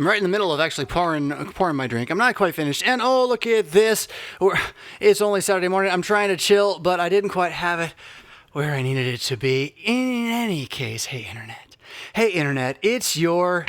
I'm right in the middle of actually pouring my drink. I'm not quite finished. And oh, look at this. It's only Saturday morning. I'm trying to chill, but I didn't quite have it where I needed it to be. In any case, hey, Internet. Hey, Internet, it's your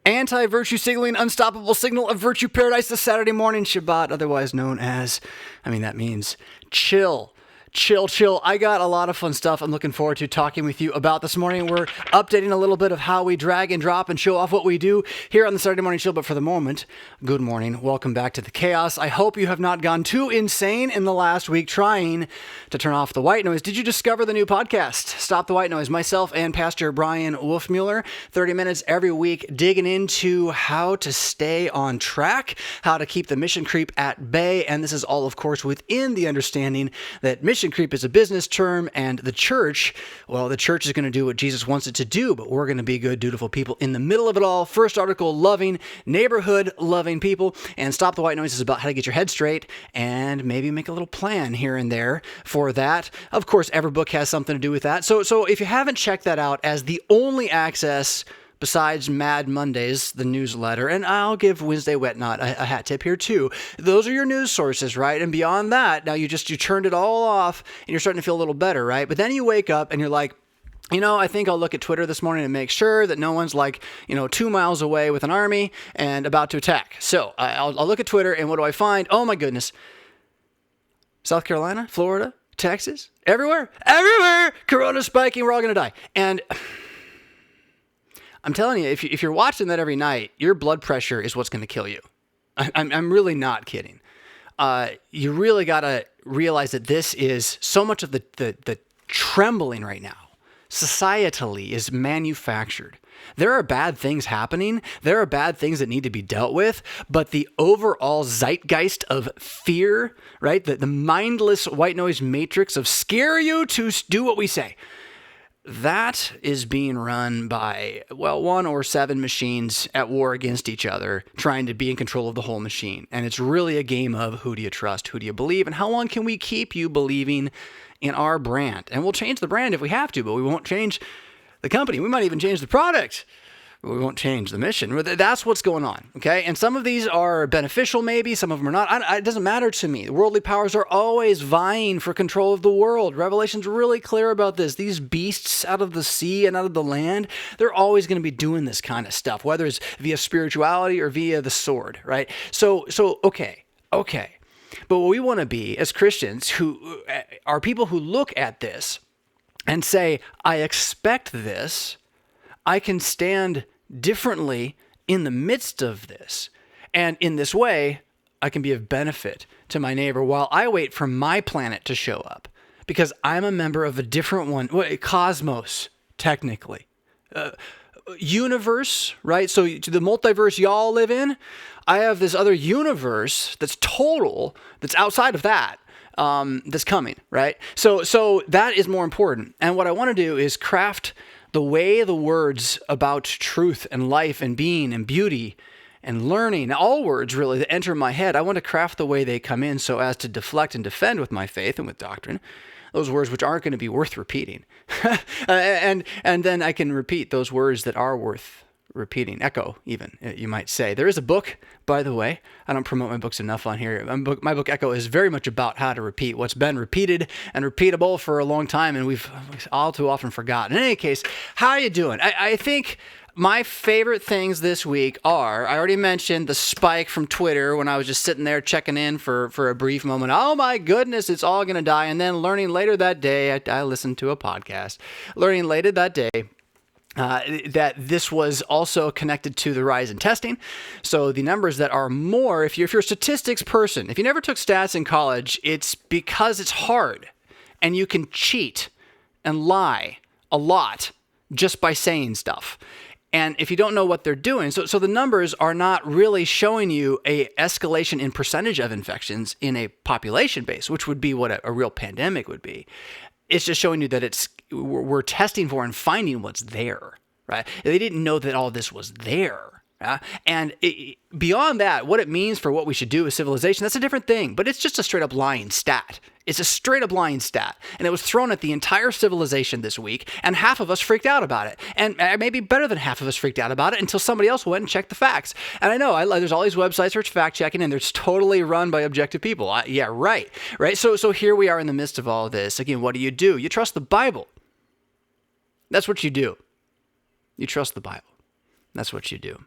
anti-virtue signaling, unstoppable signal of virtue paradise, the Saturday morning Shabbat, otherwise known as, that means chill. Chill. I got a lot of fun stuff I'm looking forward to talking with you about this morning. We're updating a little bit of how we drag and drop and show off what we do here on the Saturday Morning Chill. But for the moment, good morning. Welcome back to the chaos. I hope you have not gone too insane in the last week trying to turn off the white noise. Did you discover the new podcast, Stop the White Noise? Myself and Pastor Brian Wolfmueller, 30 minutes every week, digging into how to stay on track, how to keep the mission creep at bay. And this is all, of course, within the understanding that mission creep is a business term, and the church is going to do what Jesus wants it to do, but we're going to be good, dutiful people in the middle of it all. First article, loving, neighborhood loving people, and Stop the White Noise is about how to get your head straight and maybe make a little plan here and there for that. Of course, Everbook has something to do with that. So if you haven't checked that out as the only access besides Mad Mondays, the newsletter, and I'll give Wednesday Wet Knot a hat tip here too. Those are your news sources, right? And beyond that, now you turned it all off and you're starting to feel a little better, right? But then you wake up and you're like, I think I'll look at Twitter this morning and make sure that no one's 2 miles away with an army and about to attack. So I'll look at Twitter, and what do I find? Oh my goodness. South Carolina, Florida, Texas, everywhere, Corona spiking, we're all going to die. And I'm telling you, if you're watching that every night, your blood pressure is what's going to kill you. I'm really not kidding. You really got to realize that this is so much of the trembling right now, societally, is manufactured. There are bad things happening. There are bad things that need to be dealt with. But the overall zeitgeist of fear, right? The mindless white noise matrix of scare you to do what we say. That is being run by, 1 or 7 machines at war against each other, trying to be in control of the whole machine. And it's really a game of who do you trust, who do you believe, and how long can we keep you believing in our brand? And we'll change the brand if we have to, but we won't change the company. We might even change the product, but we won't change the mission. That's what's going on, okay? And some of these are beneficial maybe, some of them are not. It doesn't matter to me. The worldly powers are always vying for control of the world. Revelation's really clear about this. These beasts out of the sea and out of the land, they're always going to be doing this kind of stuff, whether it's via spirituality or via the sword, right? So okay. But what we want to be as Christians who are people who look at this and say, I expect this, I can stand differently in the midst of this. And in this way, I can be of benefit to my neighbor while I wait for my planet to show up. Because I'm a member of a different one, cosmos, technically. Universe, right? So to the multiverse y'all live in, I have this other universe that's total, that's outside of that. That's coming, right? So that is more important. And what I want to do is craft the way the words about truth and life and being and beauty and learning, all words really that enter my head, I want to craft the way they come in so as to deflect and defend with my faith and with doctrine those words which aren't going to be worth repeating. and then I can repeat those words that are worth repeating. Echo, even, you might say. There is a book, by the way. I don't promote my books enough on here. My book, Echo, is very much about how to repeat what's been repeated and repeatable for a long time, and we've all too often forgotten. In any case, how are you doing? I think my favorite things this week are, I already mentioned the spike from Twitter when I was just sitting there checking in for a brief moment. Oh my goodness, it's all going to die. And then learning later that day, I listened to a podcast, learning later that day, that this was also connected to the rise in testing. So the numbers that are more, if you're a statistics person, if you never took stats in college, it's because it's hard and you can cheat and lie a lot just by saying stuff. And if you don't know what they're doing, so the numbers are not really showing you a escalation in percentage of infections in a population base, which would be what a real pandemic would be. It's just showing you that we're testing for and finding what's there, right? They didn't know that all this was there. Beyond that, what it means for what we should do as civilization, that's a different thing. But it's just a straight up lying stat. It's a straight up lying stat. And it was thrown at the entire civilization this week, and half of us freaked out about it. And maybe better than half of us freaked out about it until somebody else went and checked the facts. And I know there's all these websites for fact checking, and they're totally run by objective people. Yeah, right. So here we are in the midst of all of this. Again, what do? You trust the Bible. That's what you do. You trust the Bible. That's what you do.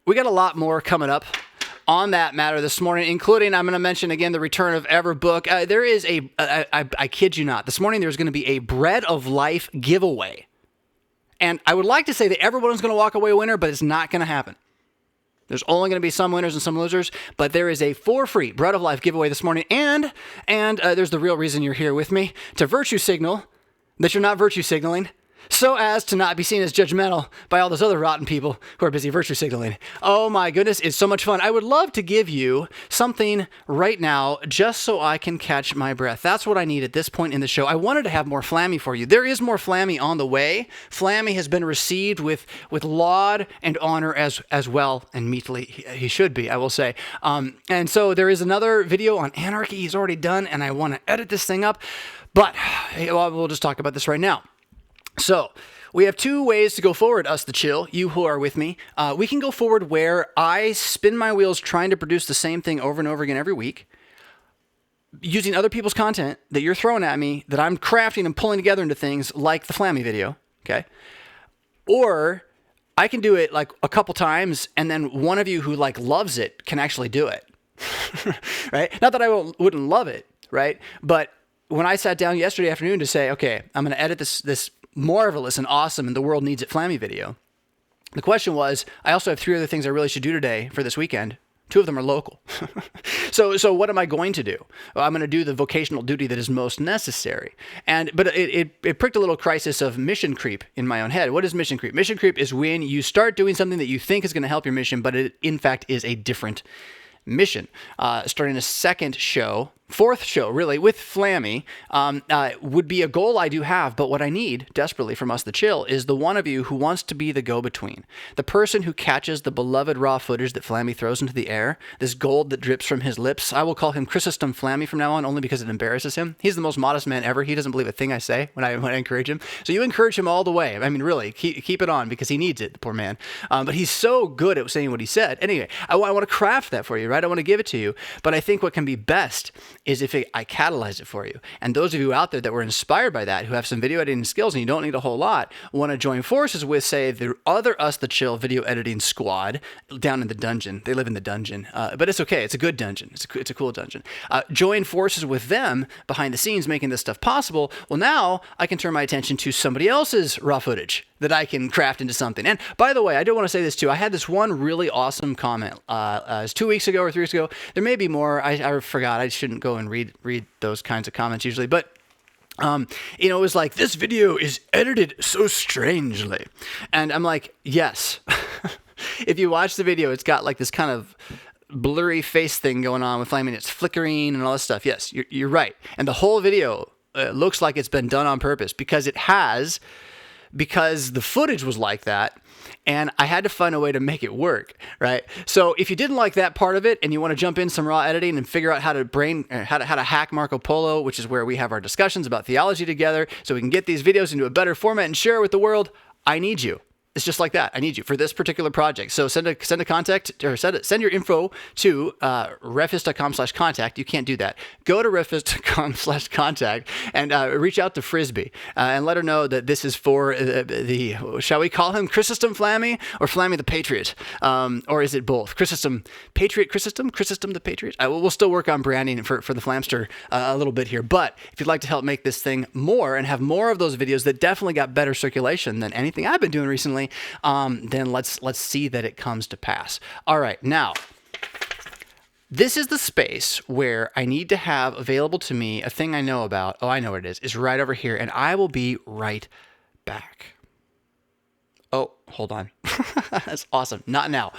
We got a lot more coming up on that matter this morning, including, I'm going to mention again, the return of Everbook. There is I kid you not, this morning there's going to be a Bread of Life giveaway. And I would like to say that everyone's going to walk away a winner, but it's not going to happen. There's only going to be some winners and some losers, but there is a for free Bread of Life giveaway this morning. And there's the real reason you're here with me, to virtue signal that you're not virtue signaling, so as to not be seen as judgmental by all those other rotten people who are busy virtue signaling. Oh my goodness, it's so much fun. I would love to give you something right now just so I can catch my breath. That's what I need at this point in the show. I wanted to have more Flammy for you. There is more Flammy on the way. Flammy has been received with laud and honor as well, and meetly he should be, I will say. And so there is another video on anarchy he's already done, and I want to edit this thing up, but we'll just talk about this right now. So we have two ways to go forward, us the chill, you who are with me. We can go forward where I spin my wheels trying to produce the same thing over and over again every week, using other people's content that you're throwing at me, that I'm crafting and pulling together into things like the Flammy video, okay? Or I can do it like a couple times, and then one of you who loves it can actually do it, right? Not that I wouldn't love it, right? But when I sat down yesterday afternoon to say, okay, I'm going to edit this marvelous and awesome and the world needs it Flammy video, the question was, I also have 3 other things I really should do today for this weekend. 2 of them are local. So what am I going to do? Well, I'm going to do the vocational duty that is most necessary. But it pricked a little crisis of mission creep in my own head. What is mission creep? Mission creep is when you start doing something that you think is going to help your mission, but it in fact is a different mission. Starting a 4th show, really, with Flammy, would be a goal I do have, but what I need desperately from us the chill is the one of you who wants to be the go-between, the person who catches the beloved raw footage that Flammy throws into the air, this gold that drips from his lips. I will call him Chrysostom Flammy from now on, only because it embarrasses him. He's the most modest man ever. He doesn't believe a thing I say when I encourage him. So you encourage him all the way. I mean, really, keep it on, because he needs it, the poor man. But he's so good at saying what he said. Anyway, I want to craft that for you, right? I want to give it to you. But I think what can be best is if I catalyze it for you. And those of you out there that were inspired by that, who have some video editing skills and you don't need a whole lot, want to join forces with, say, the other Us the Chill video editing squad down in the dungeon. They live in the dungeon, but it's okay. It's a good dungeon. It's a cool dungeon. Join forces with them behind the scenes making this stuff possible. Well, now I can turn my attention to somebody else's raw footage that I can craft into something. And by the way, I do want to say this too. I had this one really awesome comment. It was 2 weeks ago or 3 weeks ago. There may be more. I forgot. I shouldn't go and read those kinds of comments usually. But it was like, this video is edited so strangely. And I'm like, yes. If you watch the video, it's got like this kind of blurry face thing going on with Flaming. It's flickering and all this stuff. Yes, you're right. And the whole video looks like it's been done on purpose, because the footage was like that, and I had to find a way to make it work, right? So if you didn't like that part of it and you want to jump in some raw editing and figure out how to hack Marco Polo, which is where we have our discussions about theology together, so we can get these videos into a better format and share it with the world, I need you. It's just like that. I need you for this particular project. So send a contact, or send your info to RevFisk.com/contact. You can't do that. Go to RevFisk.com/contact and reach out to Frisbee and let her know that this is for the shall we call him Chrysostom Flammy or Flammy the Patriot? Or is it both? Chrysostom the Patriot? We'll still work on branding for the Flamster a little bit here. But if you'd like to help make this thing more and have more of those videos that definitely got better circulation than anything I've been doing recently, then let's see that it comes to pass. All right, now, this is the space where I need to have available to me a thing I know about. Oh, I know what it is. It's right over here, and I will be right back. Oh, hold on. That's awesome. Not now.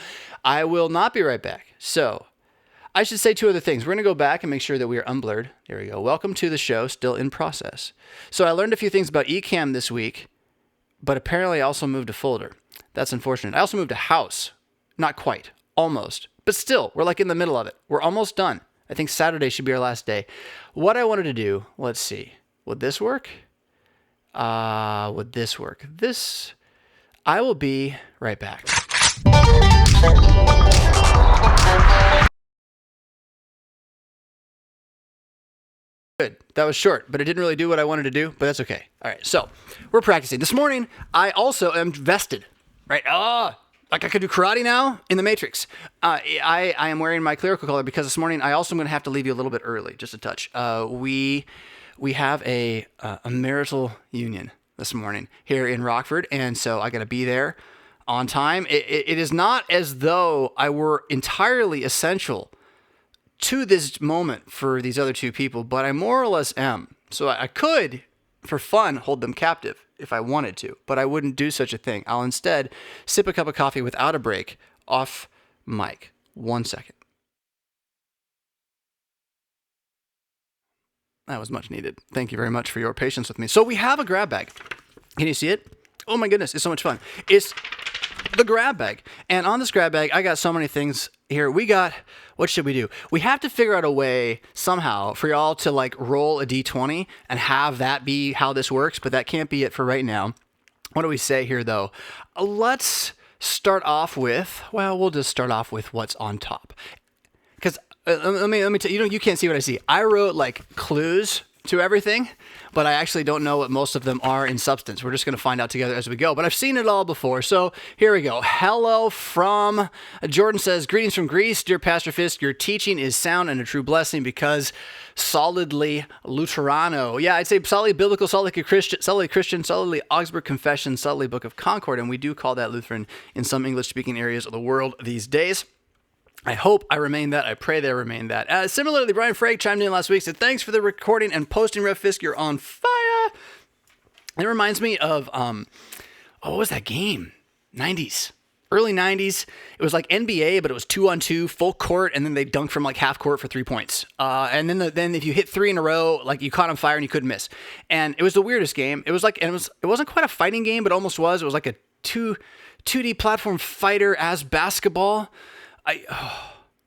I will not be right back. So I should say 2 other things. We're going to go back and make sure that we are unblurred. There we go. Welcome to the show, still in process. So I learned a few things about Ecamm this week, but apparently I also moved a folder. That's unfortunate. I also moved a house. Not quite. Almost. But still, we're like in the middle of it. We're almost done. I think Saturday should be our last day. What I wanted to do, let's see. Would this work? Would this work? I will be right back. Good. That was short, but it didn't really do what I wanted to do, but that's okay. All right, so we're practicing. This morning, I also am vested, right? Like I could do karate now in the Matrix. I am wearing my clerical color because this morning I also am going to have to leave you a little bit early, just a touch. We have a marital union this morning here in Rockford, and so I got to be there on time. It is not as though I were entirely essential to this moment for these other two people, but I more or less am. So I could, for fun, hold them captive if I wanted to, but I wouldn't do such a thing. I'll instead sip a cup of coffee without a break off mic. 1 second. That was much needed. Thank you very much for your patience with me. So we have a grab bag. Can you see it? Oh my goodness, it's so much fun. It's the grab bag. And on this grab bag, I got so many things here. What should we do? We have to figure out a way somehow for y'all to like roll a D20 and have that be how this works, but that can't be it for right now. What do we say here though? Let's start off with, we'll just start off with what's on top. Because let me tell you, you can't see what I see. I wrote like clues to everything, but I actually don't know what most of them are in substance. We're just going to find out together as we go, but I've seen it all before. So here we go. Hello from Jordan says, greetings from Greece. Dear Pastor Fisk, your teaching is sound and a true blessing because solidly Lutherano. Yeah, I'd say solidly biblical, solidly Christian, solidly Augsburg Confession, solidly Book of Concord. And we do call that Lutheran in some English speaking areas of the world these days. I hope I remain that. I pray they remain that. Similarly, Brian Frake chimed in last week, said, thanks for the recording and posting, RevFisk. You're on fire. It reminds me of, what was that game? 90s. Early 90s. It was like NBA, but it was 2-on-2, full court, and then they dunked from like half court for 3 points. And then if you hit 3 in a row, like you caught on fire and you couldn't miss. And it was the weirdest game. It was like, and it wasn't quite a fighting game, but almost was. It was like a 2D platform fighter as basketball.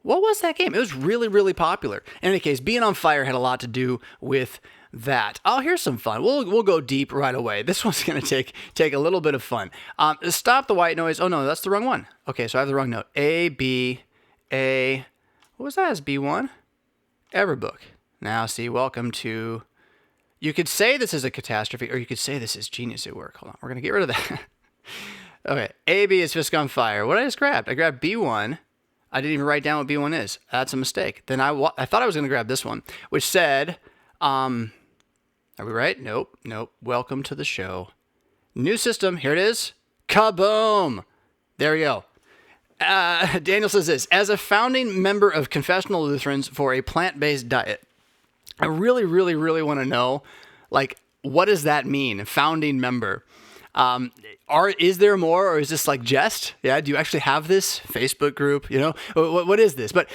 What was that game? It was really, really popular. In any case, being on fire had a lot to do with that. Oh, here's some fun. We'll go deep right away. This one's going to take a little bit of fun. Stop the white noise. Oh, no, that's the wrong one. Okay, so I have the wrong note. A, B, A. What was that as B1? Everbook. Now, see, welcome to... You could say this is a catastrophe, or you could say this is genius at work. Hold on, we're going to get rid of that. Okay, A, B is Fisk on fire. What did I just grab? I grabbed B1. I didn't even write down what B1 is. That's a mistake. Then I thought I was going to grab this one, which said, are we right? Nope. Welcome to the show. New system. Here it is. Kaboom. There we go. Daniel says this, as a founding member of Confessional Lutherans for a plant-based diet, I really, really, really want to know, like, what does that mean? Founding member. Is there more, or is this like jest? Yeah. Do you actually have this Facebook group? You know, what is this? But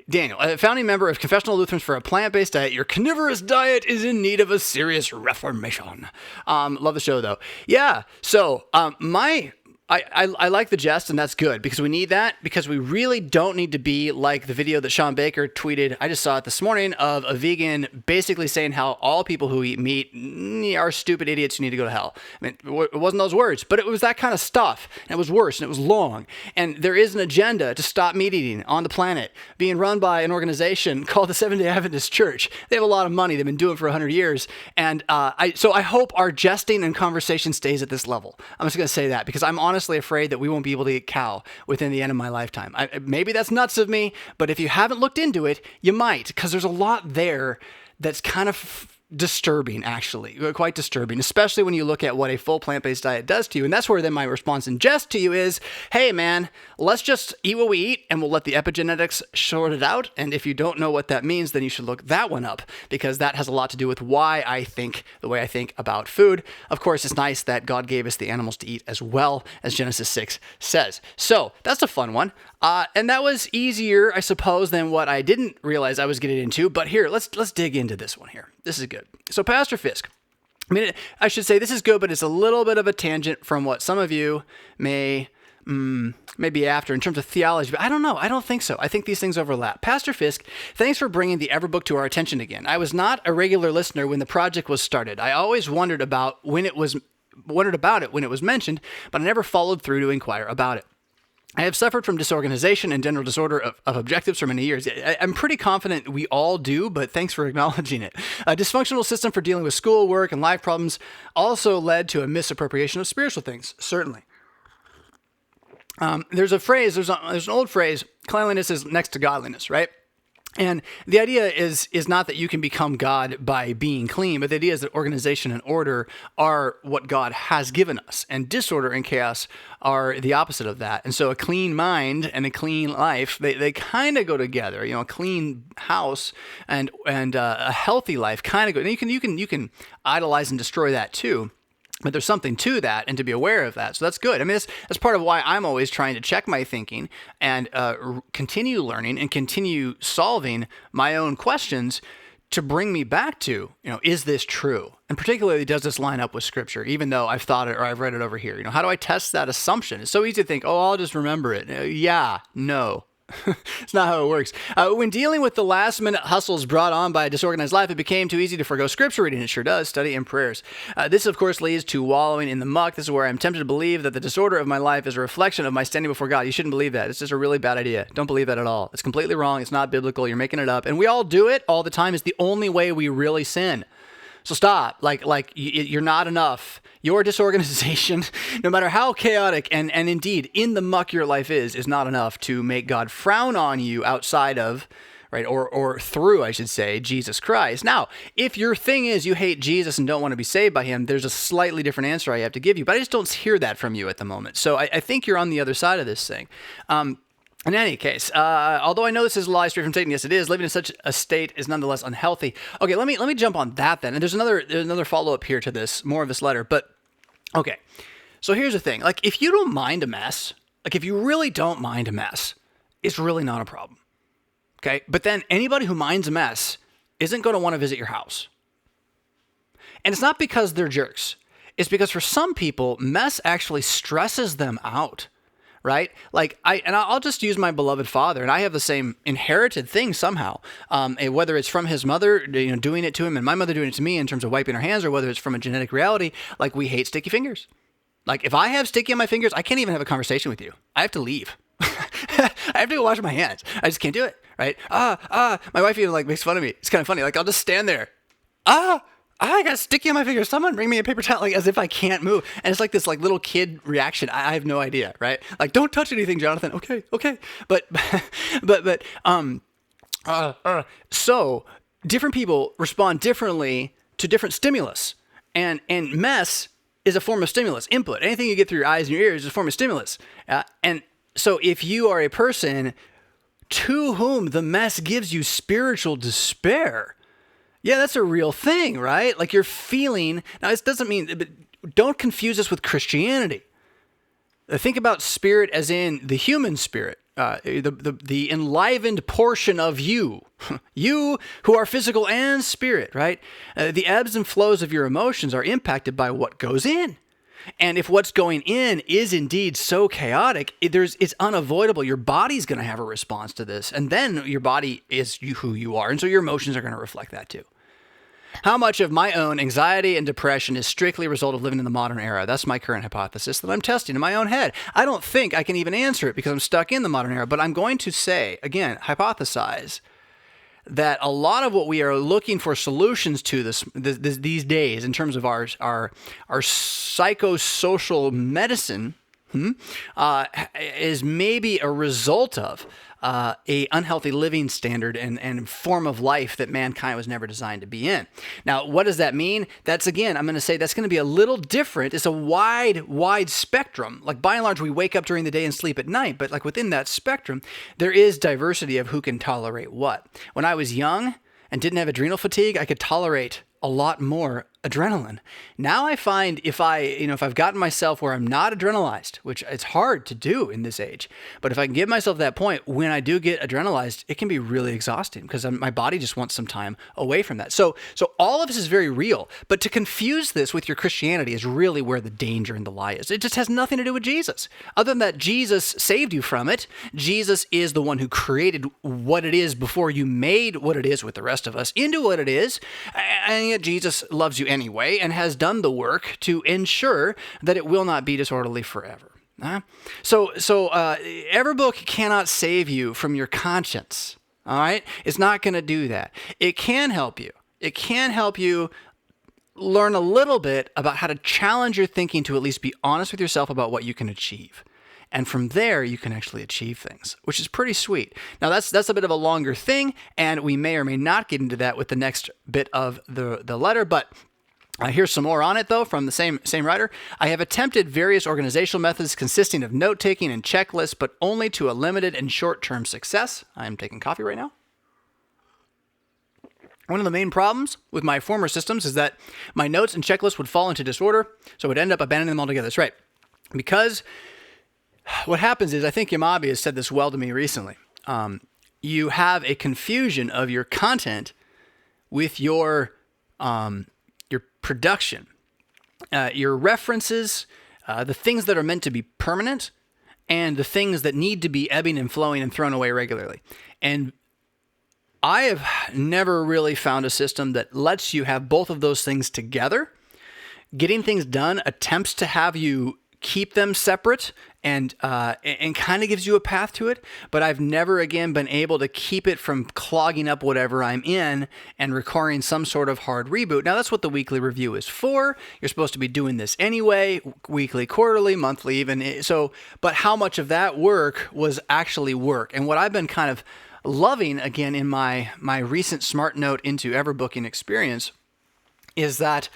Daniel, a founding member of Confessional Lutherans for a plant-based diet, your carnivorous diet is in need of a serious reformation. Love the show though. Yeah. So, I like the jest, and that's good because we need that, because we really don't need to be like the video that Sean Baker tweeted. I just saw it this morning of a vegan basically saying how all people who eat meat are stupid idiots who need to go to hell. I mean, it wasn't those words, but it was that kind of stuff. And it was worse, and it was long. And there is an agenda to stop meat eating on the planet being run by an organization called the Seventh-day Adventist Church. They have a lot of money. They've been doing it for 100 years. And so I hope our jesting and conversation stays at this level. I'm just going to say that because I'm honestly afraid that we won't be able to eat cow within the end of my lifetime. Maybe that's nuts of me, but if you haven't looked into it, you might, because there's a lot there that's kind of disturbing, actually, quite disturbing, especially when you look at what a full plant-based diet does to you. And that's where then my response in jest to you is, hey man, let's just eat what we eat and we'll let the epigenetics sort it out. And if you don't know what that means, then you should look that one up, because that has a lot to do with why I think the way I think about food. Of course, it's nice that God gave us the animals to eat as well, as Genesis 6 says. So that's a fun one. And that was easier, I suppose, than what I didn't realize I was getting into. But here, let's dig into this one here. This is good. So Pastor Fisk, I should say this is good, but it's a little bit of a tangent from what some of you may maybe after in terms of theology, but I don't know. I don't think so. I think these things overlap. Pastor Fisk, thanks for bringing the Everbook to our attention again. I was not a regular listener when the project was started. I always wondered about it when it was mentioned, but I never followed through to inquire about it. I have suffered from disorganization and general disorder of objectives for many years. I'm pretty confident we all do, but thanks for acknowledging it. A dysfunctional system for dealing with school, work, and life problems also led to a misappropriation of spiritual things, certainly. There's an old phrase, cleanliness is next to godliness, right? And the idea is not that you can become God by being clean, but the idea is that organization and order are what God has given us, and disorder and chaos are the opposite of that. And so a clean mind and a clean life, they kind of go together. A clean house and a healthy life kind of go. And you can idolize and destroy that too. But there's something to that, and to be aware of that. So that's good. I mean, that's part of why I'm always trying to check my thinking and continue learning and continue solving my own questions to bring me back to, is this true? And particularly, does this line up with Scripture, even though I've thought it or I've read it over here? How do I test that assumption? It's so easy to think, I'll just remember it. No. It's not how it works. When dealing with the last-minute hustles brought on by a disorganized life, it became too easy to forgo scripture reading. It sure does. Study and prayers. This, of course, leads to wallowing in the muck. This is where I'm tempted to believe that the disorder of my life is a reflection of my standing before God. You shouldn't believe that. It's just a really bad idea. Don't believe that at all. It's completely wrong. It's not biblical. You're making it up. And we all do it all the time. It's the only way we really sin. So stop. You're not enough. Your disorganization, no matter how chaotic and indeed in the muck your life is not enough to make God frown on you outside of, right, or through, I should say, Jesus Christ. Now, if your thing is you hate Jesus and don't want to be saved by him, there's a slightly different answer I have to give you, but I just don't hear that from you at the moment. So I think you're on the other side of this thing. In any case, although I know this is a lie straight from Satan, yes, it is. Living in such a state is nonetheless unhealthy. Okay, let me jump on that then. And there's another follow-up here to this, more of this letter. But, okay, so here's the thing. If you don't mind a mess, if you really don't mind a mess, it's really not a problem. Okay? But then anybody who minds a mess isn't going to want to visit your house. And it's not because they're jerks. It's because for some people, mess actually stresses them out. Right? I'll just use my beloved father, and I have the same inherited thing somehow. Whether it's from his mother, doing it to him, and my mother doing it to me in terms of wiping her hands, or whether it's from a genetic reality, we hate sticky fingers. If I have sticky on my fingers, I can't even have a conversation with you. I have to leave. I have to go wash my hands. I just can't do it. Right? My wife even makes fun of me. It's kind of funny. I'll just stand there. I got sticky on my fingers. Someone bring me a paper towel, as if I can't move. And it's this little kid reaction. I have no idea, right? Don't touch anything, Jonathan. Okay. So different people respond differently to different stimulus. And mess is a form of stimulus. Input. Anything you get through your eyes and your ears is a form of stimulus. And so if you are a person to whom the mess gives you spiritual despair, yeah, that's a real thing, right? You're feeling. Now, this doesn't mean, but don't confuse this with Christianity. Think about spirit as in the human spirit, the enlivened portion of you, you who are physical and spirit, right? The ebbs and flows of your emotions are impacted by what goes in. And if what's going in is indeed so chaotic, it's unavoidable. Your body's going to have a response to this. And then your body is who you are. And so your emotions are going to reflect that too. How much of my own anxiety and depression is strictly a result of living in the modern era? That's my current hypothesis that I'm testing in my own head. I don't think I can even answer it because I'm stuck in the modern era. But I'm going to say, again, hypothesize that a lot of what we are looking for solutions to these days in terms of our psychosocial medicine is maybe a result of a unhealthy living standard and form of life that mankind was never designed to be in. Now, what does that mean? That's, again, I'm going to say that's going to be a little different. It's a wide spectrum. By and large, we wake up during the day and sleep at night, but within that spectrum, there is diversity of who can tolerate what. When I was young and didn't have adrenal fatigue, I could tolerate a lot more adrenaline. Now I find if I've gotten myself where I'm not adrenalized, which it's hard to do in this age, but if I can give myself that point, when I do get adrenalized, it can be really exhausting because my body just wants some time away from that. So all of this is very real, but to confuse this with your Christianity is really where the danger and the lie is. It just has nothing to do with Jesus. Other than that, Jesus saved you from it. Jesus is the one who created what it is before you made what it is with the rest of us into what it is, and yet Jesus loves you anyway and has done the work to ensure that it will not be disorderly forever. So Everbook cannot save you from your conscience. All right? It's not going to do that. It can help you. It can help you learn a little bit about how to challenge your thinking to at least be honest with yourself about what you can achieve. And from there, you can actually achieve things, which is pretty sweet. Now, that's a bit of a longer thing, and we may or may not get into that with the next bit of the letter, but here's some more on it, though, from the same writer. I have attempted various organizational methods consisting of note-taking and checklists, but only to a limited and short-term success. I am taking coffee right now. One of the main problems with my former systems is that my notes and checklists would fall into disorder, so I would end up abandoning them altogether. That's right. Because what happens is, I think Yamabi has said this well to me recently, you have a confusion of your content with your production, your references, the things that are meant to be permanent, and the things that need to be ebbing and flowing and thrown away regularly. And I have never really found a system that lets you have both of those things together. Getting things done attempts to have you keep them separate and kind of gives you a path to it, but I've never again been able to keep it from clogging up whatever I'm in and requiring some sort of hard reboot. Now, that's what the weekly review is for. You're supposed to be doing this anyway, weekly, quarterly, monthly even. So, but how much of that work was actually work? And what I've been kind of loving again in my recent Smart Note into Everbooking experience is that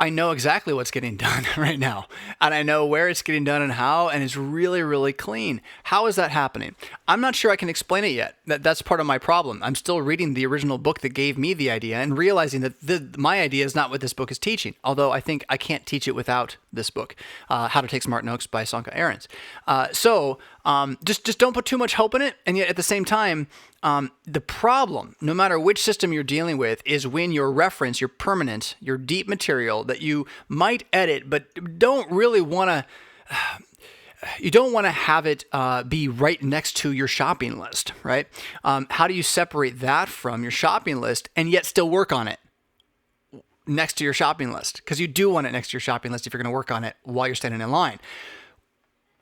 I know exactly what's getting done right now, and I know where it's getting done and how, and it's really, really clean. How is that happening? I'm not sure I can explain it yet. That's part of my problem. I'm still reading the original book that gave me the idea and realizing that my idea is not what this book is teaching, although I think I can't teach it without this book, How to Take Smart Notes by Sanka Ahrens. Just don't put too much hope in it, and yet at the same time, the problem, no matter which system you're dealing with, is when your reference, your permanent, your deep material that you might edit, but don't really want to, you don't want to have it be right next to your shopping list, right? How do you separate that from your shopping list and yet still work on it next to your shopping list? Because you do want it next to your shopping list if you're going to work on it while you're standing in line.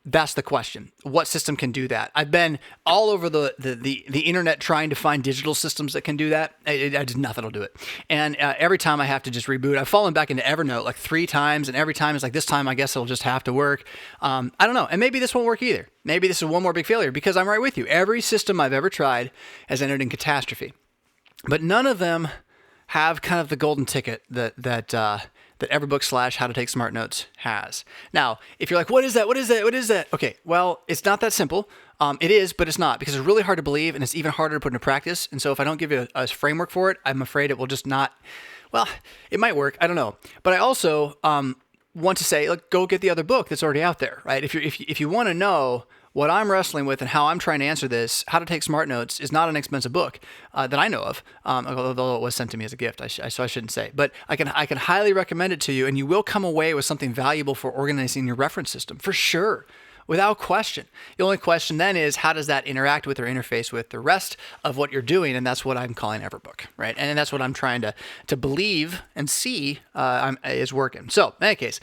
That's the question. What system can do that? I've been all over the internet trying to find digital systems that can do that. Nothing will do it. And every time I have to just reboot, I've fallen back into Evernote like 3 times, and every time it's like, this time I guess it'll just have to work. I don't know. And maybe this won't work either. Maybe this is one more big failure, because I'm right with you. Every system I've ever tried has ended in catastrophe. But none of them have kind of the golden ticket that Everbook / How to Take Smart Notes has. Now, if you're like, what is that? What is that? What is that? Okay, well, it's not that simple. It is, but it's not, because it's really hard to believe, and it's even harder to put into practice. And so if I don't give you a framework for it, I'm afraid it will just not, well, it might work. I don't know. But I also want to say, look, go get the other book that's already out there, right? If you want to know what I'm wrestling with and how I'm trying to answer this, How to Take Smart Notes is not an expensive book that I know of, although it was sent to me as a gift, so I shouldn't say. But I can highly recommend it to you, and you will come away with something valuable for organizing your reference system, for sure, without question. The only question then is, how does that interact with or interface with the rest of what you're doing? And that's what I'm calling Everbook, right? And that's what I'm trying to believe and see is working. So, in any case,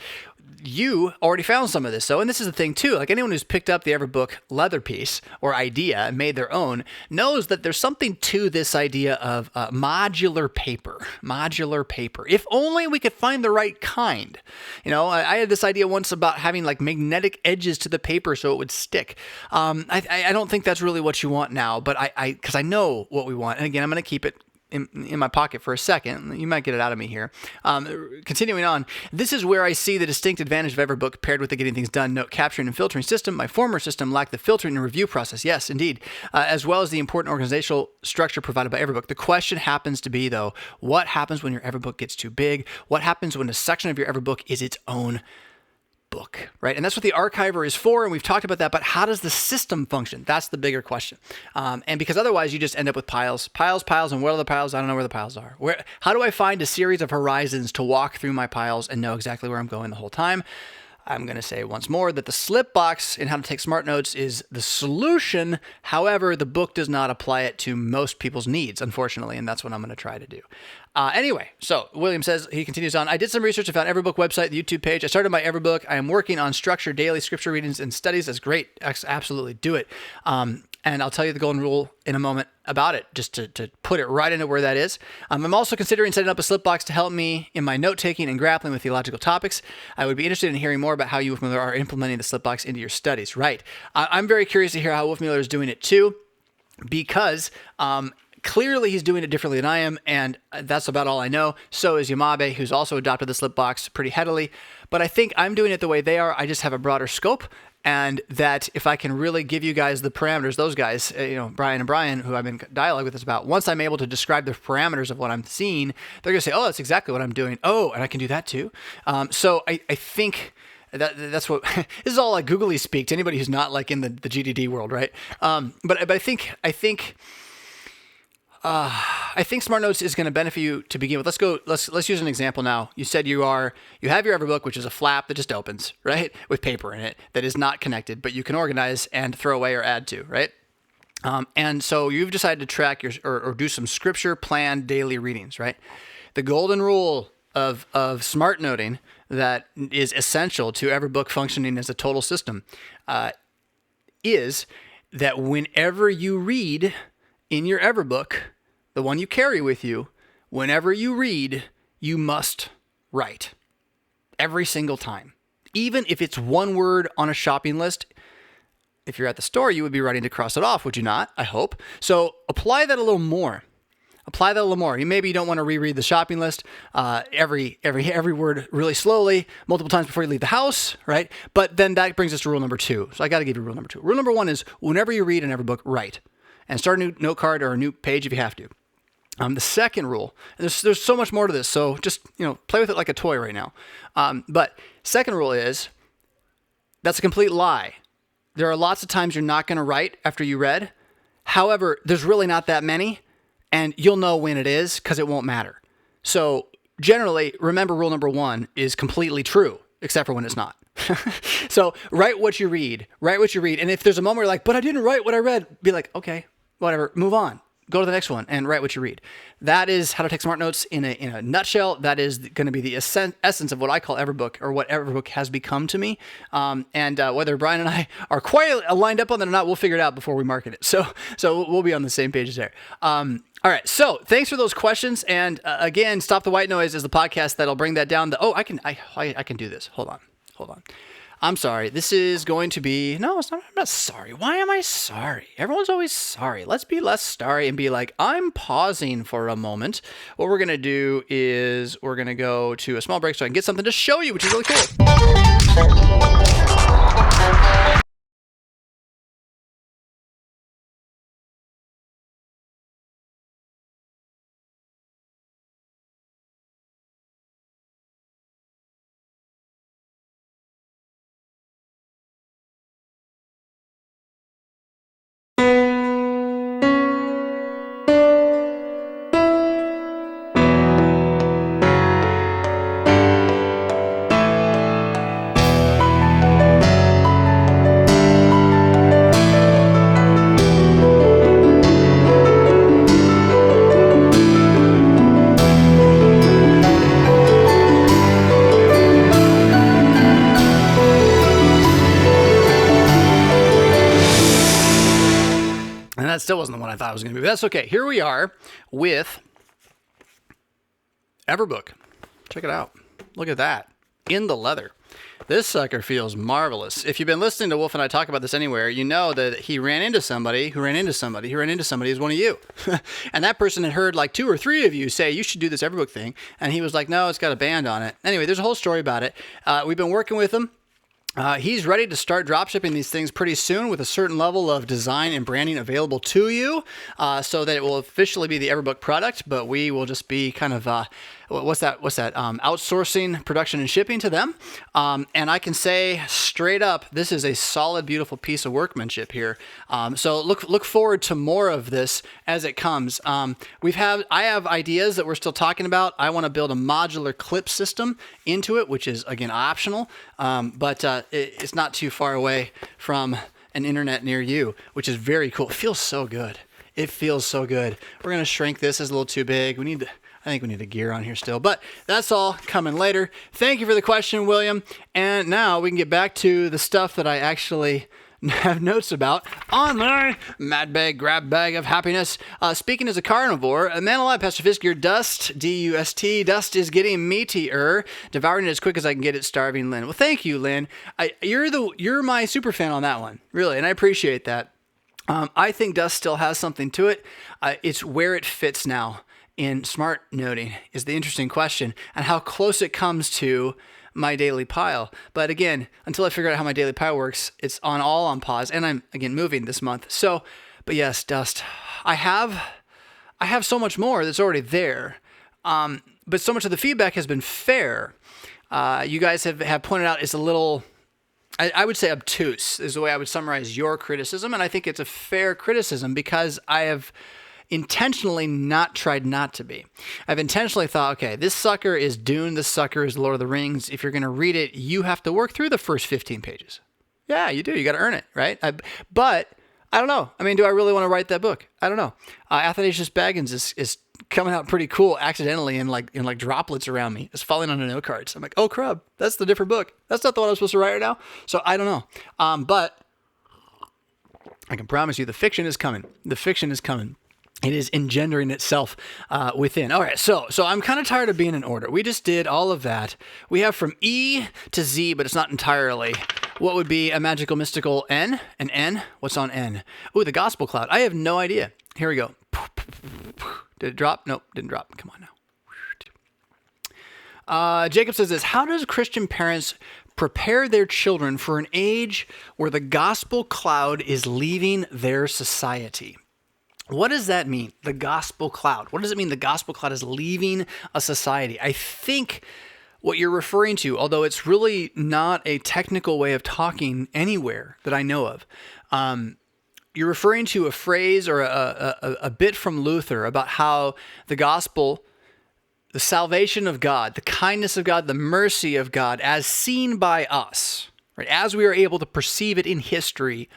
you already found some of this, though, and this is the thing too. Like, anyone who's picked up the Everbook leather piece or idea and made their own knows that there's something to this idea of modular paper. Modular paper. If only we could find the right kind. You know, I had this idea once about having like magnetic edges to the paper so it would stick. I don't think that's really what you want now, but because I know what we want, and again, I'm going to keep it in my pocket for a second. You might get it out of me here. Continuing on, this is where I see the distinct advantage of Everbook paired with the getting things done note capturing and filtering system. My former system lacked the filtering and review process. Yes, indeed. As well as the important organizational structure provided by Everbook. The question happens to be, though, what happens when your Everbook gets too big? What happens when a section of your Everbook is its own book, right? And that's what the archiver is for, and we've talked about that, but how does the system function? That's the bigger question. And because otherwise you just end up with piles, and what are the piles? I don't know where the piles are. How do I find a series of horizons to walk through my piles and know exactly where I'm going the whole time? I'm going to say once more that the slip box in How to Take Smart Notes is the solution. However, the book does not apply it to most people's needs, unfortunately, and that's what I'm going to try to do. Anyway, so William says, he continues on, I did some research. I found Everbook website, the YouTube page. I started my Everbook. I am working on structured daily scripture readings and studies. That's great. Absolutely do it. And I'll tell you the golden rule in a moment about it, just to put it right into where that is. I'm also considering setting up a slip box to help me in my note-taking and grappling with theological topics. I would be interested in hearing more about how you, Wolfmueller, are implementing the slip box into your studies. Right. I'm very curious to hear how Wolfmueller is doing it too, because clearly he's doing it differently than I am, and that's about all I know. So is Yamabe, who's also adopted the slip box pretty heavily. But I think I'm doing it the way they are. I just have a broader scope. And that if I can really give you guys the parameters, those guys, Brian and Brian, who I've been in dialogue with us about, once I'm able to describe the parameters of what I'm seeing, they're going to say, oh, that's exactly what I'm doing. Oh, and I can do that too. So I think that's what, this is all like googly speak to anybody who's not like in the GDD world, right? But I think Smart Notes is going to benefit you to begin with. Let's use an example now. You said you have your Everbook, which is a flap that just opens, right? With paper in it that is not connected, but you can organize and throw away or add to, right? And so you've decided to track or do some scripture planned daily readings, right? The golden rule of smart noting that is essential to Everbook functioning as a total system is that whenever you read in your Everbook, the one you carry with you, whenever you read, you must write. Every single time. Even if it's one word on a shopping list, if you're at the store, you would be writing to cross it off, would you not? I hope. So apply that a little more. Maybe you don't want to reread the shopping list every word really slowly, multiple times before you leave the house, right? But then that brings us to rule number 2. So I got to give you rule number 2. Rule number 1 is whenever you read an Everbook, write. And start a new note card or a new page if you have to. The second rule, there's so much more to this, so just play with it like a toy right now. But second rule is that's a complete lie. There are lots of times you're not going to write after you read. However, there's really not that many, and you'll know when it is because it won't matter. So generally, remember rule number 1 is completely true, except for when it's not. So write what you read. And if there's a moment where you're like, but I didn't write what I read, be like, okay, whatever, move on. Go to the next one and write what you read. That is How to Take Smart Notes in a nutshell. That is going to be the essence of what I call Everbook, or what Everbook has become to me. And whether Brian and I are quite lined up on that or not, we'll figure it out before we market it. So we'll be on the same page there. All right. So thanks for those questions. And again, Stop the White Noise is the podcast that'll bring that down. I can do this. Hold on. I'm sorry. This is going to be... No, it's not. I'm not sorry. Why am I sorry? Everyone's always sorry. Let's be less sorry and be like, I'm pausing for a moment. What we're going to do is we're going to go to a small break so I can get something to show you, which is really cool. That still wasn't the one I thought it was going to be, but that's okay. Here we are with Everbook. Check it out. Look at that. In the leather. This sucker feels marvelous. If you've been listening to Wolf and I talk about this anywhere, you know that he ran into somebody who ran into somebody who ran into somebody who's one of you. And that person had heard like 2 or 3 of you say, you should do this Everbook thing. And he was like, no, it's got a band on it. Anyway, there's a whole story about it. We've been working with him. He's ready to start dropshipping these things pretty soon with a certain level of design and branding available to you, so that it will officially be the Everbook product, but we will just be kind of, outsourcing production and shipping to them. And I can say straight up, this is a solid, beautiful piece of workmanship here. So look forward to more of this as it comes. I have ideas that we're still talking about. I want to build a modular clip system into it, which is again optional, but it's not too far away from an internet near you, which is very cool. It feels so good. It feels so good. We're going to shrink this. It's a little too big. I think we need the gear on here still, but that's all coming later. Thank you for the question, William. And now we can get back to the stuff that I actually have notes about on my mad bag, grab bag of happiness. Speaking as a carnivore, man alive, Pastor Fisk, your dust, D-U-S-T, dust is getting meatier, devouring it as quick as I can get it, starving Lynn. Well, thank you, Lynn. You're my super fan on that one, really, and I appreciate that. I think dust still has something to it. It's where it fits now in smart noting is the interesting question, and how close it comes to my daily pile. But again, until I figure out how my daily pile works, it's all on pause, and I'm again moving this month. So, but yes, dust. I have so much more that's already there, but so much of the feedback has been fair. You guys have pointed out it's a little, I would say obtuse is the way I would summarize your criticism, and I think it's a fair criticism because I have intentionally not tried not to be. I've intentionally thought, okay, this sucker is Dune, this sucker is Lord of the Rings. If you're going to read it, you have to work through the first 15 pages. Yeah, you do. You got to earn it, right? But I don't know. I mean, do I really want to write that book? I don't know. Athanasius Baggins is coming out pretty cool accidentally in like droplets around me. It's falling onto note cards. I'm like, oh crap, that's the different book. That's not the one I'm supposed to write right now. So I don't know. But I can promise you the fiction is coming. The fiction is coming. It is engendering itself within. All right, so I'm kind of tired of being in order. We just did all of that. We have from E to Z, but it's not entirely. What would be a magical, mystical N? An N? What's on N? Ooh, the gospel cloud. I have no idea. Here we go. Did it drop? Nope, didn't drop. Come on now. Jacob says this, how does Christian parents prepare their children for an age where the gospel cloud is leaving their society? What does that mean? The gospel cloud. What does it mean the gospel cloud is leaving a society? I think what you're referring to, although it's really not a technical way of talking anywhere that I know of, you're referring to a phrase or a bit from Luther about how the gospel, the salvation of God, the kindness of God, the mercy of God, as seen by us, right, as we are able to perceive it in history,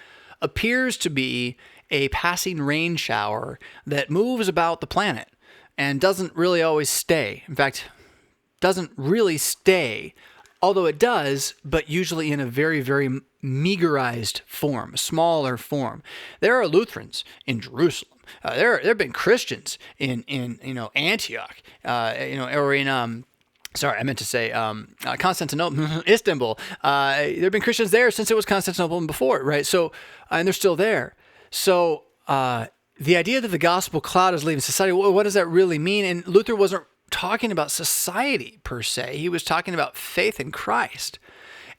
appears to be a passing rain shower that moves about the planet and doesn't really always stay. In fact, doesn't really stay, although it does, but usually in a very, very meagerized form, a smaller form. There are Lutherans in Jerusalem. There have been Christians in Antioch, or in sorry, I meant to say Constantinople, Istanbul. There have been Christians there since it was Constantinople and before, right? So, and they're still there. So the idea that the gospel cloud is leaving society, what does that really mean? And Luther wasn't talking about society per se. He was talking about faith in Christ.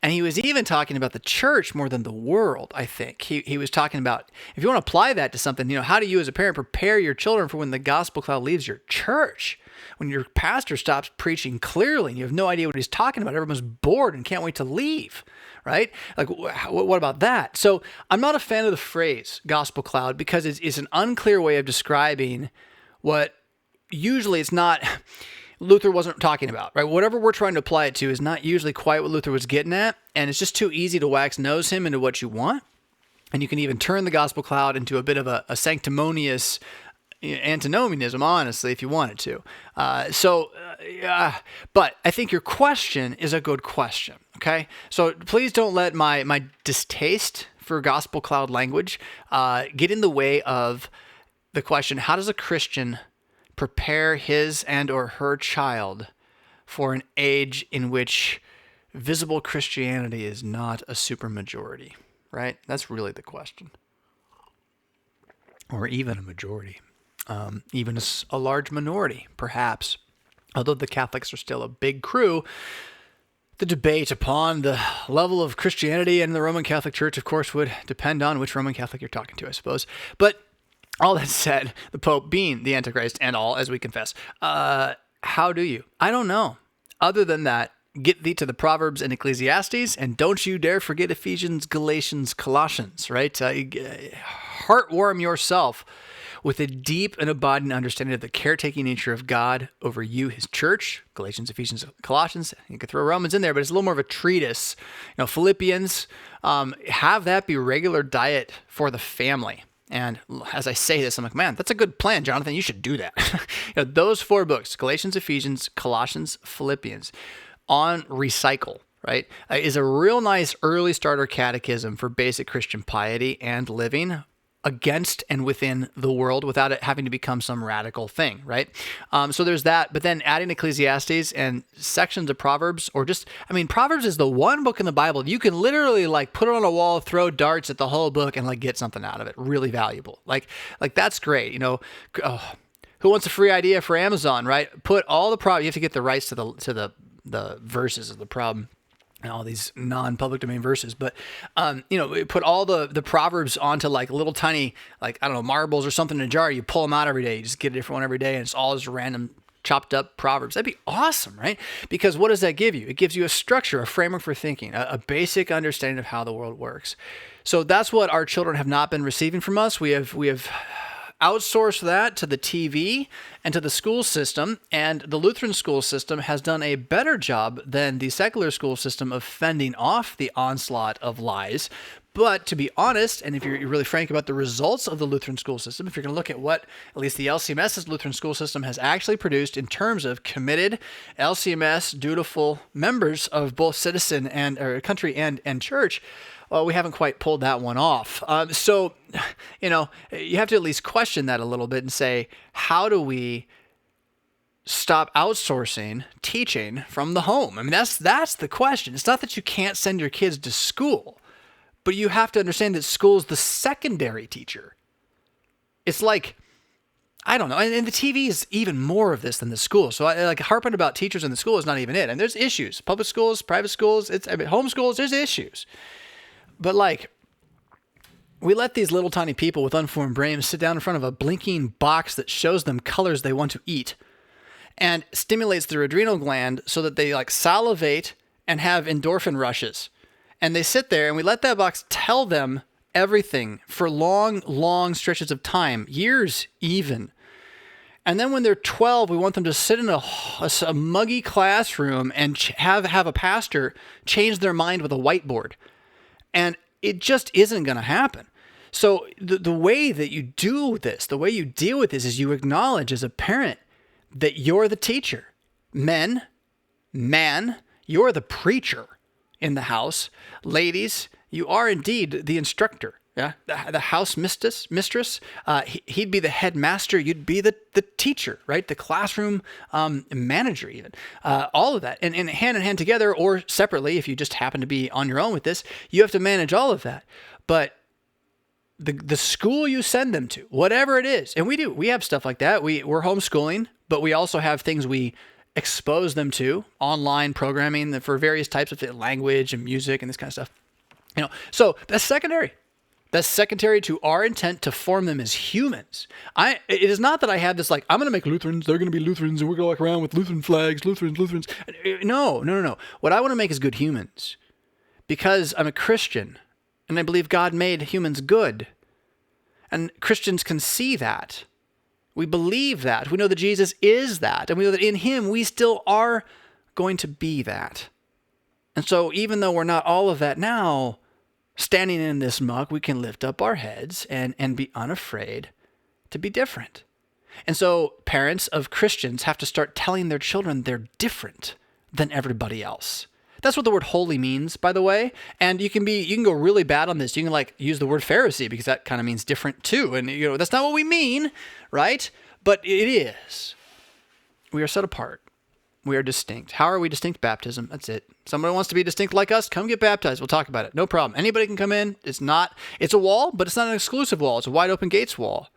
And he was even talking about the church more than the world, I think. He was talking about, if you want to apply that to something, how do you as a parent prepare your children for when the gospel cloud leaves your church? When your pastor stops preaching clearly and you have no idea what he's talking about, everyone's bored and can't wait to leave, right? Like, what about that? So I'm not a fan of the phrase gospel cloud because it's an unclear way of describing what usually it's not, Luther wasn't talking about, right? Whatever we're trying to apply it to is not usually quite what Luther was getting at, and it's just too easy to wax nose him into what you want. And you can even turn the gospel cloud into a bit of a sanctimonious antinomianism, honestly, if you wanted to. But I think your question is a good question, okay? So please don't let my distaste for gospel cloud language get in the way of the question, how does a Christian prepare his and or her child for an age in which visible Christianity is not a supermajority, right? That's really the question. Or even a majority. Even a large minority, perhaps. Although the Catholics are still a big crew, the debate upon the level of Christianity and the Roman Catholic Church, of course, would depend on which Roman Catholic you're talking to, I suppose. But all that said, the Pope being the Antichrist and all, as we confess, how do you? I don't know. Other than that, get thee to the Proverbs and Ecclesiastes, and don't you dare forget Ephesians, Galatians, Colossians, right? Heartwarm yourself with a deep and abiding understanding of the caretaking nature of God over you, his church, Galatians, Ephesians, Colossians. You could throw Romans in there, but it's a little more of a treatise. Philippians, have that be regular diet for the family. And as I say this, I'm like, man, that's a good plan, Jonathan. You should do that. Those 4 books, Galatians, Ephesians, Colossians, Philippians, on recycle, right, is a real nice early starter catechism for basic Christian piety and living against and within the world without it having to become some radical thing, right? So there's that, but then adding Ecclesiastes and sections of Proverbs, or just, Proverbs is the one book in the Bible you can literally put it on a wall, throw darts at the whole book, and get something out of it. Really valuable. Like that's great. Who wants a free idea for Amazon, right? Put all the Proverbs. You have to get the rights to the verses of the problem. And all these non-public domain verses, but put all the Proverbs onto little tiny, marbles or something in a jar. You pull them out every day. You just get a different one every day, and it's all just random chopped up Proverbs. That'd be awesome, right? Because what does that give you? It gives you a structure, a framework for thinking, a basic understanding of how the world works. So that's what our children have not been receiving from us. We have outsourced that to the TV and to the school system, and the Lutheran school system has done a better job than the secular school system of fending off the onslaught of lies. But to be honest, and if you're really frank about the results of the Lutheran school system, if you're going to look at what at least the LCMS's Lutheran school system has actually produced in terms of committed LCMS dutiful members of both citizen and country and church, well, we haven't quite pulled that one off. So, you have to at least question that a little bit and say, how do we stop outsourcing teaching from the home? That's the question. It's not that you can't send your kids to school, but you have to understand that school is the secondary teacher. It's I don't know. And the TV is even more of this than the school. So harping about teachers in the school is not even it. And there's issues. Public schools, private schools, home schools, there's issues. But we let these little tiny people with unformed brains sit down in front of a blinking box that shows them colors they want to eat and stimulates their adrenal gland so that they salivate and have endorphin rushes. And they sit there and we let that box tell them everything for long, long stretches of time, years even. And then when they're 12, we want them to sit in a muggy classroom and have a pastor change their mind with a whiteboard. And it just isn't going to happen. So the way that you do this, the way you deal with this is you acknowledge as a parent that you're the teacher. Man, you're the preacher in the house. Ladies, you are indeed the instructor. Yeah, the house mistress. He'd be the headmaster. You'd be the teacher, right? The classroom manager, even. All of that, and hand in hand together, or separately, if you just happen to be on your own with this, you have to manage all of that. But the school you send them to, whatever it is, and we have stuff like that. We're homeschooling, but we also have things we expose them to, online programming for various types of language and music and this kind of stuff. So that's secondary. That's secondary to our intent to form them as humans. It is not that I have this I'm going to make Lutherans, they're going to be Lutherans, and we're going to walk around with Lutheran flags, Lutherans. No. What I want to make is good humans. Because I'm a Christian, and I believe God made humans good. And Christians can see that. We believe that. We know that Jesus is that. And we know that in him, we still are going to be that. And so even though we're not all of that now, standing in this muck, we can lift up our heads and be unafraid to be different. And so parents of Christians have to start telling their children they're different than everybody else. That's what the word holy means, by the way. And you can go really bad on this. You can use the word Pharisee because that kind of means different too. And that's not what we mean, right? But it is. We are set apart. We are distinct. How are we distinct? Baptism. That's it. Somebody wants to be distinct like us, come get baptized. We'll talk about it. No problem. Anybody can come in. It's a wall, but it's not an exclusive wall. It's a wide open gates wall.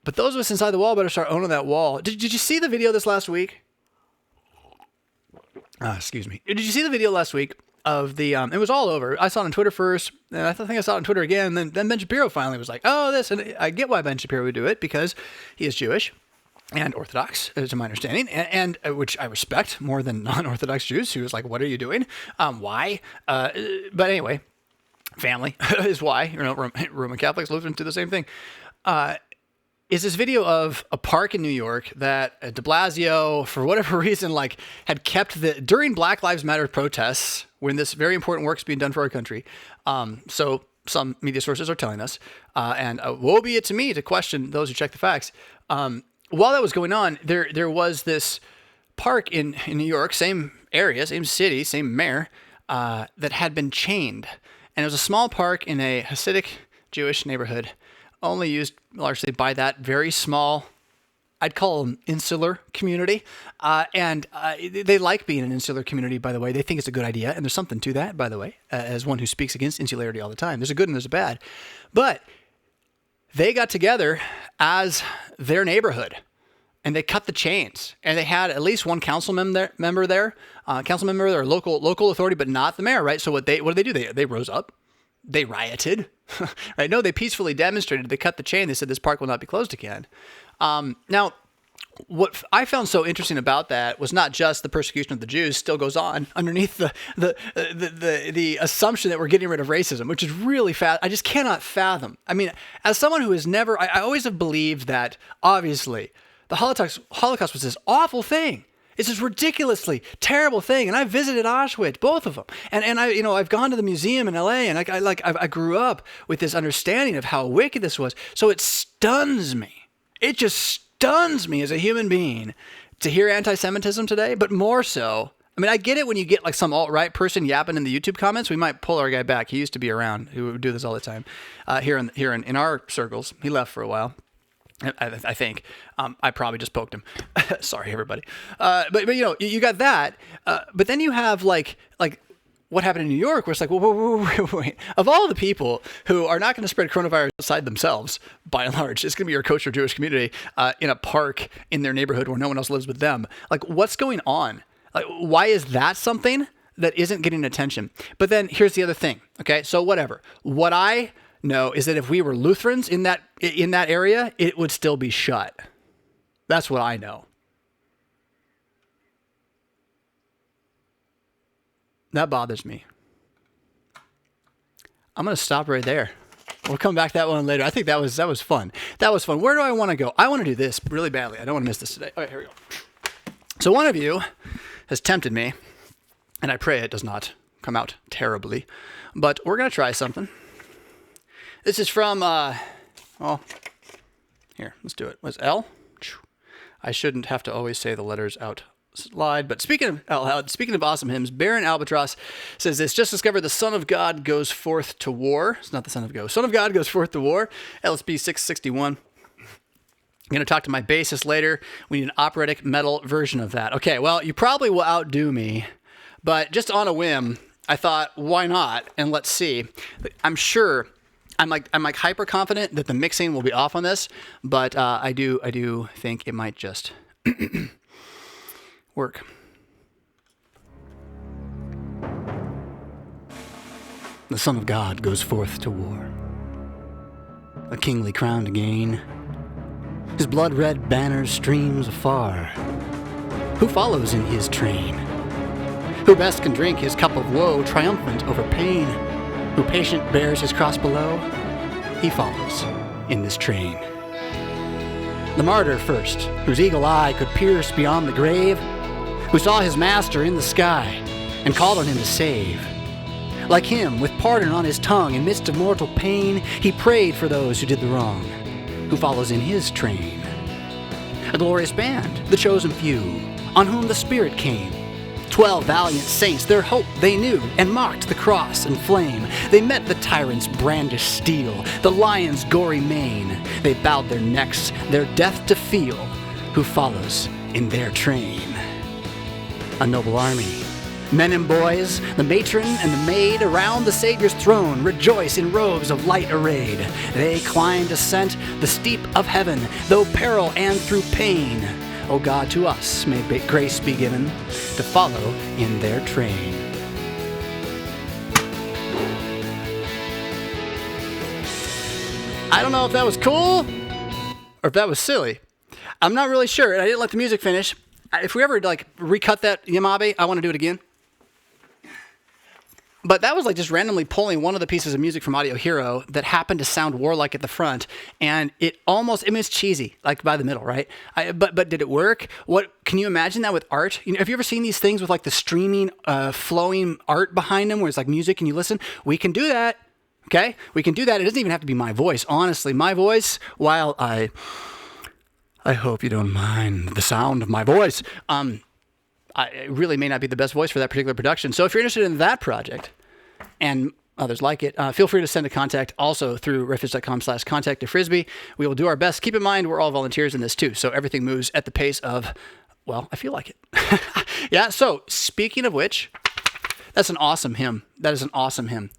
But those of us inside the wall better start owning that wall. Did you see the video this last week? Excuse me. Did you see the video last week of the, it was all over. I saw it on Twitter first, and I think I saw it on Twitter again. And then Ben Shapiro finally was like, oh, this. And I get why Ben Shapiro would do it, because he is Jewish and Orthodox, to my understanding, and which I respect more than non-Orthodox Jews, who was like, what are you doing? Why? But anyway, family is why. You know, Roman Catholics, Lutherans do the same thing. Is this video of a park in New York that de Blasio, for whatever reason, like had kept during Black Lives Matter protests, when this very important work is being done for our country. So some media sources are telling us, and woe be it to me to question those who check the facts. While that was going on, there was this park in New York, same area, same city, same mayor, that had been chained. And it was a small park in a Hasidic Jewish neighborhood, only used largely by that very small, I'd call them insular community. And they like being an insular community, by the way. They think it's a good idea. And there's something to that, by the way, as one who speaks against insularity all the time. There's a good and there's a bad. But they got together as their neighborhood, and they cut the chains, and they had at least one council member there, or local authority, but not the mayor, right? So what did they do? They rose up, they rioted, right? No, they peacefully demonstrated. They cut the chain. They said this park will not be closed again. Now, what I found so interesting about that was not just the persecution of the Jews still goes on underneath the assumption that we're getting rid of racism, which is really fast. I just cannot fathom. I mean, as someone who has never, I always have believed that obviously the Holocaust was this awful thing. It's this ridiculously terrible thing. And I visited Auschwitz, both of them. And I've gone to the museum in LA, and I grew up with this understanding of how wicked this was. So it stuns me. It just stuns me as a human being to hear anti-Semitism today, but more so, I mean, I get it when you get like some alt-right person yapping in the YouTube comments. We might pull our guy back. He used to be around, who would do this all the time here in our circles. He left for a while, I think. I probably just poked him. Sorry, everybody. But you got that. But then you have like what happened in New York, where it's like, wait. Of all the people who are not going to spread coronavirus outside themselves, by and large, it's going to be your kosher Jewish community in a park in their neighborhood where no one else lives with them. Like, what's going on? Like, why is that something that isn't getting attention? But then here's the other thing. Okay, so whatever. What I know is that if we were Lutherans in that area, it would still be shut. That's what I know. That bothers me. I'm going to stop right there. We'll come back to that one later. I think that was fun. That was fun. Where do I want to go? I want to do this really badly. I don't want to miss this today. All right, here we go. So one of you has tempted me, and I pray it does not come out terribly, but we're going to try something. This is from, here, let's do it. What's L? I shouldn't have to always say the letters out slide. But speaking of awesome hymns, Baron Albatross says this: just discovered the Son of God goes forth to war. It's not the Son of God. Son of God goes forth to war. LSB 661. I'm going to talk to my bassist later. We need an operatic metal version of that. Okay, well, you probably will outdo me, but just on a whim, I thought, why not? And let's see. I'm sure. I'm hyper confident that the mixing will be off on this, but I do think it might just work. The Son of God goes forth to war, a kingly crown to gain. His blood-red banner streams afar. Who follows in his train? Who best can drink his cup of woe, triumphant over pain? Who patient bears his cross below? He follows in this train. The martyr first, whose eagle eye could pierce beyond the grave, who saw his master in the sky and called on him to save. Like him, with pardon on his tongue, in midst of mortal pain, he prayed for those who did the wrong, who follows in his train. A glorious band, the chosen few, on whom the Spirit came. 12 valiant saints, their hope they knew, and mocked the cross and flame. They met the tyrant's brandished steel, the lion's gory mane. They bowed their necks, their death to feel. Who follows in their train. A noble army. Men and boys, the matron and the maid around the Savior's throne rejoice in robes of light arrayed. They climb, descent the steep of heaven, though peril and through pain. O God, to us may grace be given to follow in their train. I don't know if that was cool or if that was silly. I'm not really sure, and I didn't let the music finish. If we ever recut that Yamabe, I want to do it again. But that was just randomly pulling one of the pieces of music from Audio Hero that happened to sound warlike at the front, and it's cheesy, by the middle, right? But did it work? What can you imagine that with art? Have you ever seen these things with the streaming, flowing art behind them, where it's music and you listen? We can do that, okay? We can do that. It doesn't even have to be my voice. Honestly, my voice, while I hope you don't mind the sound of my voice, I really may not be the best voice for that particular production. So if you're interested in that project and others like it, feel free to send a contact also through RevFisk.com/contact-frisbee. We will do our best. Keep in mind, we're all volunteers in this too. So everything moves at the pace of, I feel like it. Yeah. So speaking of which, that's an awesome hymn. That is an awesome hymn.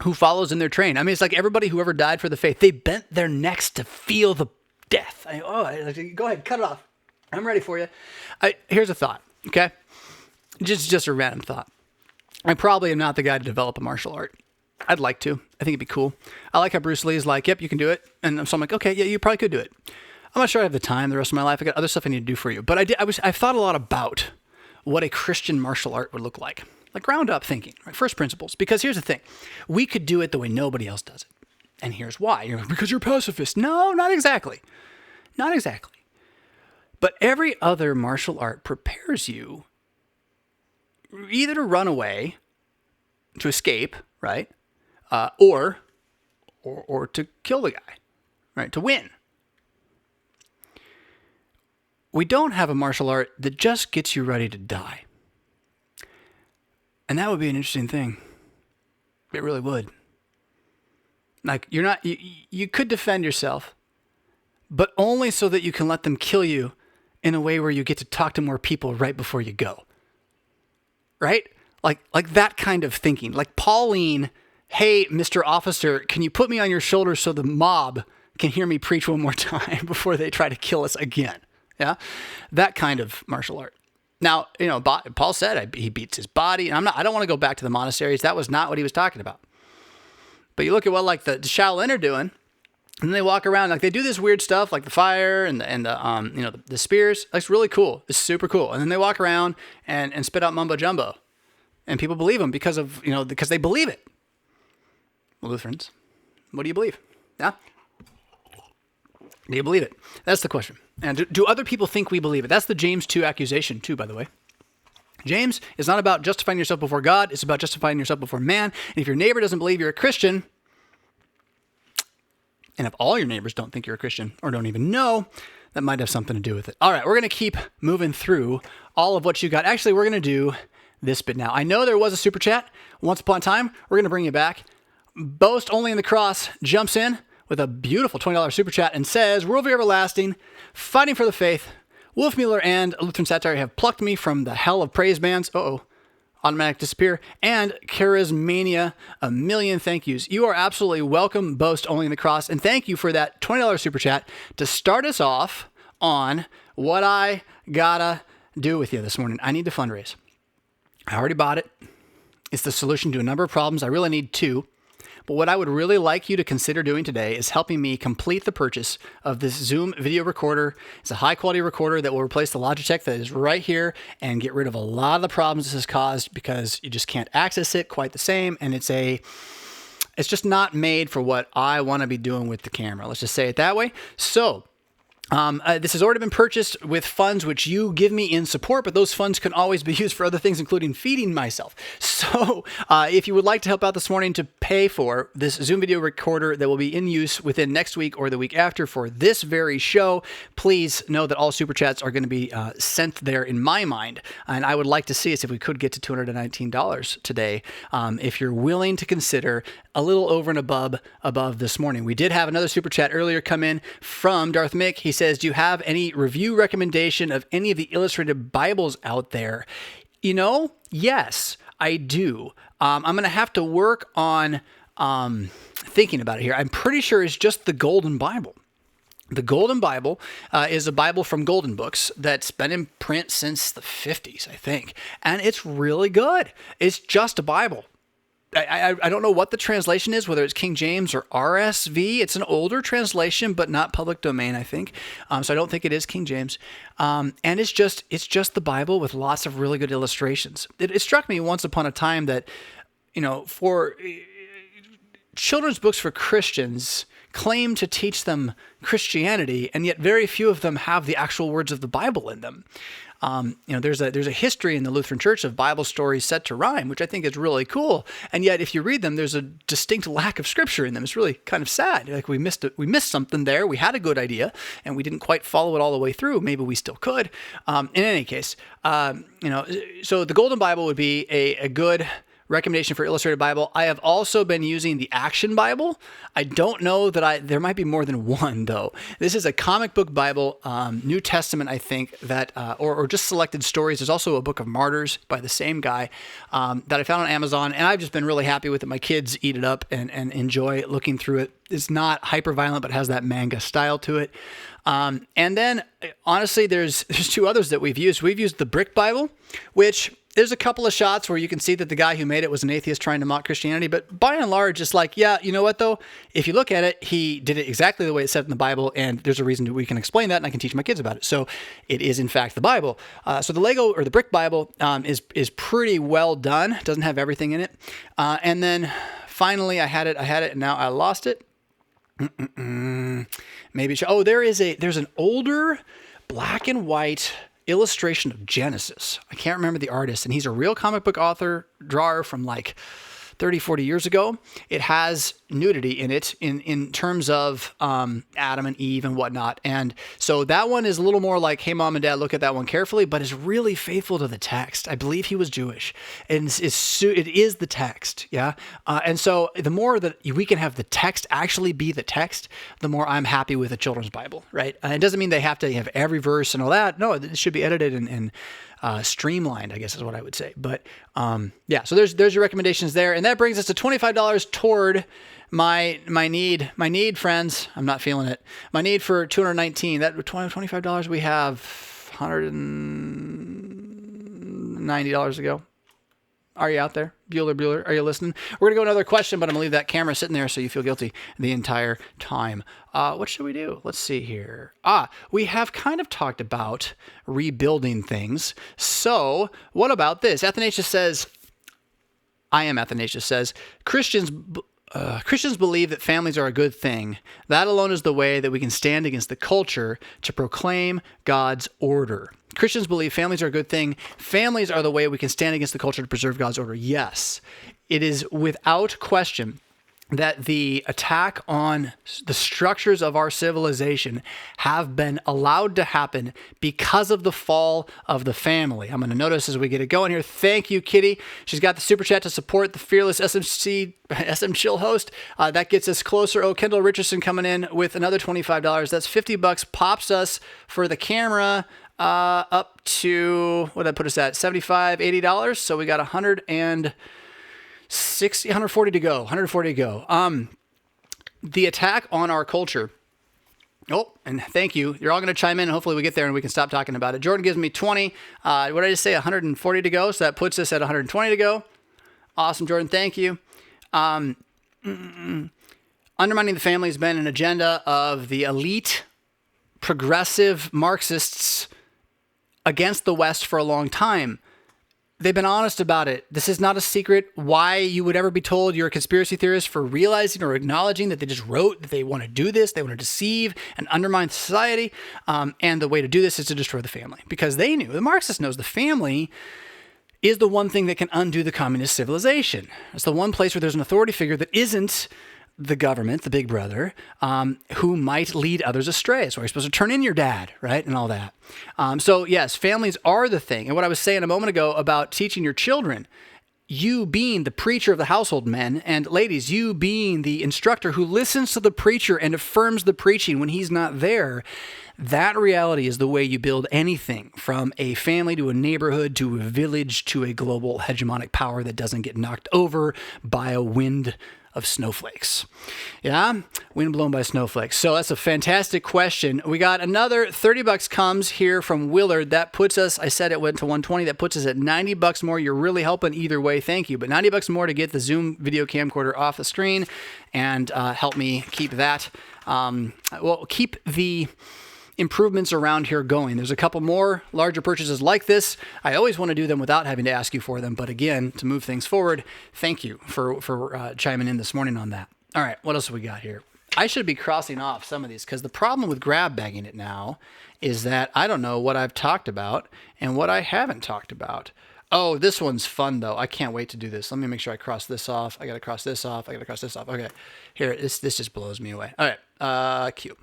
Who follows in their train? I mean, it's everybody who ever died for the faith. They bent their necks to feel the death. Go ahead, cut it off. I'm ready for you. Here's a thought, okay? Just a random thought. I probably am not the guy to develop a martial art. I'd like to. I think it'd be cool. I like how Bruce Lee is yep, you can do it. And so I'm okay, yeah, you probably could do it. I'm not sure I have the time the rest of my life. I got other stuff I need to do for you. But I've thought a lot about what a Christian martial art would look like ground up thinking, right? First principles. Because here's the thing. We could do it the way nobody else does it. And here's why. Because you're pacifist. No, not exactly. Not exactly. But every other martial art prepares you either to run away, to escape, right? Or to kill the guy, right? To win. We don't have a martial art that just gets you ready to die. And that would be an interesting thing. It really would. You could defend yourself, but only so that you can let them kill you in a way where you get to talk to more people right before you go. Right? Like that kind of thinking. Pauline, hey, Mr. Officer, can you put me on your shoulder so the mob can hear me preach one more time before they try to kill us again? Yeah? That kind of martial art. Now, Paul said he beats his body, and I don't want to go back to the monasteries. That was not what he was talking about. But you look at what the Shaolin are doing, and then they walk around they do this weird stuff the fire and the spears. It's really cool. It's super cool. And then they walk around and spit out mumbo jumbo, and people believe them because they believe it. Lutherans, what do you believe? Yeah, do you believe it? That's the question. And do other people think we believe it? That's the James 2 accusation too, by the way. James is not about justifying yourself before God. It's about justifying yourself before man. And if your neighbor doesn't believe you're a Christian, and if all your neighbors don't think you're a Christian or don't even know, that might have something to do with it. All right, we're going to keep moving through all of what you got. Actually, we're going to do this bit now. I know there was a super chat once upon a time. We're going to bring you back. Boast Only in the Cross jumps in with a beautiful $20 super chat and says, Worldview Everlasting, fighting for the faith, Wolf Mueller and Lutheran Satire have plucked me from the hell of praise bands. Automatic disappear, and Charismania, a million thank yous. You are absolutely welcome, Boast Only in the Cross, and thank you for that $20 super chat to start us off on what I gotta do with you this morning. I need to fundraise. I already bought it. It's the solution to a number of problems. I really need two. But what I would really like you to consider doing today is helping me complete the purchase of this Zoom video recorder. It's a high quality recorder that will replace the Logitech that is right here and get rid of a lot of the problems this has caused because you just can't access it quite the same. And it's just not made for what I want to be doing with the camera. Let's just say it that way. So this has already been purchased with funds which you give me in support, but those funds can always be used for other things, including feeding myself. So if you would like to help out this morning to pay for this Zoom video recorder that will be in use within next week or the week after for this very show, please know that all super chats are going to be sent there in my mind. And I would like to see us if we could get to $219 today. If you're willing to consider a little over and above this morning. We did have another super chat earlier come in from Darth Mick. He said, says, do you have any review recommendation of any of the illustrated Bibles out there? Yes, I do. I'm going to have to work on thinking about it here. I'm pretty sure it's just the Golden Bible. The Golden Bible is a Bible from Golden Books that's been in print since the 50s, I think. And it's really good. It's just a Bible. I don't know what the translation is, whether it's King James or RSV. It's an older translation, but not public domain, I think. So I don't think it is King James. And it's just the Bible with lots of really good illustrations. It struck me once upon a time that, for children's books for Christians claim to teach them Christianity, and yet very few of them have the actual words of the Bible in them. There's a history in the Lutheran Church of Bible stories set to rhyme, which I think is really cool. And yet, if you read them, there's a distinct lack of scripture in them. It's really kind of sad. Like we missed something there. We had a good idea, and we didn't quite follow it all the way through. Maybe we still could. In any case, so the Golden Bible would be a good recommendation for illustrated Bible. I have also been using the Action Bible. I don't know that there might be more than one though. This is a comic book Bible, New Testament, I think, that or just selected stories. There's also a Book of Martyrs by the same guy that I found on Amazon, and I've just been really happy with it. My kids eat it up and enjoy looking through it. It's not hyper violent, but has that manga style to it. And then honestly, there's two others that we've used. We've used the Brick Bible, which there's a couple of shots where you can see that the guy who made it was an atheist trying to mock Christianity, but by and large, it's like, yeah, you know what though? If you look at it, he did it exactly the way it said in the Bible, and there's a reason we can explain that, and I can teach my kids about it. So it is in fact the Bible. So the Lego or the Brick Bible is pretty well done. It doesn't have everything in it. And then finally, I had it, and now I lost it. Maybe there's an older black and white illustration of Genesis. I can't remember the artist, and he's a real comic book drawer from like 30, 40 years ago. It has nudity in it in terms of Adam and Eve and whatnot. And so that one is a little more like, hey, mom and dad, look at that one carefully, but is really faithful to the text. I believe he was Jewish. And it is the text, yeah? And so the more that we can have the text actually be the text, the more I'm happy with a children's Bible, right? It doesn't mean they have to have every verse and all that. No, it should be edited and streamlined, I guess is what I would say. But so there's your recommendations there. And that brings us to $25 toward my need, friends. I'm not feeling it. My need for $219. That $25 we have $190 to go. Are you out there? Bueller, are you listening? We're going to go another question, but I'm going to leave that camera sitting there so you feel guilty the entire time. What should we do? Let's see here. We have kind of talked about rebuilding things. So what about this? Athanasius says, Christians believe that families are a good thing. That alone is the way that we can stand against the culture to proclaim God's order. Christians believe families are a good thing. Families are the way we can stand against the culture to preserve God's order. Yes, it is without question that the attack on the structures of our civilization have been allowed to happen because of the fall of the family. I'm going to notice as we get it going here. Thank you, Kitty. She's got the super chat to support the fearless SMChill host. That gets us closer. Oh, Kendall Richardson coming in with another $25. That's $50. Pops us for the camera up to, what did that put us at? $75, $80. So we got 140 to go. The attack on our culture. Oh, and thank you. You're all going to chime in, and hopefully we get there and we can stop talking about it. Jordan gives me 20. What did I just say? 140 to go. So that puts us at 120 to go. Awesome, Jordan. Thank you. Undermining the family has been an agenda of the elite progressive Marxists against the West for a long time. They've been honest about it. This is not a secret. Why you would ever be told you're a conspiracy theorist for realizing or acknowledging that they just wrote that they want to do this, they want to deceive and undermine society. And the way to do this is to destroy the family. Because they knew, the Marxist knows the family is the one thing that can undo the communist civilization. It's the one place where there's an authority figure that isn't the government, the big brother, who might lead others astray. So you're supposed to turn in your dad, right? And all that. So yes, families are the thing. And what I was saying a moment ago about teaching your children, you being the preacher of the household, men, and ladies, you being the instructor who listens to the preacher and affirms the preaching when he's not there, that reality is the way you build anything from a family to a neighborhood to a village to a global hegemonic power that doesn't get knocked over by a wind of snowflakes. Yeah? Wind blown by snowflakes. So that's a fantastic question. We got another $30 comes here from Willard. That puts us, I said it went to 120. That puts us at $90 more. You're really helping either way. Thank you. But $90 more to get the Zoom video camcorder off the screen and help me keep that. Keep the improvements around here going. There's a couple more larger purchases like this. I always want to do them without having to ask you for them. But again, to move things forward, thank you for chiming in this morning on that. All right, what else have we got here? I should be crossing off some of these because the problem with grab bagging it now is that I don't know what I've talked about and what I haven't talked about. Oh, this one's fun though. I can't wait to do this. Let me make sure I cross this off. I got to cross this off. I got to cross this off. Okay, here, this just blows me away. All right, cute.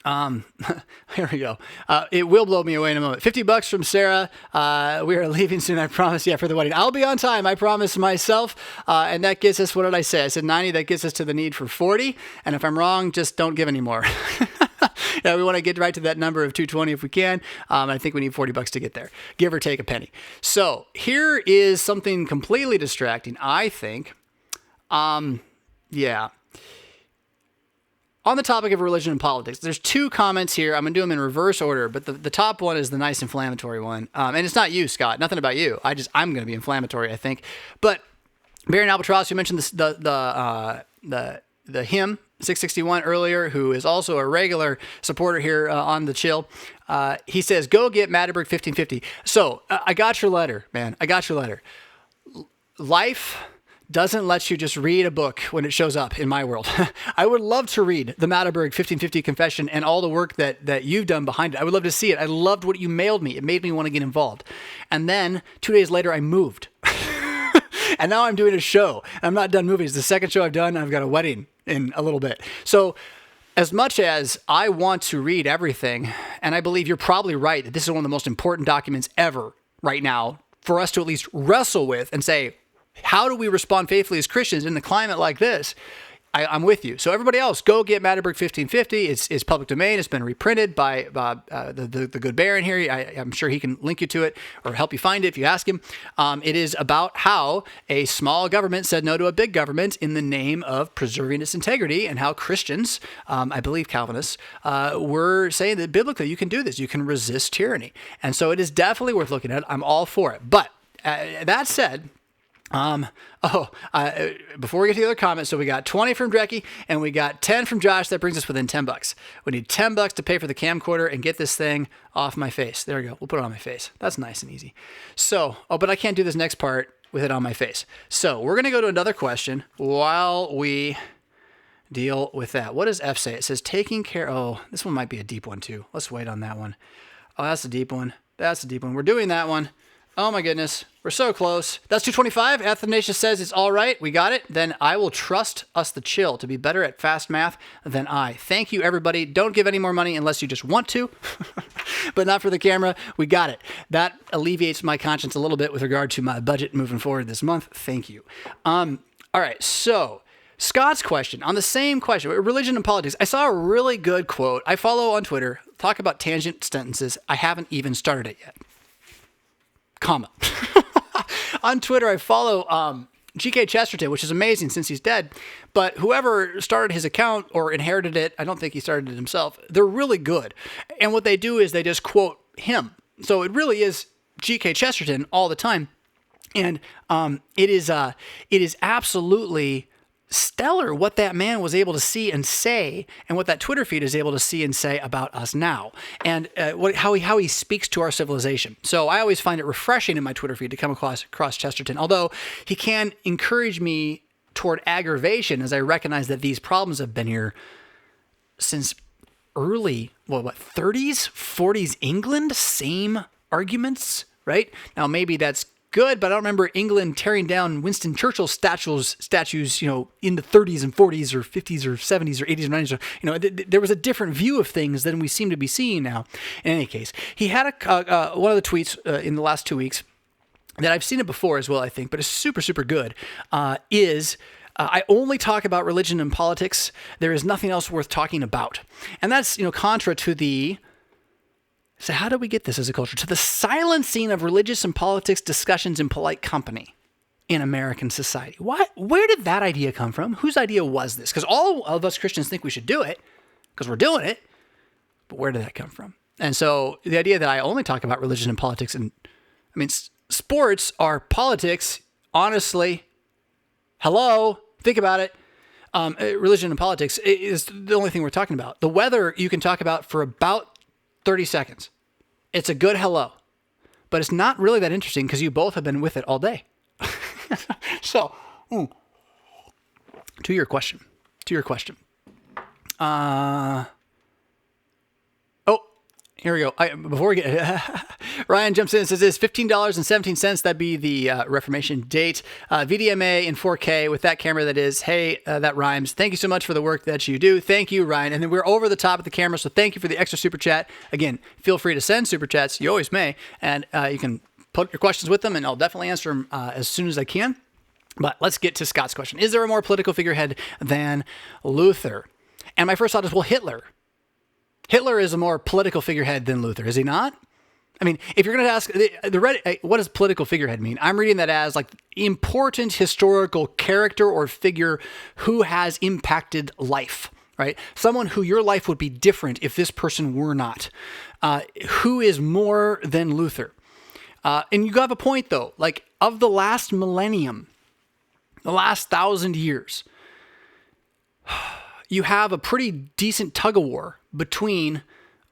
Here we go. It will blow me away in a moment. $50 from Sarah. We are leaving soon, I promise. Yeah, for the wedding. I'll be on time, I promise myself. And that gets us, what did I say? I said 90. That gets us to the need for 40. And if I'm wrong, just don't give any more. Yeah, we want to get right to that number of 220 if we can. I think we need $40 to get there, give or take a penny. So here is something completely distracting, I think. Yeah. On the topic of religion and politics, there's two comments here. I'm going to do them in reverse order, but the top one is the nice inflammatory one. And it's not you, Scott. Nothing about you. I'm going to be inflammatory, I think. But Baron Albatross, who mentioned this, the hymn 661 earlier, who is also a regular supporter here on the Chill. He says, go get Matterberg 1550. So I got your letter, man. I got your letter. Life doesn't let you just read a book when it shows up in my world. I would love to read the Matterberg 1550 Confession and all the work that you've done behind it. I would love to see it. I loved what you mailed me. It made me want to get involved. And then 2 days later, I moved. And now I'm doing a show. I'm not done moving. It's the second show I've done. I've got a wedding in a little bit. So as much as I want to read everything, and I believe you're probably right that this is one of the most important documents ever right now for us to at least wrestle with and say, how do we respond faithfully as Christians in a climate like this? I'm with you. So everybody else, go get Matterberg 1550. It's public domain. It's been reprinted by the good Baron here. I'm sure he can link you to it or help you find it if you ask him. It is about how a small government said no to a big government in the name of preserving its integrity, and how Christians, I believe Calvinists, were saying that biblically you can do this. You can resist tyranny. And so it is definitely worth looking at. I'm all for it. But that said, before we get to the other comments, so we got 20 from Drecky and we got 10 from Josh. That brings us within $10. We need $10 to pay for the camcorder and get this thing off my face. There we go. We'll put it on my face. That's nice and easy. So, but I can't do this next part with it on my face. So we're going to go to another question while we deal with that. What does F say? It says taking care. Oh, this one might be a deep one too. Let's wait on that one. Oh, that's a deep one. That's a deep one. We're doing that one. Oh my goodness, we're so close. That's 225. Athanasius says it's all right. We got it. Then I will trust us the Chill to be better at fast math than I. Thank you, everybody. Don't give any more money unless you just want to, but not for the camera. We got it. That alleviates my conscience a little bit with regard to my budget moving forward this month. Thank you. All right, so Scott's question on the same question, religion and politics. I saw a really good quote. I follow on Twitter. Talk about tangent sentences. I haven't even started it yet. Comma. On Twitter, I follow G.K. Chesterton, which is amazing since he's dead. But whoever started his account or inherited it, I don't think he started it himself, they're really good. And what they do is they just quote him. So it really is G.K. Chesterton all the time. And it is absolutely stellar what that man was able to see and say, and what that Twitter feed is able to see and say about us now, and how he speaks to our civilization. So I always find it refreshing in my Twitter feed to come across Chesterton, although he can encourage me toward aggravation as I recognize that these problems have been here since early, 30s, 40s England, same arguments, right? Now maybe that's good, but I don't remember England tearing down Winston Churchill statues, in the 30s and 40s or 50s or 70s or 80s or 90s. There was a different view of things than we seem to be seeing now. In any case, he had one of the tweets in the last 2 weeks that I've seen it before as well, I think, but it's super, super good, is I only talk about religion and politics. There is nothing else worth talking about. And that's, contra to the, so how do we get this as a culture? To the silencing of religious and politics discussions in polite company in American society. Where did that idea come from? Whose idea was this? Because all of us Christians think we should do it because we're doing it, but where did that come from? And so the idea that I only talk about religion and politics, and sports are politics, honestly. Hello, think about it. Religion and politics is the only thing we're talking about. The weather you can talk about for about 30 seconds. It's a good hello, but it's not really that interesting because you both have been with it all day. So, to your question. Here we go. Before we get Ryan jumps in and says this, $15.17. That'd be the Reformation date. VDMA in 4K with that camera that is. Hey, that rhymes. Thank you so much for the work that you do. Thank you, Ryan. And then we're over the top of the camera, so thank you for the extra super chat. Again, feel free to send super chats. You always may. And you can put your questions with them, and I'll definitely answer them as soon as I can. But let's get to Scott's question. Is there a more political figurehead than Luther? And my first thought is, well, Hitler. Hitler is a more political figurehead than Luther, is he not? I mean, if you're going to ask, what does political figurehead mean? I'm reading that as like important historical character or figure who has impacted life, right? Someone who your life would be different if this person were not. Who is more than Luther? And you have a point, though. Like, of the last millennium, the last 1,000 years, you have a pretty decent tug-of-war between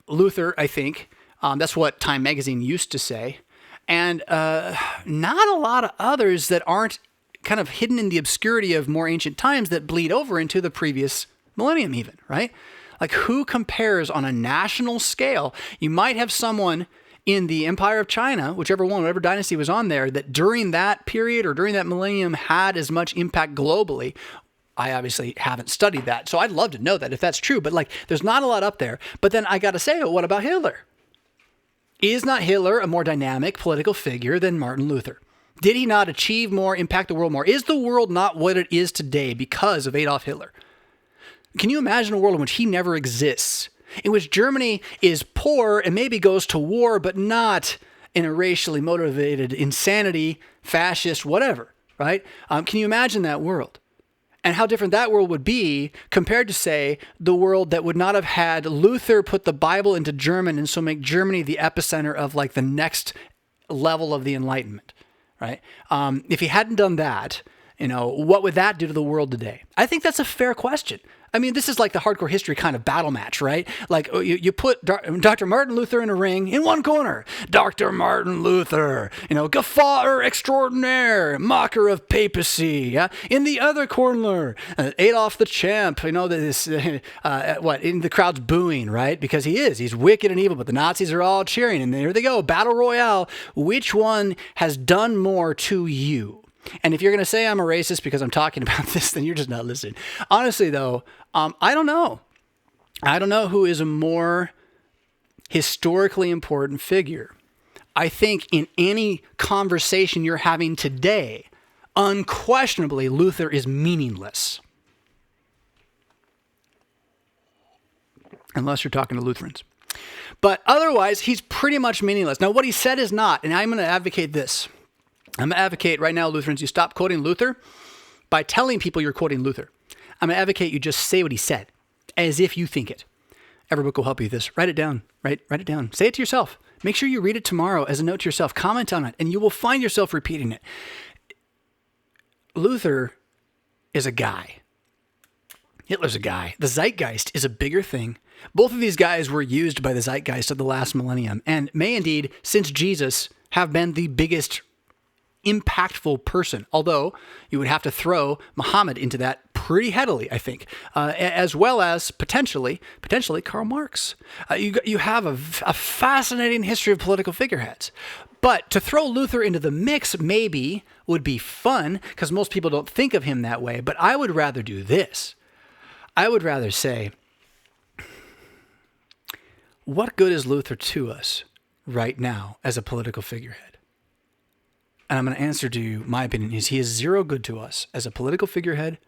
Luther, I think. That's what Time Magazine used to say. And not a lot of others that aren't kind of hidden in the obscurity of more ancient times that bleed over into the previous millennium even, right? Like, who compares on a national scale? You might have someone in the Empire of China, whatever dynasty was on there, that during that period or during that millennium had as much impact globally. I obviously haven't studied that, so I'd love to know that if that's true, but like, there's not a lot up there. But then I got to say, what about Hitler? Is not Hitler a more dynamic political figure than Martin Luther? Did he not achieve more, impact the world more? Is the world not what it is today because of Adolf Hitler? Can you imagine a world in which he never exists? In which Germany is poor and maybe goes to war, but not in a racially motivated insanity, fascist, whatever, right? Can you imagine that world? And how different that world would be compared to, say, the world that would not have had Luther put the Bible into German and so make Germany the epicenter of like the next level of the Enlightenment, right? If he hadn't done that, what would that do to the world today? I think that's a fair question. I mean, this is like the hardcore history kind of battle match, right? Like, you put Dr. Martin Luther in a ring in one corner. Dr. Martin Luther, guffawer extraordinaire, mocker of papacy. Yeah? In the other corner, Adolf the Champ, this, in the crowd's booing, right? Because he's wicked and evil, but the Nazis are all cheering. And there they go, battle royale. Which one has done more to you? And if you're going to say I'm a racist because I'm talking about this, then you're just not listening. Honestly, though, I don't know. I don't know who is a more historically important figure. I think in any conversation you're having today, unquestionably, Luther is meaningless. Unless you're talking to Lutherans. But otherwise, he's pretty much meaningless. Now, what he said is not, and I'm going to advocate this. I'm going to advocate right now, Lutherans, you stop quoting Luther by telling people you're quoting Luther. I'm going to advocate you just say what he said, as if you think it. Everbook will help you with this. Write it down, right? Write it down. Say it to yourself. Make sure you read it tomorrow as a note to yourself. Comment on it, and you will find yourself repeating it. Luther is a guy. Hitler's a guy. The zeitgeist is a bigger thing. Both of these guys were used by the zeitgeist of the last millennium, and may indeed, since Jesus, have been the biggest impactful person, although you would have to throw Muhammad into that pretty heavily, I think, as well as potentially Karl Marx. You have a fascinating history of political figureheads. But to throw Luther into the mix maybe would be fun, because most people don't think of him that way, but I would rather do this. I would rather say, what good is Luther to us right now as a political figurehead? and I'm going to answer to you, my opinion is he is zero good to us as a political figurehead.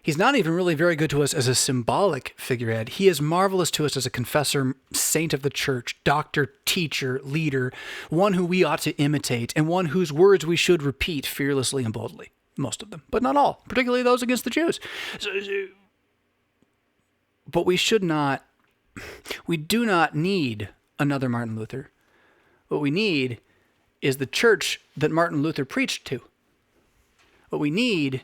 He's not even really very good to us as a symbolic figurehead. He is marvelous to us as a confessor, saint of the church, doctor, teacher, leader, one who we ought to imitate, and one whose words we should repeat fearlessly and boldly. Most of them, but not all, particularly those against the Jews. But we do not need another Martin Luther. What we need is the church that Martin Luther preached to. What we need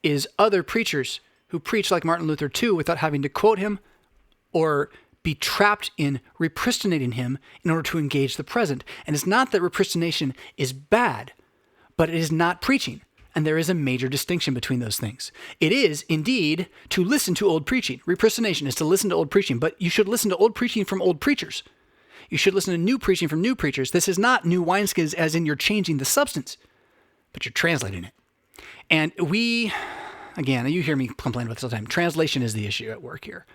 is other preachers who preach like Martin Luther too, without having to quote him or be trapped in repristinating him in order to engage the present. And it's not that repristination is bad, but it is not preaching. And there is a major distinction between those things. It is, indeed, to listen to old preaching. Repristination is to listen to old preaching, but you should listen to old preaching from old preachers. You should listen to new preaching from new preachers. This is not new wineskins as in you're changing the substance, but you're translating it. And again, you hear me complain about this all the time. Translation is the issue at work here.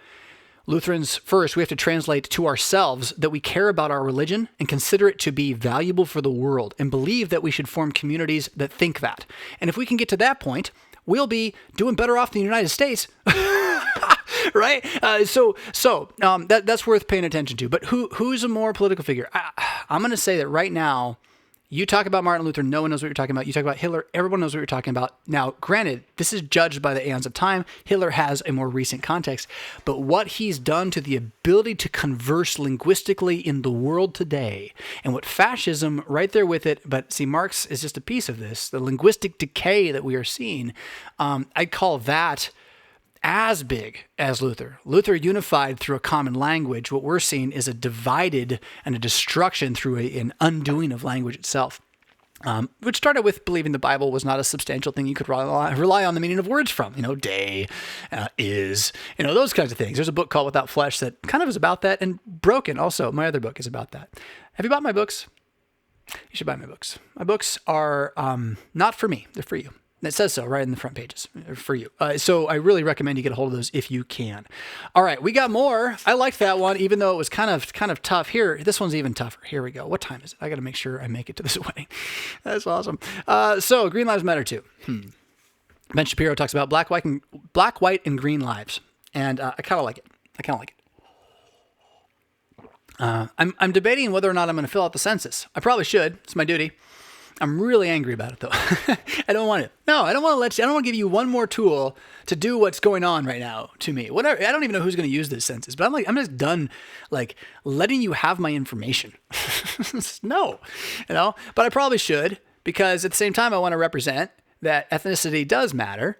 Lutherans, first, we have to translate to ourselves that we care about our religion and consider it to be valuable for the world and believe that we should form communities that think that. And if we can get to that point, we'll be doing better off than the United States. Right? That's worth paying attention to. But who's a more political figure? I'm going to say that right now, you talk about Martin Luther, no one knows what you're talking about. You talk about Hitler, everyone knows what you're talking about. Now, granted, this is judged by the aeons of time. Hitler has a more recent context. But what he's done to the ability to converse linguistically in the world today, and what fascism, right there with it, but see, Marx is just a piece of this, the linguistic decay that we are seeing, I'd call that as big as Luther. Luther unified through a common language. What we're seeing is a divided and a destruction through an undoing of language itself, which started with believing the Bible was not a substantial thing you could rely on the meaning of words from, day, is, those kinds of things. There's a book called Without Flesh that kind of is about that, and Broken also, my other book, is about that. Have you bought my books? You should buy my books. My books are not for me. They're for you. It says so right in the front pages for you. So I really recommend you get a hold of those if you can. All right, we got more. I liked that one, even though it was kind of tough. Here, this one's even tougher. Here we go. What time is it? I got to make sure I make it to this wedding. That's awesome. So Green Lives Matter too. Ben Shapiro talks about black, white, and green lives, and I kind of like it. I'm debating whether or not I'm going to fill out the census. I probably should. It's my duty. I'm really angry about it though. I don't want to. No, I don't want to give you one more tool to do what's going on right now to me. Whatever. I don't even know who's going to use this census, but I'm just done letting you have my information. No, but I probably should, because at the same time I want to represent that ethnicity does matter.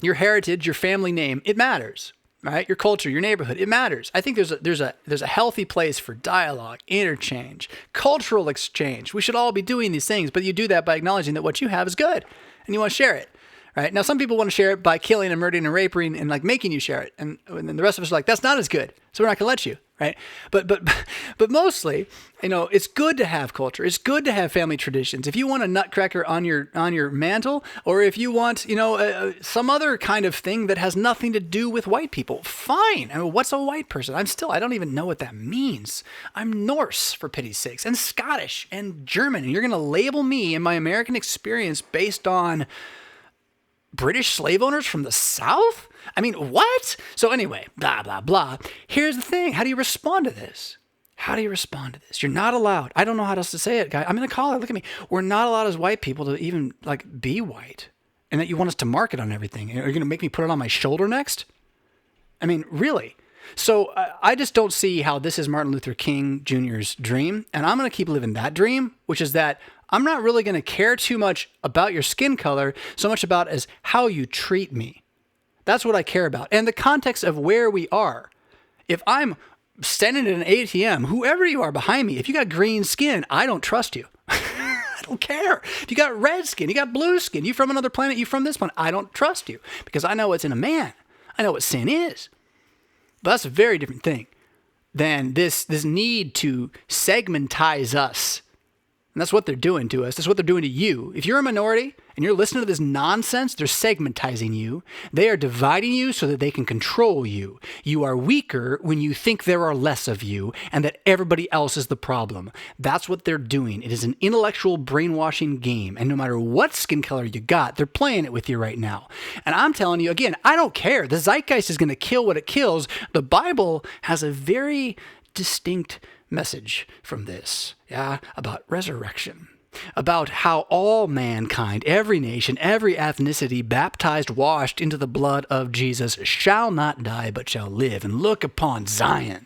Your heritage, your family name, it matters. Right? Your culture, your neighborhood, it matters. I think there's a healthy place for dialogue, interchange, cultural exchange. We should all be doing these things, but you do that by acknowledging that what you have is good and you want to share it. Right? Now, some people want to share it by killing and murdering and raping and making you share it. And then the rest of us are like, that's not as good. So we're not going to let you. Right? But mostly, it's good to have culture. It's good to have family traditions. If you want a nutcracker on your mantle, or if you want, some other kind of thing that has nothing to do with white people, fine. What's a white person? I don't even know what that means. I'm Norse, for pity's sakes, and Scottish and German. And you're going to label me and my American experience based on British slave owners from the South? I mean, what? So anyway, blah, blah, blah. Here's the thing. How do you respond to this? You're not allowed. I don't know how else to say it, guy. I'm going to call it. Look at me. We're not allowed as white people to even be white. And that you want us to mark it on everything. Are you going to make me put it on my shoulder next? I mean, really? So I just don't see how this is Martin Luther King Jr.'s dream. And I'm going to keep living that dream, which is that I'm not really going to care too much about your skin color, so much about as how you treat me. That's what I care about. And the context of where we are. If I'm standing at an ATM, whoever you are behind me, if you got green skin, I don't trust you. I don't care. If you got red skin, you got blue skin, you from another planet, you from this one, I don't trust you, because I know what's in a man. I know what sin is. But that's a very different thing than this need to segmentize us And that's what they're doing to us. That's what they're doing to you. If you're a minority and you're listening to this nonsense, they're segmentizing you. They are dividing you so that they can control you. You are weaker when you think there are less of you and that everybody else is the problem. That's what they're doing. It is an intellectual brainwashing game. And no matter what skin color you got, they're playing it with you right now. And I'm telling you, again, I don't care. The zeitgeist is going to kill what it kills. The Bible has a very distinct message from this, about resurrection, about how all mankind, every nation, every ethnicity, baptized, washed into the blood of Jesus, shall not die but shall live and look upon Zion.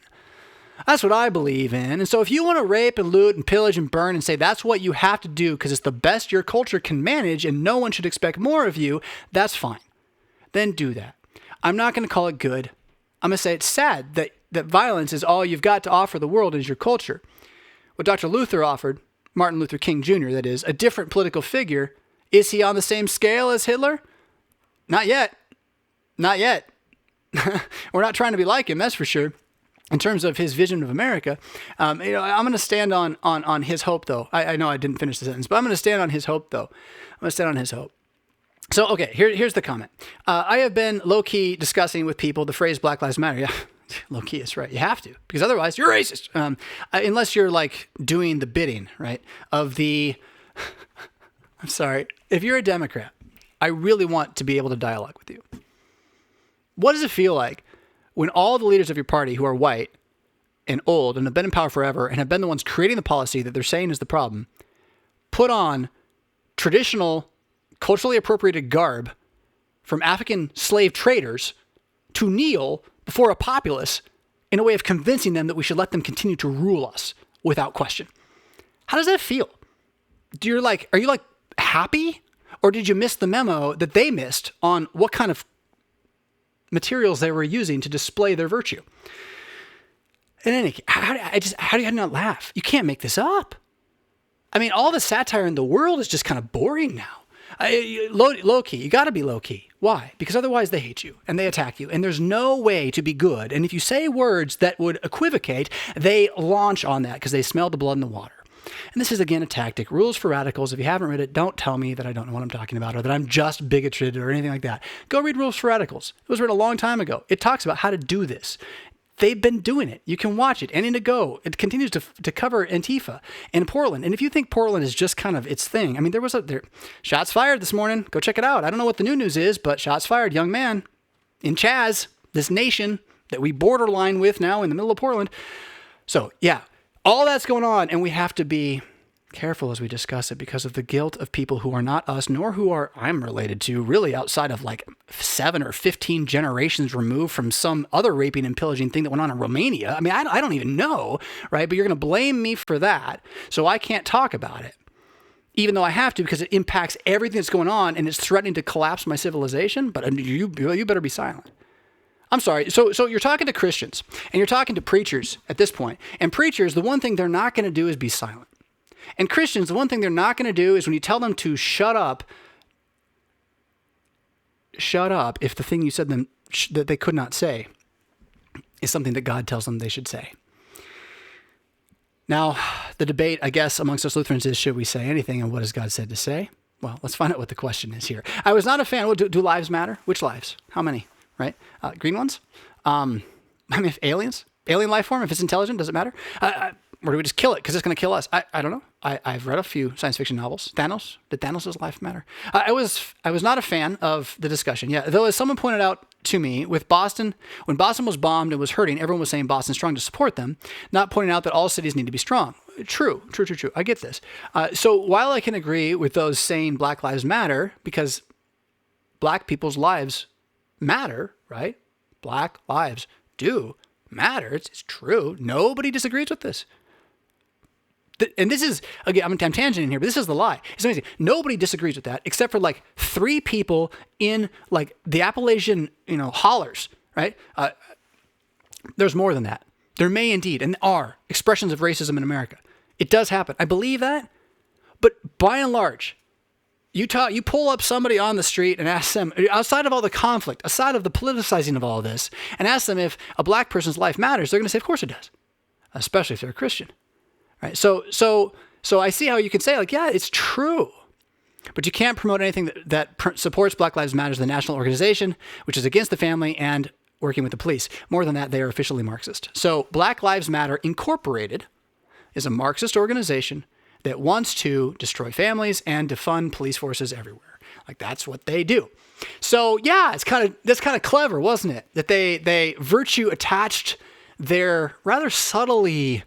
That's what I believe in. And so if you want to rape and loot and pillage and burn and say that's what you have to do because it's the best your culture can manage and no one should expect more of you, that's fine. Then do that. I'm not going to call it good. I'm going to say it's sad that violence is all you've got to offer the world is your culture. What Dr. Luther offered, Martin Luther King Jr., that is, a different political figure, is he on the same scale as Hitler? Not yet. Not yet. We're not trying to be like him, that's for sure. In terms of his vision of America, I'm going to stand on his hope, though. I know I didn't finish the sentence, but I'm going to stand on his hope, though. I'm going to stand on his hope. So, okay, here's the comment. I have been low-key discussing with people the phrase Black Lives Matter. Yeah, low-key is right. You have to, because otherwise you're racist. Unless you're, like, doing the bidding, right, of the... I'm sorry. If you're a Democrat, I really want to be able to dialogue with you. What does it feel like when all the leaders of your party who are white and old and have been in power forever and have been the ones creating the policy that they're saying is the problem, put on traditional, culturally appropriated garb from African slave traders to kneel before a populace in a way of convincing them that we should let them continue to rule us without question? How does that feel? Are you like happy? Or did you miss the memo that they missed on what kind of materials they were using to display their virtue? In any case, how do you not laugh? You can't make this up. I mean, all the satire in the world is just kind of boring now. Low-key. You got to be low-key. Why? Because otherwise they hate you and they attack you and there's no way to be good. And if you say words that would equivocate, they launch on that because they smell the blood in the water. And this is, again, a tactic. Rules for Radicals. If you haven't read it, don't tell me that I don't know what I'm talking about or that I'm just bigoted or anything like that. Go read Rules for Radicals. It was written a long time ago. It talks about how to do this. They've been doing it. You can watch it. Ending to Go. It continues to cover Antifa and Portland. And if you think Portland is just kind of its thing, I mean, there was shots fired this morning. Go check it out. I don't know what the new news is, but shots fired. Young man in Chaz, this nation that we borderline with now in the middle of Portland. So, yeah. All that's going on, and we have to be careful as we discuss it because of the guilt of people who are not us, nor who I'm related to, really outside of like 7 or 15 generations removed from some other raping and pillaging thing that went on in Romania. I mean, I don't even know, right? But you're going to blame me for that, so I can't talk about it, even though I have to because it impacts everything that's going on, and it's threatening to collapse my civilization, but you better be silent. I'm sorry. So you're talking to Christians and you're talking to preachers at this point. And preachers, the one thing they're not going to do is be silent. And Christians, the one thing they're not going to do is when you tell them to shut up if the thing you said them that they could not say is something that God tells them they should say. Now, the debate, I guess, amongst us Lutherans is, should we say anything and what has God said to say? Well, let's find out what the question is here. I was not a fan. Well, do lives matter? Which lives? How many? Right? Green ones? I mean, if alien life form, if it's intelligent, does it matter? Or do we just kill it because it's going to kill us? I don't know. I've read a few science fiction novels. Thanos? Did Thanos' life matter? I was not a fan of the discussion. Yeah, though as someone pointed out to me, with Boston, when Boston was bombed and was hurting, everyone was saying Boston's strong to support them, not pointing out that all cities need to be strong. True. I get this. So while I can agree with those saying Black Lives Matter, because Black people's lives matter, right? Black lives do matter. It's true. Nobody disagrees with this. And this is, again, I'm tangenting here, but this is the lie. It's amazing. Nobody disagrees with that except for like 3 people in like the Appalachian, hollers, right? There's more than that. There may indeed, and are, expressions of racism in America. It does happen. I believe that. But by and large, you pull up somebody on the street and ask them, outside of all the conflict, outside of the politicizing of all this, and ask them if a Black person's life matters, they're going to say, of course it does, especially if they're a Christian. Right? So So I see how you can say, like, yeah, it's true. But you can't promote anything that supports Black Lives Matter as the national organization, which is against the family and working with the police. More than that, they are officially Marxist. So Black Lives Matter Incorporated is a Marxist organization that wants to destroy families and defund police forces everywhere. Like, that's what they do. So yeah, that's kind of clever, wasn't it? That they virtue attached their rather subtly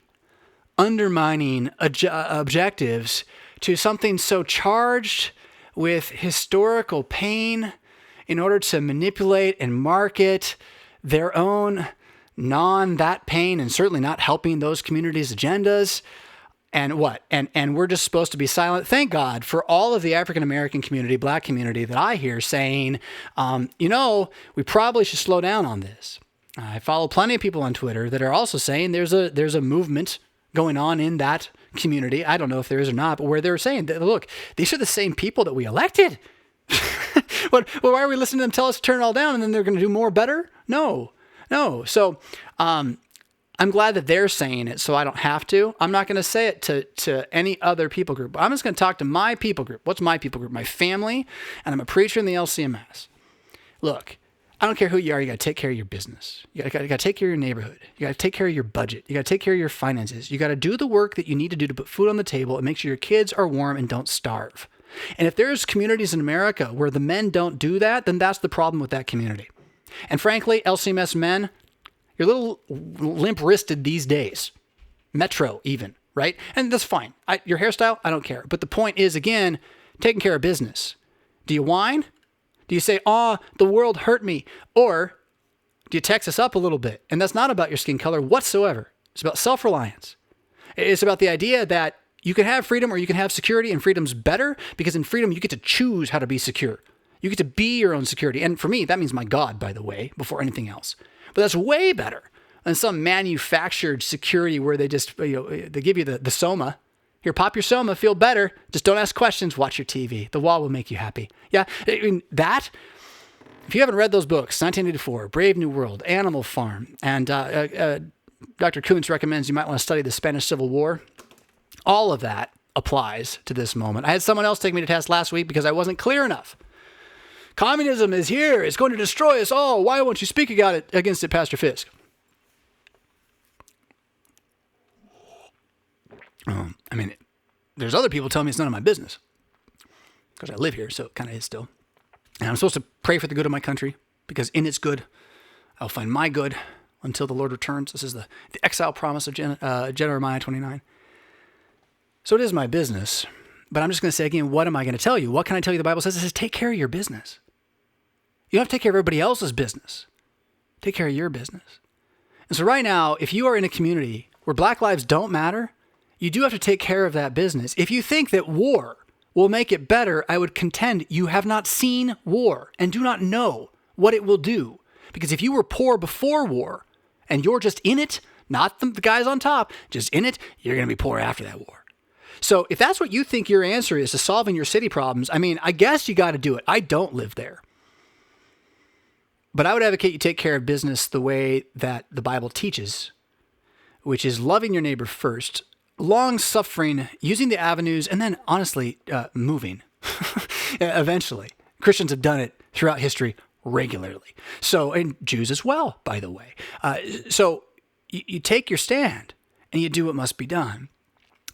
undermining objectives to something so charged with historical pain in order to manipulate and market their own that pain, and certainly not helping those communities' agendas. And what? And we're just supposed to be silent. Thank God for all of the African-American community, Black community that I hear saying, we probably should slow down on this. I follow plenty of people on Twitter that are also saying there's a movement going on in that community. I don't know if there is or not, but where they're saying that, look, these are the same people that we elected. Why are we listening to them tell us to turn it all down and then they're going to do more better? No. So, I'm glad that they're saying it, so I don't have to. I'm not going to say it to any other people group. I'm just going to talk to my people group. What's my people group? My family, and I'm a preacher in the LCMS. Look, I don't care who you are. You got to take care of your business. You got to take care of your neighborhood. You got to take care of your budget. You got to take care of your finances. You got to do the work that you need to do to put food on the table and make sure your kids are warm and don't starve. And if there's communities in America where the men don't do that, then that's the problem with that community. And frankly, LCMS men, you're a little limp-wristed these days. Metro even, right? And that's fine. Your hairstyle, I don't care. But the point is, again, taking care of business. Do you whine? Do you say, the world hurt me? Or do you text us up a little bit? And that's not about your skin color whatsoever. It's about self-reliance. It's about the idea that you can have freedom or you can have security, and freedom's better because in freedom you get to choose how to be secure. You get to be your own security. And for me, that means my God, by the way, before anything else. But that's way better than some manufactured security where they just, they give you the Soma. Here, pop your Soma, feel better. Just don't ask questions, watch your TV. The wall will make you happy. Yeah, I mean, if you haven't read those books, 1984, Brave New World, Animal Farm, and Dr. Kuntz recommends you might want to study the Spanish Civil War. All of that applies to this moment. I had someone else take me to task last week because I wasn't clear enough. Communism is here. It's going to destroy us all. Why won't you speak against it, Pastor Fisk? There's other people telling me it's none of my business. Because I live here, so it kind of is still. And I'm supposed to pray for the good of my country, because in its good, I'll find my good until the Lord returns. This is the exile promise of Jeremiah 29. So it is my business. But I'm just going to say again, what am I going to tell you? What can I tell you? The Bible says it says take care of your business. You don't have to take care of everybody else's business. Take care of your business. And so right now, if you are in a community where Black lives don't matter, you do have to take care of that business. If you think that war will make it better, I would contend you have not seen war and do not know what it will do. Because if you were poor before war and you're just in it, not the guys on top, just in it, you're going to be poor after that war. So if that's what you think your answer is to solving your city problems, I guess you got to do it. I don't live there. But I would advocate you take care of business the way that the Bible teaches, which is loving your neighbor first, long-suffering, using the avenues, and then, honestly, moving eventually. Christians have done it throughout history regularly. So, and Jews as well, by the way. So you take your stand and you do what must be done.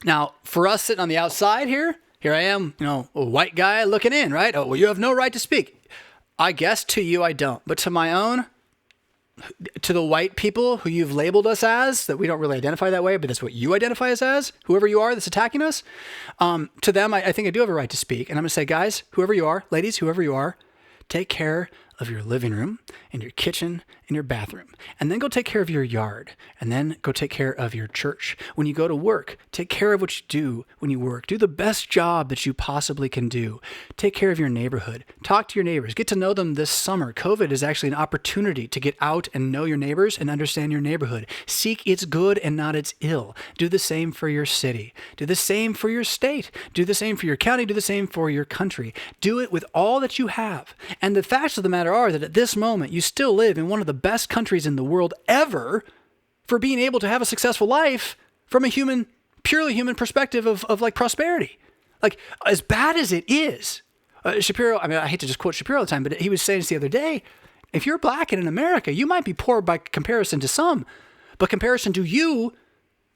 Now, for us sitting on the outside here I am, a white guy looking in, right? Oh, well, you have no right to speak. I guess to you, I don't. But to my own, to the white people who you've labeled us as, that we don't really identify that way, but that's what you identify us as, whoever you are that's attacking us, to them, I think I do have a right to speak. And I'm going to say, guys, whoever you are, ladies, whoever you are, take care of your living room and your kitchen and your bathroom, and then go take care of your yard, and then go take care of your church. When you go to work, take care of what you do when you work. Do the best job that you possibly can do. Take care of your neighborhood. Talk to your neighbors. Get to know them this summer. COVID is actually an opportunity to get out and know your neighbors and understand your neighborhood. Seek its good and not its ill. Do the same for your city. Do the same for your state. Do the same for your county. Do the same for your country. Do it with all that you have. And the facts of the matter are that at this moment, you still live in one of the best countries in the world ever for being able to have a successful life from a human purely human perspective of like prosperity. Like, as bad as it is, Shapiro, I mean, I hate to just quote Shapiro all the time, but he was saying this the other day, if you're black and in America, you might be poor by comparison to some, but comparison to you,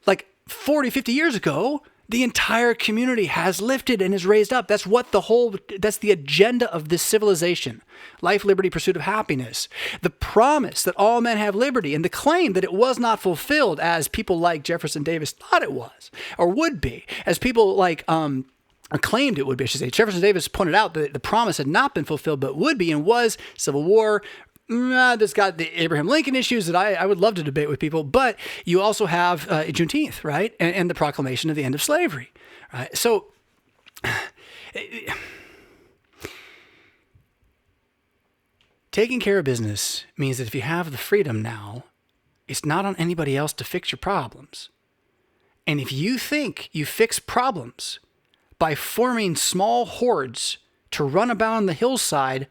like 40, 50 years ago, the entire community has lifted and is raised up. That's the agenda of this civilization. Life, liberty, pursuit of happiness. The promise that all men have liberty, and the claim that it was not fulfilled as people like Jefferson Davis thought it was, or would be, as people like, or claimed it would be, I should say. Jefferson Davis pointed out that the promise had not been fulfilled, but would be, and was Civil War. There's got the Abraham Lincoln issues that I would love to debate with people, but you also have Juneteenth, right? And the proclamation of the end of slavery, right? So taking care of business means that if you have the freedom now, it's not on anybody else to fix your problems. And if you think you fix problems by forming small hordes to run about on the hillside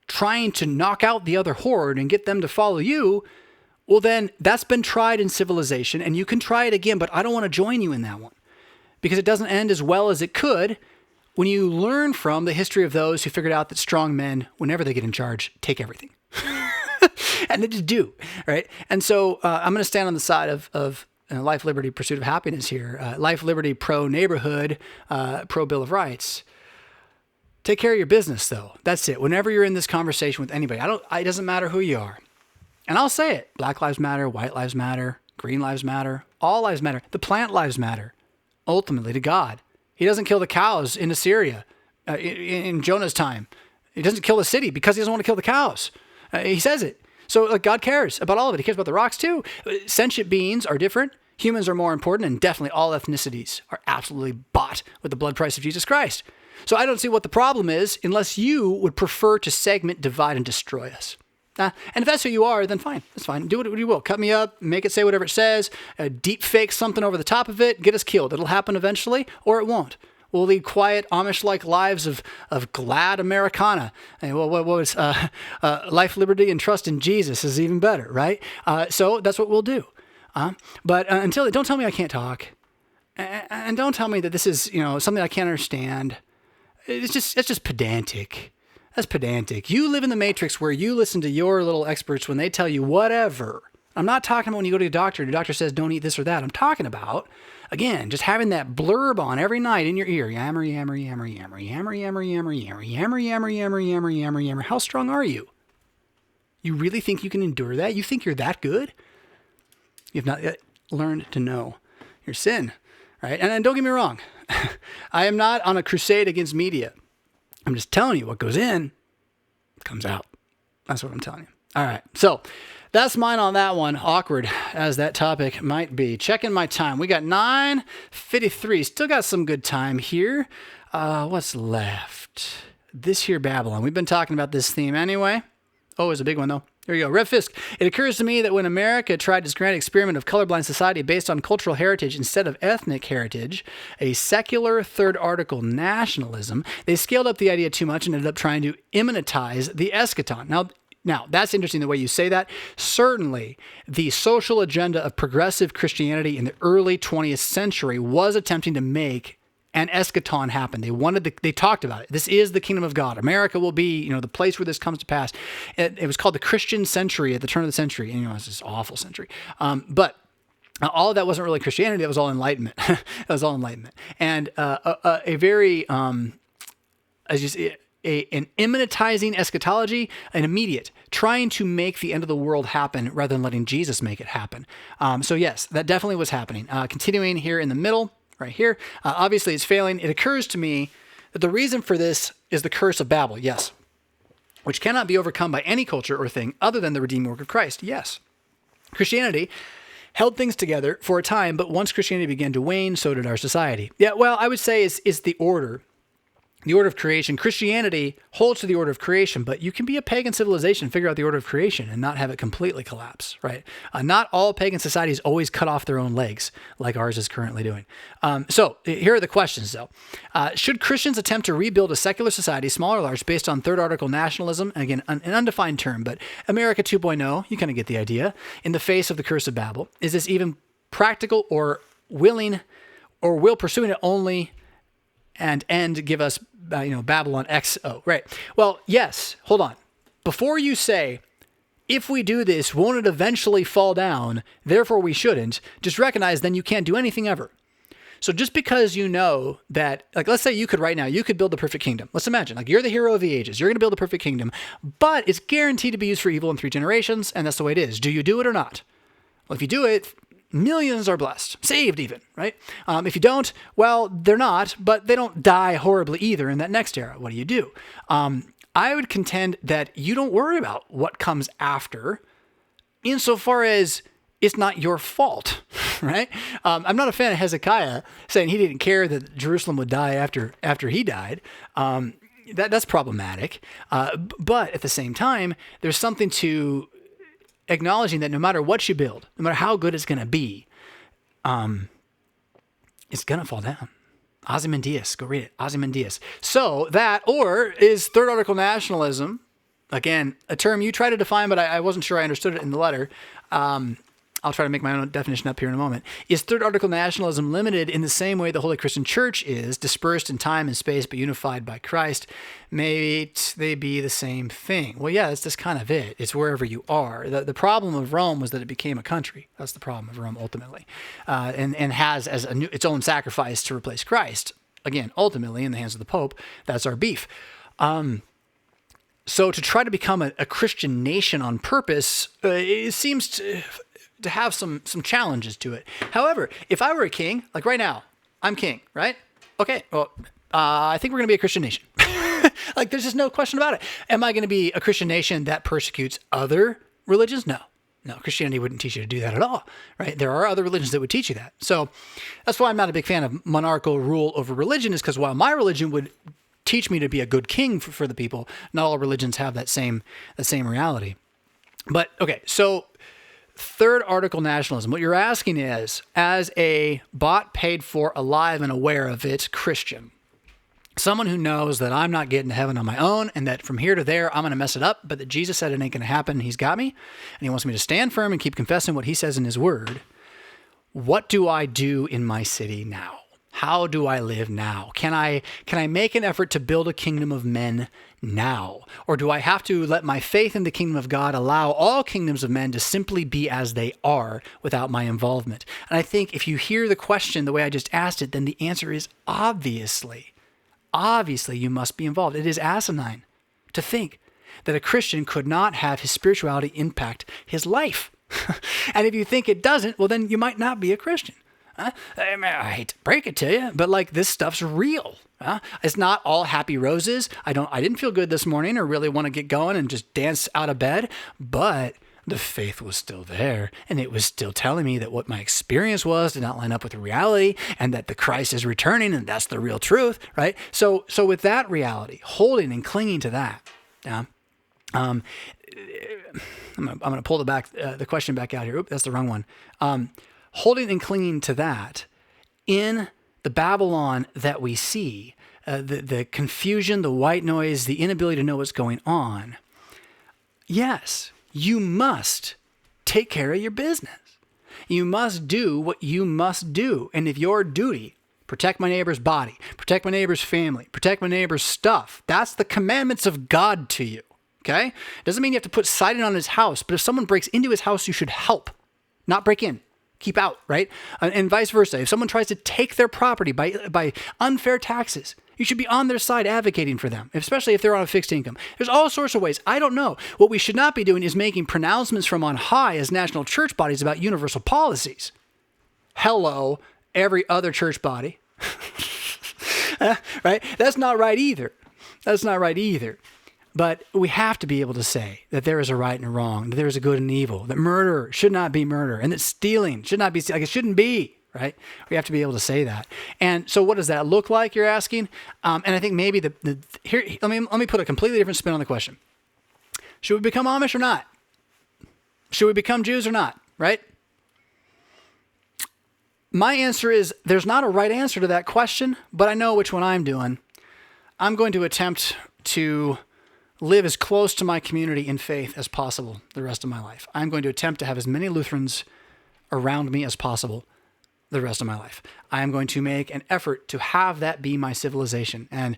trying to knock out the other horde and get them to follow you, well then that's been tried in civilization and you can try it again, but I don't want to join you in that one because it doesn't end as well as it could when you learn from the history of those who figured out that strong men, whenever they get in charge, take everything. And they just do, right? And so I'm going to stand on the side of life, liberty, pursuit of happiness here. Life, liberty, pro-neighborhood, pro-Bill of Rights. Take care of your business, though. That's it. Whenever you're in this conversation with anybody, it doesn't matter who you are. And I'll say it. Black lives matter. White lives matter. Green lives matter. All lives matter. The plant lives matter. Ultimately, to God. He doesn't kill the cows in Assyria in Jonah's time. He doesn't kill the city because he doesn't want to kill the cows. He says it. So God cares about all of it. He cares about the rocks, too. Sentient beings are different. Humans are more important. And definitely all ethnicities are absolutely bought with the blood price of Jesus Christ. So I don't see what the problem is unless you would prefer to segment, divide, and destroy us. And if that's who you are, then fine. That's fine. Do what you will. Cut me up, make it say whatever it says, deep fake something over the top of it, get us killed. It'll happen eventually, or it won't. We'll lead quiet, Amish-like lives of glad Americana. And what was life, liberty, and trust in Jesus is even better, right? So that's what we'll do. But until don't tell me I can't talk, and don't tell me that this is something I can't understand. It's just pedantic. That's pedantic. You live in the matrix where you listen to your little experts when they tell you whatever. I'm not talking about when you go to the doctor and the doctor says don't eat this or that. I'm talking about, again, just having that blurb on every night in your ear. Yammer, yammer, yammer, yammer, yammer, yammer, yammer, yammer, yammer, yammer, yammer, yammer, yammer, yammer. How strong are you? You really think you can endure that? You think you're that good? You have not yet learned to know your sin, right? And don't get me wrong. I am not on a crusade against media. I'm just telling you what goes in comes out. That's what I'm telling you. All right. So that's mine on that one. Awkward as that topic might be. Checking my time. We got 9:53. Still got some good time here. What's left? This here Babylon. We've been talking about this theme anyway. Oh, it's a big one though. There you go. RevFisk. It occurs to me that when America tried this grand experiment of colorblind society based on cultural heritage instead of ethnic heritage, a secular third article nationalism, they scaled up the idea too much and ended up trying to immanentize the eschaton. Now, that's interesting the way you say that. Certainly, the social agenda of progressive Christianity in the early 20th century was attempting to make an eschaton happened. They talked about it. This is the kingdom of God. America will be, the place where this comes to pass. It was called the Christian century at the turn of the century. And, it's this awful century. But all of that wasn't really Christianity. That was all Enlightenment. That was all Enlightenment. And a very, an immanentizing eschatology, an immediate, trying to make the end of the world happen rather than letting Jesus make it happen. So yes, that definitely was happening. Continuing here in the middle, right here. Obviously, it's failing. It occurs to me that the reason for this is the curse of Babel, yes, which cannot be overcome by any culture or thing other than the redeeming work of Christ, yes. Christianity held things together for a time, but once Christianity began to wane, so did our society. Yeah, well, I would say it's the order of creation. Christianity holds to the order of creation, but you can be a pagan civilization, figure out the order of creation and not have it completely collapse, right? Not all pagan societies always cut off their own legs like ours is currently doing. So here are the questions though. Should Christians attempt to rebuild a secular society, small or large, based on third article nationalism? Again, an undefined term, but America 2.0, you kind of get the idea, in the face of the curse of Babel. Is this even practical or willing or will pursuing it only and end give us, Babylon XO, right? Well, yes, hold on. Before you say, if we do this, won't it eventually fall down, therefore we shouldn't, just recognize then you can't do anything ever. So just because you know that, like, let's say you could right now, you could build the perfect kingdom. Let's imagine, like, you're the hero of the ages. You're going to build a perfect kingdom, but it's guaranteed to be used for evil in 3 generations, and that's the way it is. Do you do it or not? Well, if you do it, millions are blessed, saved even, right? If you don't, well, they're not, but they don't die horribly either in that next era. What do you do? I would contend that you don't worry about what comes after, insofar as it's not your fault, right? I'm not a fan of Hezekiah saying he didn't care that Jerusalem would die after he died. That's problematic. But at the same time, there's something to acknowledging that no matter what you build, no matter how good it's going to be, it's going to fall down. Ozymandias, go read it. Ozymandias. So that, or is third article nationalism, again, a term you try to define, but I wasn't sure I understood it in the letter. I'll try to make my own definition up here in a moment. Is third article nationalism limited in the same way the Holy Christian Church is, dispersed in time and space but unified by Christ? May they be the same thing? Well, yeah, that's just kind of it. It's wherever you are. The problem of Rome was that it became a country. That's the problem of Rome ultimately, and has as its own sacrifice to replace Christ. Again, ultimately in the hands of the Pope. That's our beef. So to try to become a Christian nation on purpose, it seems to have some challenges to it. However, if I were a king, like right now, I'm king, right? Okay, well, I think we're going to be a Christian nation. Like, there's just no question about it. Am I going to be a Christian nation that persecutes other religions? No, Christianity wouldn't teach you to do that at all, right? There are other religions that would teach you that. So that's why I'm not a big fan of monarchical rule over religion, is because while my religion would teach me to be a good king for the people, not all religions have that same reality. But okay, so third article nationalism. What you're asking is, as a bought, paid for, alive, and aware of it Christian, someone who knows that I'm not getting to heaven on my own and that from here to there I'm going to mess it up, but that Jesus said it ain't going to happen, he's got me, and he wants me to stand firm and keep confessing what he says in his word. What do I do in my city now? How do I live now? Can I make an effort to build a kingdom of men now? Or do I have to let my faith in the kingdom of God allow all kingdoms of men to simply be as they are without my involvement? And I think if you hear the question the way I just asked it, then the answer is obviously you must be involved. It is asinine to think that a Christian could not have his spirituality impact his life. And if you think it doesn't, well, then you might not be a Christian. I hate to break it to you, but like, this stuff's real. It's not all happy roses. I didn't feel good this morning or really want to get going and just dance out of bed, but the faith was still there, and it was still telling me that what my experience was did not line up with the reality, and that the Christ is returning, and that's the real truth, right? So with that reality, holding and clinging to that, I'm going to pull the question back out here. Oop, that's the wrong one. Holding and clinging to that in the Babylon that we see, the confusion, the white noise, the inability to know what's going on. Yes, you must take care of your business. You must do what you must do. And if your duty, protect my neighbor's body, protect my neighbor's family, protect my neighbor's stuff, that's the commandments of God to you. Okay? Doesn't mean you have to put siding on his house, but if someone breaks into his house, you should help, not break in. Keep out, right? And vice versa. If someone tries to take their property by unfair taxes, you should be on their side advocating for them, especially if they're on a fixed income. There's all sorts of ways. I don't know. What we should not be doing is making pronouncements from on high as national church bodies about universal policies. Hello, every other church body. Right? That's not right either. But we have to be able to say that there is a right and a wrong, that there is a good and evil, that murder should not be murder, and that stealing should not be, like, it shouldn't be, right? We have to be able to say that. And so what does that look like, you're asking? And I think maybe here, let me put a completely different spin on the question. Should we become Amish or not? Should we become Jews or not, right? My answer is there's not a right answer to that question, but I know which one I'm doing. I'm going to attempt to live as close to my community in faith as possible the rest of my life. I'm going to attempt to have as many Lutherans around me as possible the rest of my life. I am going to make an effort to have that be my civilization. And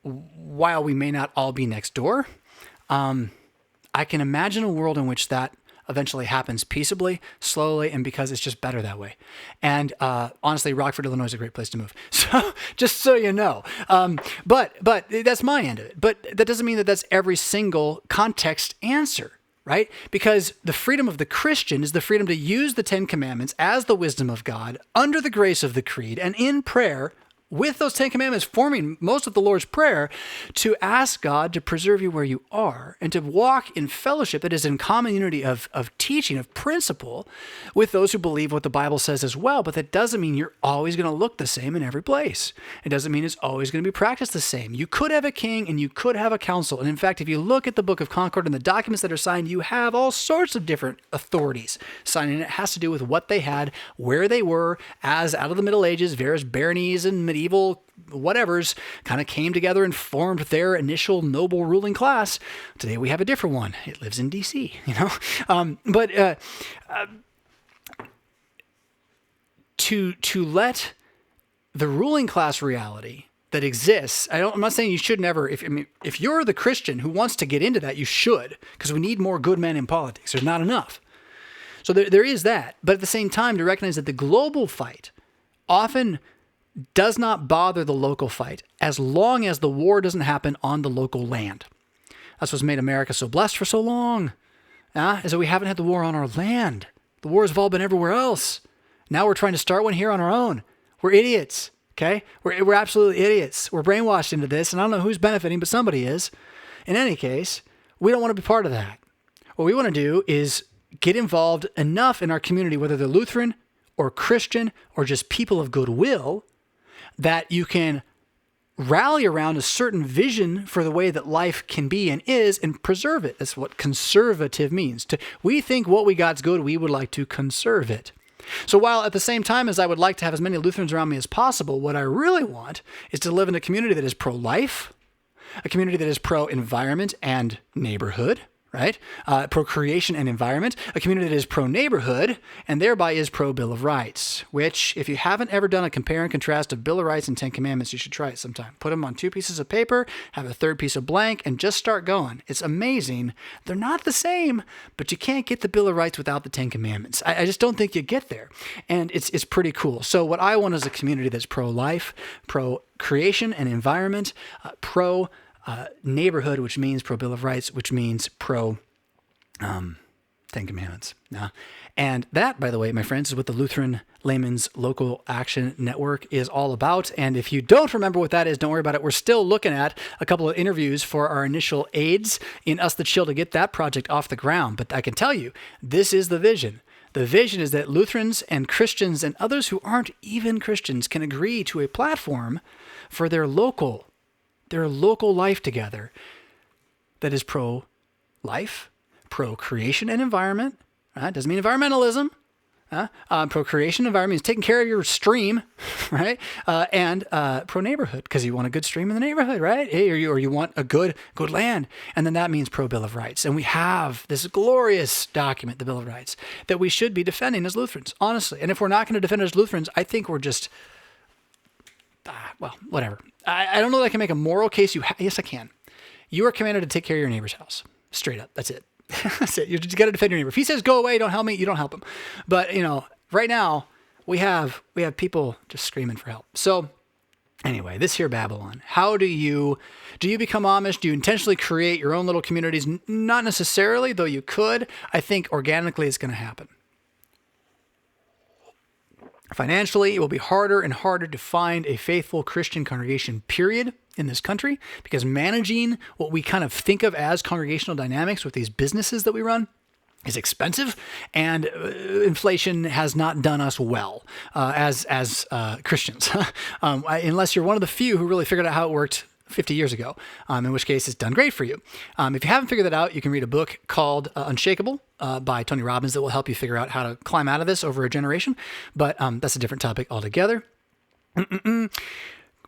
while we may not all be next door, I can imagine a world in which that eventually happens peaceably, slowly, and because it's just better that way. And honestly, Rockford, Illinois is a great place to move. So just so you know. But that's my end of it. But that doesn't mean that that's every single context answer, right? Because the freedom of the Christian is the freedom to use the Ten Commandments as the wisdom of God under the grace of the Creed and in prayer with those Ten Commandments forming most of the Lord's Prayer, to ask God to preserve you where you are and to walk in fellowship that is in common unity of teaching, of principle, with those who believe what the Bible says as well. But that doesn't mean you're always going to look the same in every place. It doesn't mean it's always going to be practiced the same. You could have a king and you could have a council. And in fact, if you look at the Book of Concord and the documents that are signed, you have all sorts of different authorities signing. It has to do with what they had, where they were, as out of the Middle Ages, various baronies and medieval whatevers kind of came together and formed their initial noble ruling class. Today we have a different one. It lives in DC, to let the ruling class reality that exists. I'm not saying you should never. If you're the Christian who wants to get into that, you should, because we need more good men in politics. There's not enough. So there is that. But at the same time, to recognize that the global fight often does not bother the local fight as long as the war doesn't happen on the local land. That's what's made America so blessed for so long, is that we haven't had the war on our land. The wars have all been everywhere else. Now we're trying to start one here on our own. We're idiots, okay? We're absolutely idiots. We're brainwashed into this, and I don't know who's benefiting, but somebody is. In any case, we don't want to be part of that. What we want to do is get involved enough in our community, whether they're Lutheran or Christian or just people of goodwill, that you can rally around a certain vision for the way that life can be and is and preserve it. That's what conservative means. We think what we got's good, we would like to conserve it. So while at the same time as I would like to have as many Lutherans around me as possible, what I really want is to live in a community that is pro-life, a community that is pro-environment and neighborhood, right? Procreation and environment, a community that is pro-neighborhood, and thereby is pro-Bill of Rights, which, if you haven't ever done a compare and contrast of Bill of Rights and Ten Commandments, you should try it sometime. Put them on 2 pieces of paper, have a third piece of blank, and just start going. It's amazing. They're not the same, but you can't get the Bill of Rights without the Ten Commandments. I just don't think you get there, and it's pretty cool. So what I want is a community that's pro-life, pro-creation and environment, pro-neighborhood, which means pro-Bill of Rights, which means pro-Ten Commandments. And that, by the way, my friends, is what the Lutheran Layman's Local Action Network is all about. And if you don't remember what that is, don't worry about it. We're still looking at a couple of interviews for our initial aids in Us the Chill to get that project off the ground. But I can tell you, this is the vision. The vision is that Lutherans and Christians and others who aren't even Christians can agree to a platform for their local life together that is pro-life, pro-creation and environment. Doesn't mean environmentalism. Pro-creation environment means taking care of your stream, right? And pro-neighborhood, because you want a good stream in the neighborhood, right? Or you want a good land. And then that means pro-Bill of Rights. And we have this glorious document, the Bill of Rights, that we should be defending as Lutherans, honestly. And if we're not going to defend it as Lutherans, I think we're just, whatever. I don't know that I can make a moral case. Yes, I can. You are commanded to take care of your neighbor's house. Straight up. That's it. That's it. You just got to defend your neighbor. If he says, go away, don't help me, you don't help him. But, right now we have people just screaming for help. So anyway, this here Babylon, how do you become Amish? Do you intentionally create your own little communities? Not necessarily, though you could. I think organically it's going to happen. Financially, it will be harder and harder to find a faithful Christian congregation, period, in this country, because managing what we kind of think of as congregational dynamics with these businesses that we run is expensive, and inflation has not done us well as Christians, unless you're one of the few who really figured out how it worked 50 years ago, in which case it's done great for you. If you haven't figured that out, you can read a book called Unshakable by Tony Robbins that will help you figure out how to climb out of this over a generation, but that's a different topic altogether.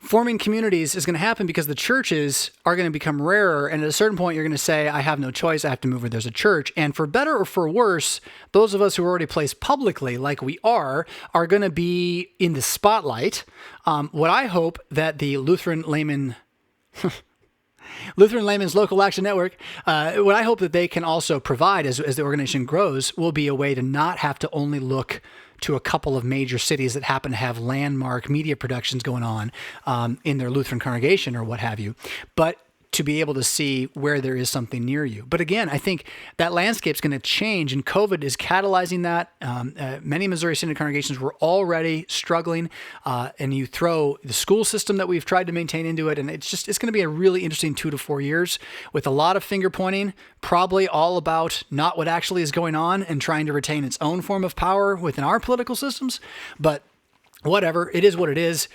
forming communities is going to happen because the churches are going to become rarer. And at a certain point, you're going to say, I have no choice. I have to move where there's a church. And for better or for worse, those of us who are already placed publicly, like we are going to be in the spotlight. What I hope that the Lutheran Layman's Local Action Network, what I hope that they can also provide as the organization grows will be a way to not have to only look to a couple of major cities that happen to have landmark media productions going on in their Lutheran congregation or what have you, but to be able to see where there is something near you. But again, I think that landscape's going to change, and COVID is catalyzing that. Many Missouri Synod congregations were already struggling, and you throw the school system that we've tried to maintain into it, and it's going to be a really interesting 2 to 4 years with a lot of finger pointing, probably all about not what actually is going on and trying to retain its own form of power within our political systems. But whatever, it is what it is.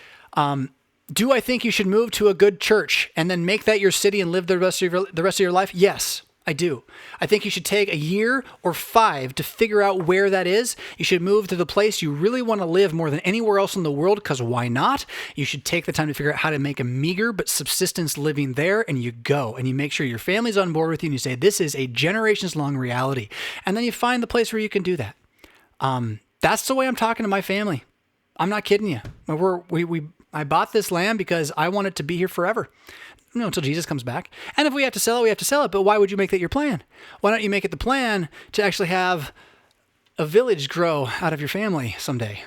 Do I think you should move to a good church and then make that your city and live the rest of your life? Yes, I do. I think you should take a year or 5 to figure out where that is. You should move to the place you really want to live more than anywhere else in the world, because why not? You should take the time to figure out how to make a meager but subsistence living there, and you go and you make sure your family's on board with you and you say, this is a generations long reality. And then you find the place where you can do that. That's the way I'm talking to my family. I'm not kidding you. I bought this land because I want it to be here forever, until Jesus comes back. And if we have to sell it, we have to sell it. But why would you make that your plan? Why don't you make it the plan to actually have a village grow out of your family someday?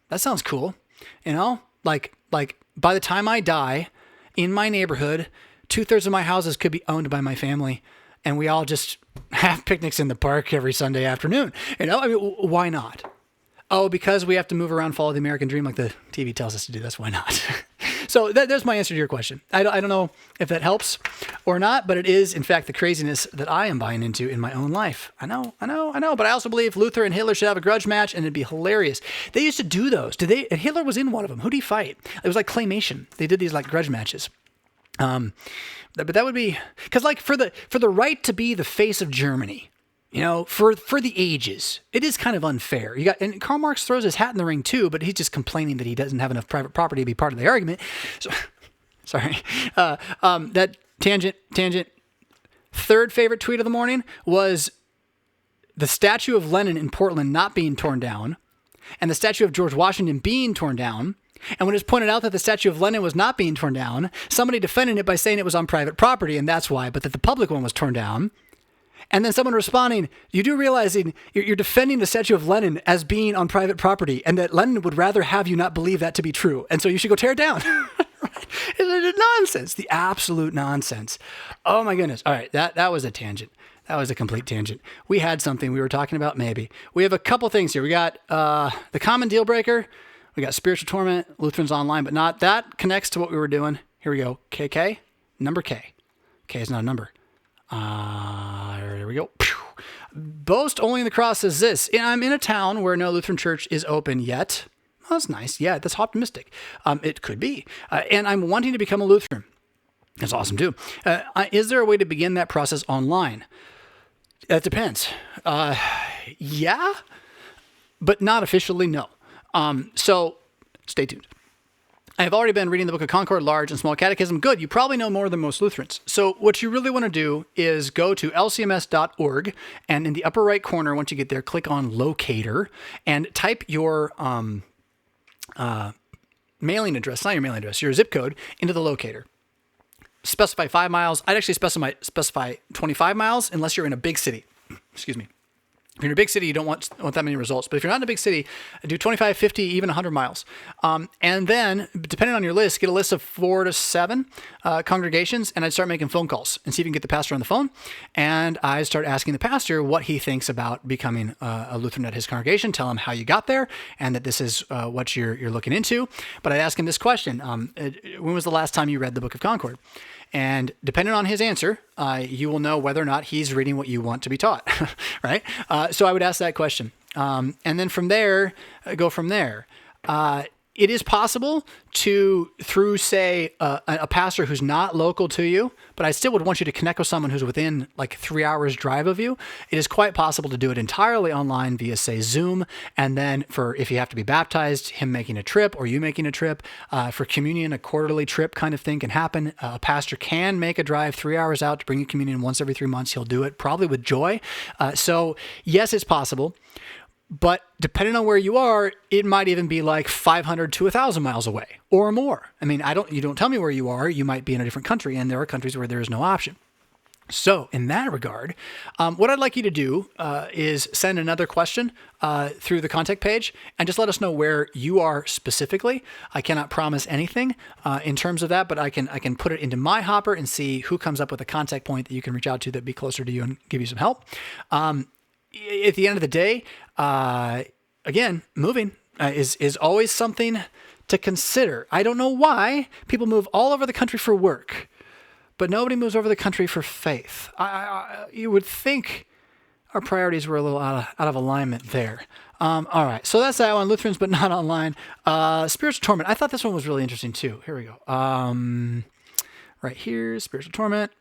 That sounds cool. Like by the time I die in my neighborhood, 2/3 of my houses could be owned by my family. And we all just have picnics in the park every Sunday afternoon. Why not? Oh, because we have to move around, follow the American dream like the TV tells us to do. That's why not. So there's my answer to your question. I don't know if that helps or not, but it is, in fact, the craziness that I am buying into in my own life. I know. But I also believe Luther and Hitler should have a grudge match, and it'd be hilarious. They used to do those. And Hitler was in one of them. Who'd he fight? It was like claymation. They did these like grudge matches. But that would be, because like for the right to be the face of Germany, for the ages, it is kind of unfair. And Karl Marx throws his hat in the ring too, but he's just complaining that he doesn't have enough private property to be part of the argument. So, sorry. That tangent. Third favorite tweet of the morning was the statue of Lenin in Portland not being torn down, and the statue of George Washington being torn down. And when it's pointed out that the statue of Lenin was not being torn down, somebody defended it by saying it was on private property, and that's why, but that the public one was torn down. And then someone responding, you do realizing you're defending the statue of Lenin as being on private property, and that Lenin would rather have you not believe that to be true. And so you should go tear it down. Right? It's nonsense. The absolute nonsense. Oh my goodness. All right. That was a tangent. That was a complete tangent. We had something we were talking about, maybe. We have a couple things here. We got the common deal breaker. We got spiritual torment, Lutherans online, but not. That connects to what we were doing. Here we go. KK, number K. K is not a number. Here we go. Boast only in the cross says this. I'm in a town where no Lutheran church is open yet. Well, that's nice. Yeah, that's optimistic. It could be. And I'm wanting to become a Lutheran. That's awesome too. Is there a way to begin that process online? That depends. Yeah, but not officially, no. So stay tuned. I have already been reading the Book of Concord, Large and Small Catechism. Good. You probably know more than most Lutherans. So what you really want to do is go to lcms.org, and in the upper right corner, once you get there, click on Locator and type your mailing address, not your mailing address, your zip code into the locator. Specify 5 miles. I'd actually specify 25 miles unless you're in a big city. Excuse me. If you're in a big city, you don't want that many results. But if you're not in a big city, do 25, 50, even 100 miles. And then, depending on your list, get a list of 4 to 7 congregations, and I'd start making phone calls and see if you can get the pastor on the phone. And I start asking the pastor what he thinks about becoming a Lutheran at his congregation, tell him how you got there, and that this is what you're looking into. But I'd ask him this question. When was the last time you read the Book of Concord? And depending on his answer, you will know whether or not he's reading what you want to be taught, right? So I would ask that question. And then from there, go from there. it is possible to, through, say, a pastor who's not local to you, but I still would want you to connect with someone who's within like 3 hours drive of you. It is quite possible to do it entirely online via, say, Zoom. And then if you have to be baptized, him making a trip or you making a trip, for communion, a quarterly trip kind of thing can happen. A pastor can make a drive 3 hours out to bring you communion once every 3 months. He'll do it probably with joy. So yes, it's possible. But depending on where you are, it might even be like 500 to 1,000 miles away or more. I mean, you don't tell me where you are. You might be in a different country, and there are countries where there is no option. So in that regard, what I'd like you to do is send another question through the contact page and just let us know where you are specifically. I cannot promise anything in terms of that, but I can put it into my hopper and see who comes up with a contact point that you can reach out to that'd be closer to you and give you some help. At the end of the day, again, moving is always something to consider. I don't know why people move all over the country for work, but nobody moves over the country for faith. You would think our priorities were a little out of alignment there. All right, so that's that one. Lutherans, but not online. Spiritual torment. I thought this one was really interesting too. Here we go. Right here, spiritual torment.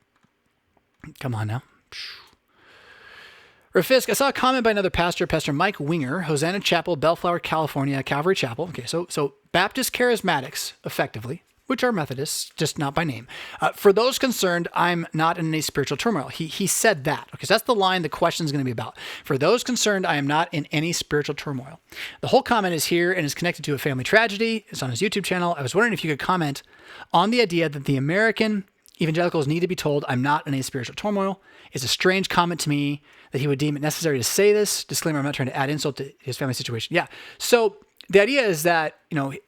Come on now. RevFisk, I saw a comment by another pastor, Pastor Mike Winger, Hosanna Chapel, Bellflower, California, Calvary Chapel. Okay, so Baptist charismatics, effectively, which are Methodists, just not by name. For those concerned, I'm not in any spiritual turmoil. He said that. Okay, so that's the line the question is going to be about. For those concerned, I am not in any spiritual turmoil. The whole comment is here and is connected to a family tragedy. It's on his YouTube channel. I was wondering if you could comment on the idea that the American evangelicals need to be told I'm not in any spiritual turmoil. It's a strange comment to me that he would deem it necessary to say this. Disclaimer, I'm not trying to add insult to his family situation. Yeah. So the idea is that,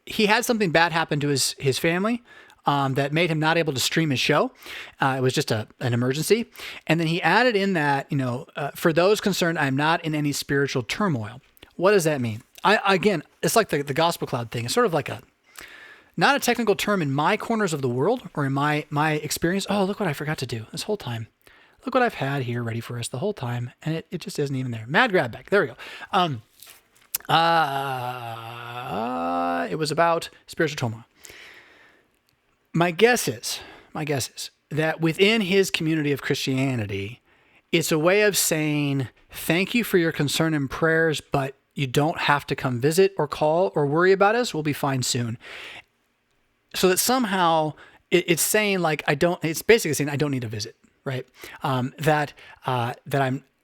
he had something bad happen to his family that made him not able to stream his show. It was just an emergency. And then he added in that, for those concerned, I'm not in any spiritual turmoil. What does that mean? Again, it's like the gospel cloud thing. It's sort of like not a technical term in my corners of the world or in my experience. Oh, look what I forgot to do this whole time. Look what I've had here ready for us the whole time, and it just isn't even there. Mad grab back. There we go. It was about spiritual turmoil. My guess is that within his community of Christianity, it's a way of saying, thank you for your concern and prayers, but you don't have to come visit or call or worry about us. We'll be fine soon. So that somehow it's saying like, it's basically saying I don't need a visit. Right. That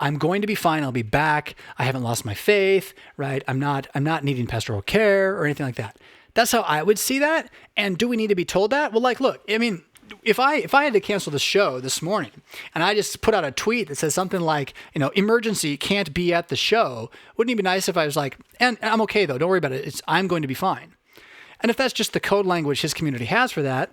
I'm going to be fine. I'll be back. I haven't lost my faith. Right. I'm not needing pastoral care or anything like that. That's how I would see that. And do we need to be told that? Well, like, look, I mean, if I had to cancel the show this morning and I just put out a tweet that says something like, emergency, can't be at the show, wouldn't it be nice if I was like, and I'm okay though, don't worry about it. I'm going to be fine. And if that's just the code language his community has for that,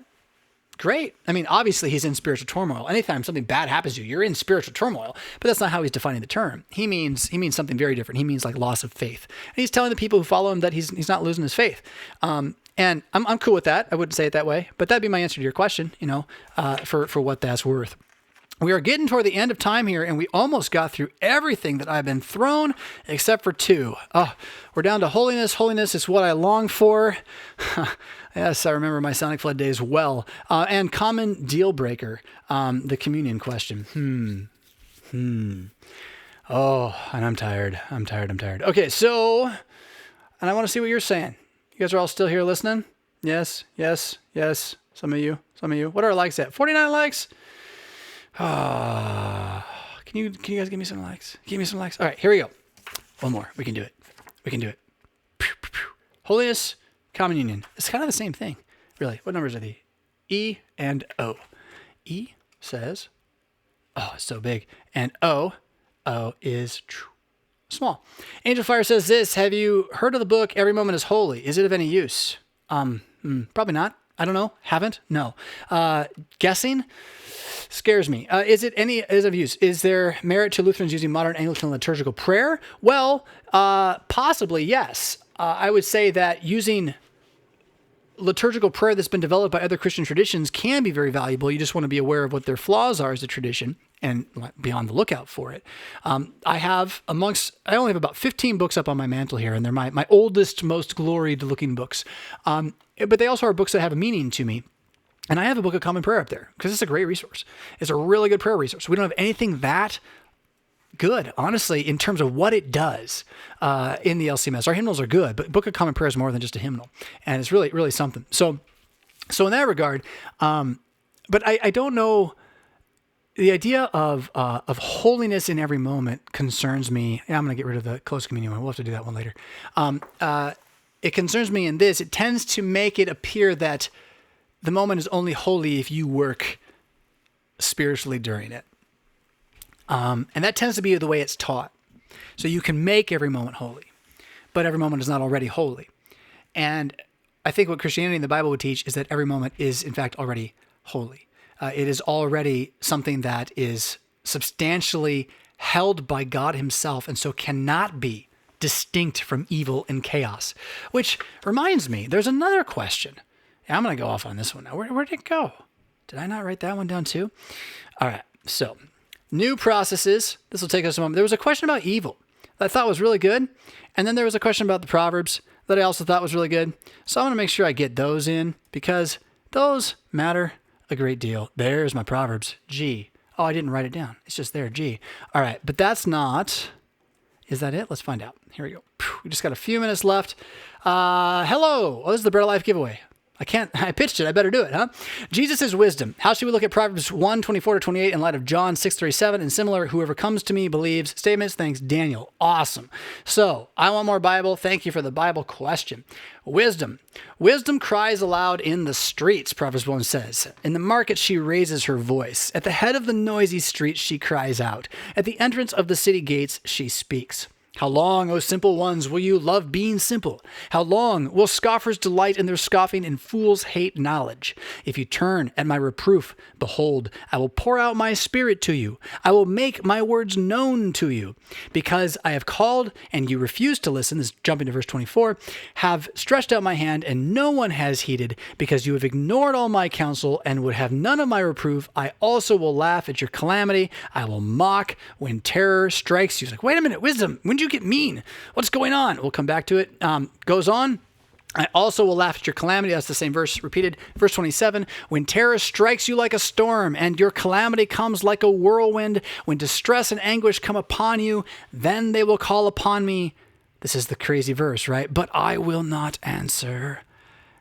great. I mean, obviously he's in spiritual turmoil. Anytime something bad happens to you, you're in spiritual turmoil, but that's not how he's defining the term. He means something very different. He means like loss of faith. And he's telling the people who follow him that he's not losing his faith. And I'm cool with that. I wouldn't say it that way, but that'd be my answer to your question, for what that's worth. We are getting toward the end of time here, and we almost got through everything that I've been thrown, except for two. Oh, we're down to holiness. Holiness is what I long for. Yes, I remember my Sonic Flood days well. And common deal breaker, the communion question. Oh, and I'm tired. Okay, so, and I want to see what you're saying. You guys are all still here listening? Yes. Some of you. What are our likes at? 49 likes? Can you guys give me some likes? All right, here we go. One more. We can do it. Pew, pew, pew. Holiness, common union. It's kind of the same thing, really. What numbers are they? E and O. E says, oh, it's so big. And O is small. Angel Fire says this, have you heard of the book, Every Moment is Holy? Is it of any use? Probably not. I don't know. Haven't? No. Guessing? Scares me. Is of use? Is there merit to Lutherans using modern Anglican liturgical prayer? Well, possibly, yes. I would say that using liturgical prayer that's been developed by other Christian traditions can be very valuable. You just want to be aware of what their flaws are as a tradition. and be on the lookout for it. I only have about 15 books up on my mantle here, and they're my oldest, most gloried looking books. But they also are books that have a meaning to me. And I have a Book of Common Prayer up there because it's a great resource. It's a really good prayer resource. We don't have anything that good, honestly, in terms of what it does in the LCMS. Our hymnals are good, but Book of Common Prayer is more than just a hymnal. And it's really, really something. So in that regard, but I don't know. The idea of holiness in every moment concerns me. Yeah, I'm going to get rid of the close communion one. We'll have to do that one later. It concerns me in this. It tends to make it appear that the moment is only holy if you work spiritually during it. And that tends to be the way it's taught. So you can make every moment holy, but every moment is not already holy. And I think what Christianity and the Bible would teach is that every moment is, in fact, already holy. It is already something that is substantially held by God himself and so cannot be distinct from evil and chaos. Which reminds me, there's another question. I'm going to go off on this one now. Where did it go? Did I not write that one down too? All right, so new processes. This will take us a moment. There was a question about evil that I thought was really good. And then there was a question about the Proverbs that I also thought was really good. So I want to make sure I get those in because those matter a great deal. There's my Proverbs. G. Oh, I didn't write it down. It's just there. G. All right. But that's not... Is that it? Let's find out. Here we go. We just got a few minutes left. Hello. Oh, this is the Bread of Life giveaway. I pitched it. I better do it, huh? Jesus is wisdom. How should we look at Proverbs 1:24-28 in light of John 6:37 and similar? Whoever comes to me believes. Statements. Thanks, Daniel. Awesome. So I want more Bible. Thank you for the Bible question. Wisdom. Wisdom cries aloud in the streets, Proverbs 1 says. In the market, she raises her voice. At the head of the noisy streets, she cries out. At the entrance of the city gates, she speaks. How long, O simple ones, will you love being simple? How long will scoffers delight in their scoffing and fools hate knowledge? If you turn at my reproof, behold, I will pour out my spirit to you. I will make my words known to you. Because I have called and you refuse to listen, this jumping to verse 24, have stretched out my hand and no one has heeded, because you have ignored all my counsel and would have none of my reproof. I also will laugh at your calamity. I will mock when terror strikes you. It's like, wait a minute, wisdom, when did you get mean? What's going on? We'll come back to it. Goes on. I also will laugh at your calamity. That's the same verse repeated. Verse 27, when terror strikes you like a storm and your calamity comes like a whirlwind, when distress and anguish come upon you, then they will call upon me. This is the crazy verse, right? But I will not answer.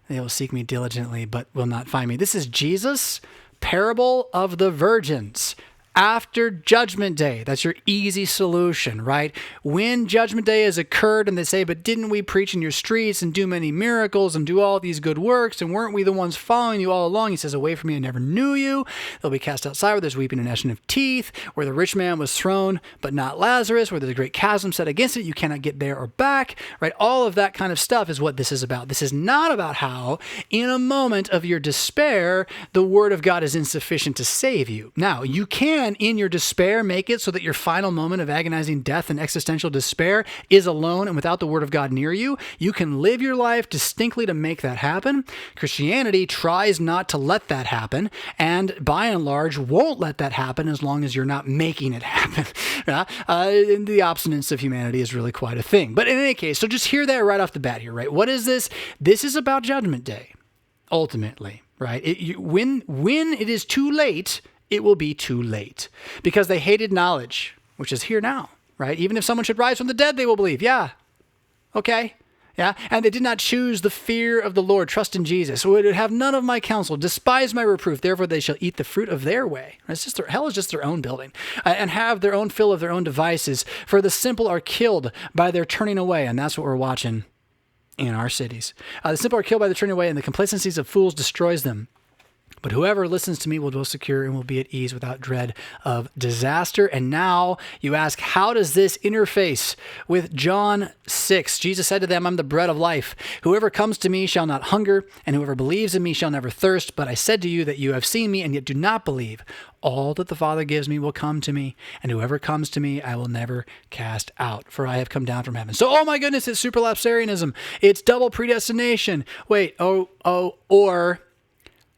They will seek me diligently, but will not find me. This is Jesus' parable of the virgins. After Judgment Day, that's your easy solution, right? When Judgment Day has occurred and they say, but didn't we preach in your streets and do many miracles and do all these good works? And weren't we the ones following you all along? He says, away from me, I never knew you. They'll be cast outside where there's weeping and gnashing of teeth, where the rich man was thrown, but not Lazarus, where there's a great chasm set against it. You cannot get there or back, right? All of that kind of stuff is what this is about. This is not about how, in a moment of your despair, the word of God is insufficient to save you. Now, you can, in your despair, make it so that your final moment of agonizing death and existential despair is alone and without the word of God near you. You can live your life distinctly to make that happen. Christianity tries not to let that happen, and by and large won't let that happen as long as you're not making it happen. The obstinance of humanity is really quite a thing. But in any case, so just hear that right off the bat here, right? What is this? This is about Judgment Day, ultimately, right? When it is too late, it will be too late, because they hated knowledge, which is here now, right? Even if someone should rise from the dead, they will believe. Yeah. Okay. Yeah. And they did not choose the fear of the Lord, trust in Jesus, would have none of my counsel, despise my reproof. Therefore they shall eat the fruit of their way. It's just hell is just their own building, and have their own fill of their own devices. For the simple are killed by their turning away. And that's what we're watching in our cities. The simple are killed by their turning away, and the complacencies of fools destroys them. But whoever listens to me will dwell secure and will be at ease without dread of disaster. And now you ask, how does this interface with John 6? Jesus said to them, I'm the bread of life. Whoever comes to me shall not hunger, and whoever believes in me shall never thirst. But I said to you that you have seen me and yet do not believe. All that the Father gives me will come to me, and whoever comes to me I will never cast out, for I have come down from heaven. So, oh my goodness, it's superlapsarianism. It's double predestination. Wait, or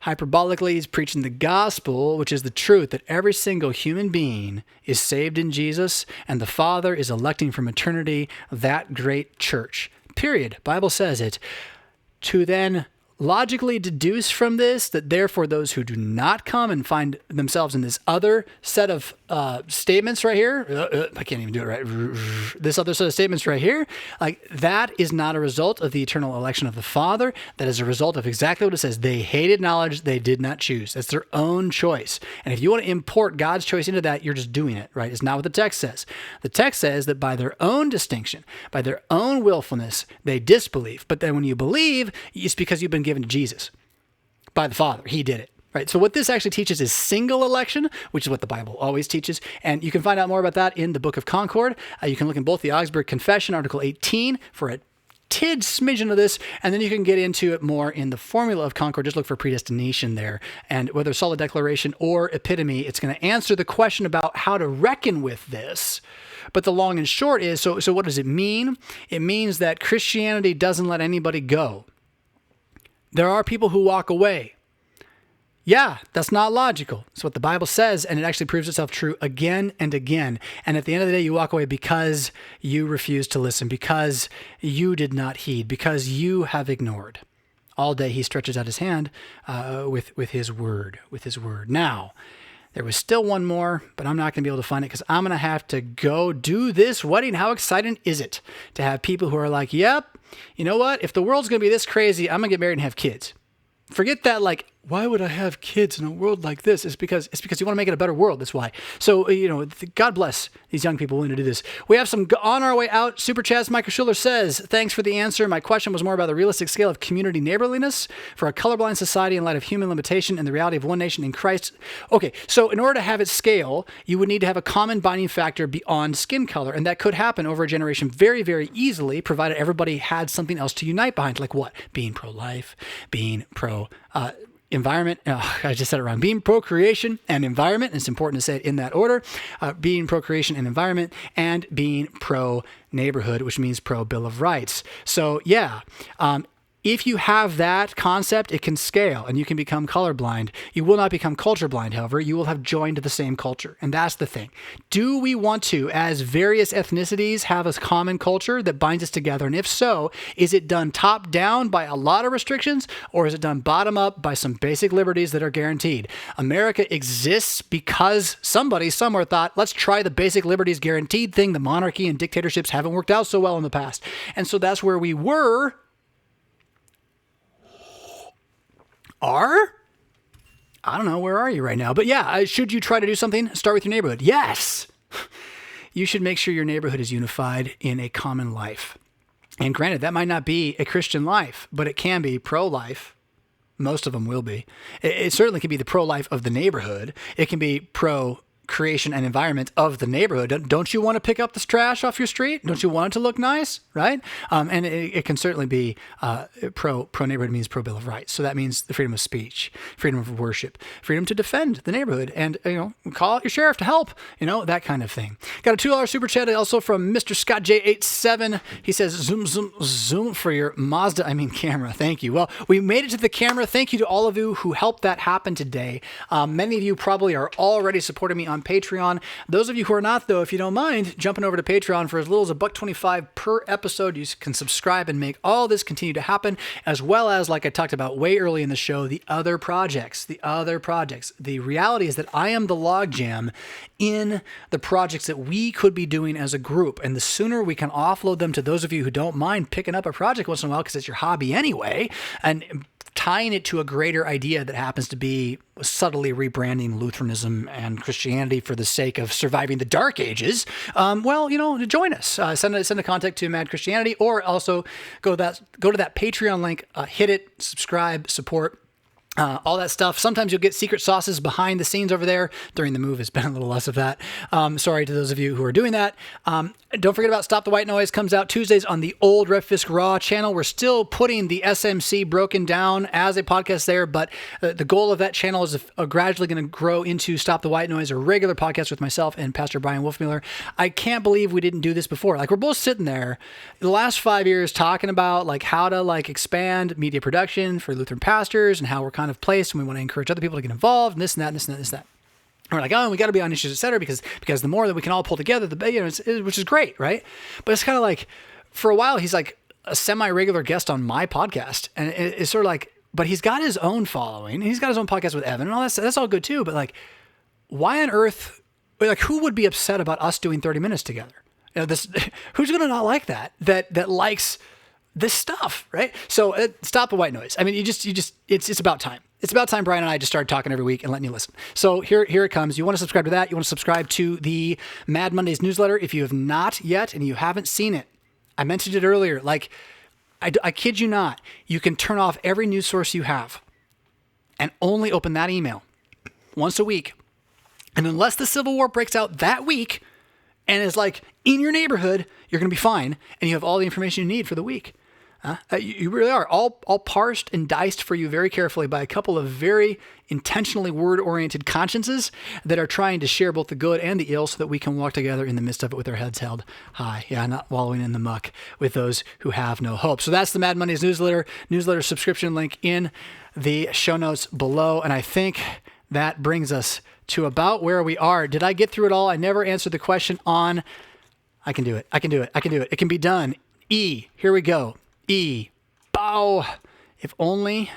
Hyperbolically, he's preaching the gospel, which is the truth that every single human being is saved in Jesus, and the Father is electing from eternity that great church. Period. Bible says it. To then logically deduce from this that therefore those who do not come and find themselves in this other set of statements right here, I can't even do it right, this other set of statements right here, like that is not a result of the eternal election of the Father. That is a result of exactly what it says. They hated knowledge they did not choose. That's their own choice. And if you want to import God's choice into that, you're just doing it, right? It's not what the text says. The text says that by their own distinction, by their own willfulness, they disbelieve. But then when you believe, it's because you've been given to Jesus by the Father. He did it, right? So what this actually teaches is single election, which is what the Bible always teaches. And you can find out more about that in the Book of Concord. You can look in both the Augsburg Confession, Article 18, for a tid smidgen of this, and then you can get into it more in the Formula of Concord. Just look for predestination there. And whether solid declaration or epitome, it's going to answer the question about how to reckon with this. But the long and short is, so what does it mean? It means that Christianity doesn't let anybody go. There are people who walk away. Yeah, that's not logical. It's what the Bible says, and it actually proves itself true again and again. And at the end of the day, you walk away because you refused to listen, because you did not heed, because you have ignored. All day he stretches out his hand with his word, Now, there was still one more, but I'm not going to be able to find it because I'm going to have to go do this wedding. How exciting is it to have people who are like, yep, you know what? If the world's going to be this crazy, I'm going to get married and have kids. Forget that, like, why would I have kids in a world like this? It's because you want to make it a better world. That's why. So, God bless these young people willing to do this. We have some on our way out super chats. Michael Schuller says, thanks for the answer. My question was more about the realistic scale of community neighborliness for a colorblind society in light of human limitation and the reality of one nation in Christ. Okay, so in order to have it scale, you would need to have a common binding factor beyond skin color. And that could happen over a generation very, very easily, provided everybody had something else to unite behind. Like what? Being pro-life, being environment, I just said it wrong, being procreation and environment, and it's important to say it in that order, being procreation and environment, and being pro-neighborhood, which means pro-Bill of Rights. So yeah, if you have that concept, it can scale and you can become colorblind. You will not become culture blind, however. You will have joined the same culture. And that's the thing. Do we want to, as various ethnicities, have a common culture that binds us together? And if so, is it done top down by a lot of restrictions, or is it done bottom up by some basic liberties that are guaranteed? America exists because somebody somewhere thought, let's try the basic liberties guaranteed thing. The monarchy and dictatorships haven't worked out so well in the past. And so that's where we were. I don't know, where are you right now? But yeah, should you try to do something? Start with your neighborhood. Yes! You should make sure your neighborhood is unified in a common life. And granted, that might not be a Christian life, but it can be pro-life. Most of them will be. It certainly can be the pro-life of the neighborhood. It can be pro-creation and environment of the neighborhood. Don't you want to pick up this trash off your street? Don't you want it to look nice, right? And it can certainly be pro-neighborhood means pro-Bill of Rights. So that means the freedom of speech, freedom of worship, freedom to defend the neighborhood, and call out your sheriff to help, that kind of thing. Got a $2 super chat also from Mr. Scott J87. He says, zoom for your camera. Thank you. Well, we made it to the camera. Thank you to all of you who helped that happen today. Many of you probably are already supporting me on Patreon. Those of you who are not, though, if you don't mind jumping over to Patreon for as little as $1.25 per episode, you can subscribe and make all this continue to happen, as well as, like I talked about way early in the show, the other projects. The reality is that I am the logjam in the projects that we could be doing as a group, and the sooner we can offload them to those of you who don't mind picking up a project once in a while because it's your hobby anyway, and tying it to a greater idea that happens to be subtly rebranding Lutheranism and Christianity for the sake of surviving the Dark Ages, join us. Send a contact to Mad Christianity, or also go to that Patreon link, hit it, subscribe, support. All that stuff. Sometimes you'll get secret sauces behind the scenes over there. During the move, it's been a little less of that. Sorry to those of you who are doing that. Don't forget about Stop the White Noise. Comes out Tuesdays on the old RevFisk Raw channel. We're still putting the SMC broken down as a podcast there, but the goal of that channel is gradually going to grow into Stop the White Noise, a regular podcast with myself and Pastor Brian Wolfmueller. I can't believe we didn't do this before. Like, we're both sitting there the last 5 years talking about how to expand media production for Lutheran pastors and how we're kind of place, and we want to encourage other people to get involved, and this and that, and this and that, and this and that. And we're like, oh, we got to be on issues, et cetera, because the more that we can all pull together, which is great, right? But it's kind of like, for a while, he's like a semi-regular guest on my podcast, and it's sort of like, but he's got his own following. He's got his own podcast with Evan, and all that's all good too. But like, why on earth? Like, who would be upset about us doing 30 minutes together? Who's going to not like that likes this stuff, right? So stop the white noise. I mean, it's about time. It's about time Brian and I just started talking every week and letting you listen. So here it comes. You want to subscribe to that. You want to subscribe to the Mad Mondays newsletter. If you have not yet and you haven't seen it, I mentioned it earlier. Like, I kid you not, you can turn off every news source you have and only open that email once a week. And unless the Civil War breaks out that week and is like in your neighborhood, you're going to be fine. And you have all the information you need for the week. You really are all parsed and diced for you very carefully by a couple of very intentionally word-oriented consciences that are trying to share both the good and the ill so that we can walk together in the midst of it with our heads held high. Yeah, not wallowing in the muck with those who have no hope. So that's the Mad Mondays newsletter subscription link in the show notes below. And I think that brings us to about where we are. Did I get through it all? I never answered the question on, I can do it. It can be done. E, here we go. E, bow. If only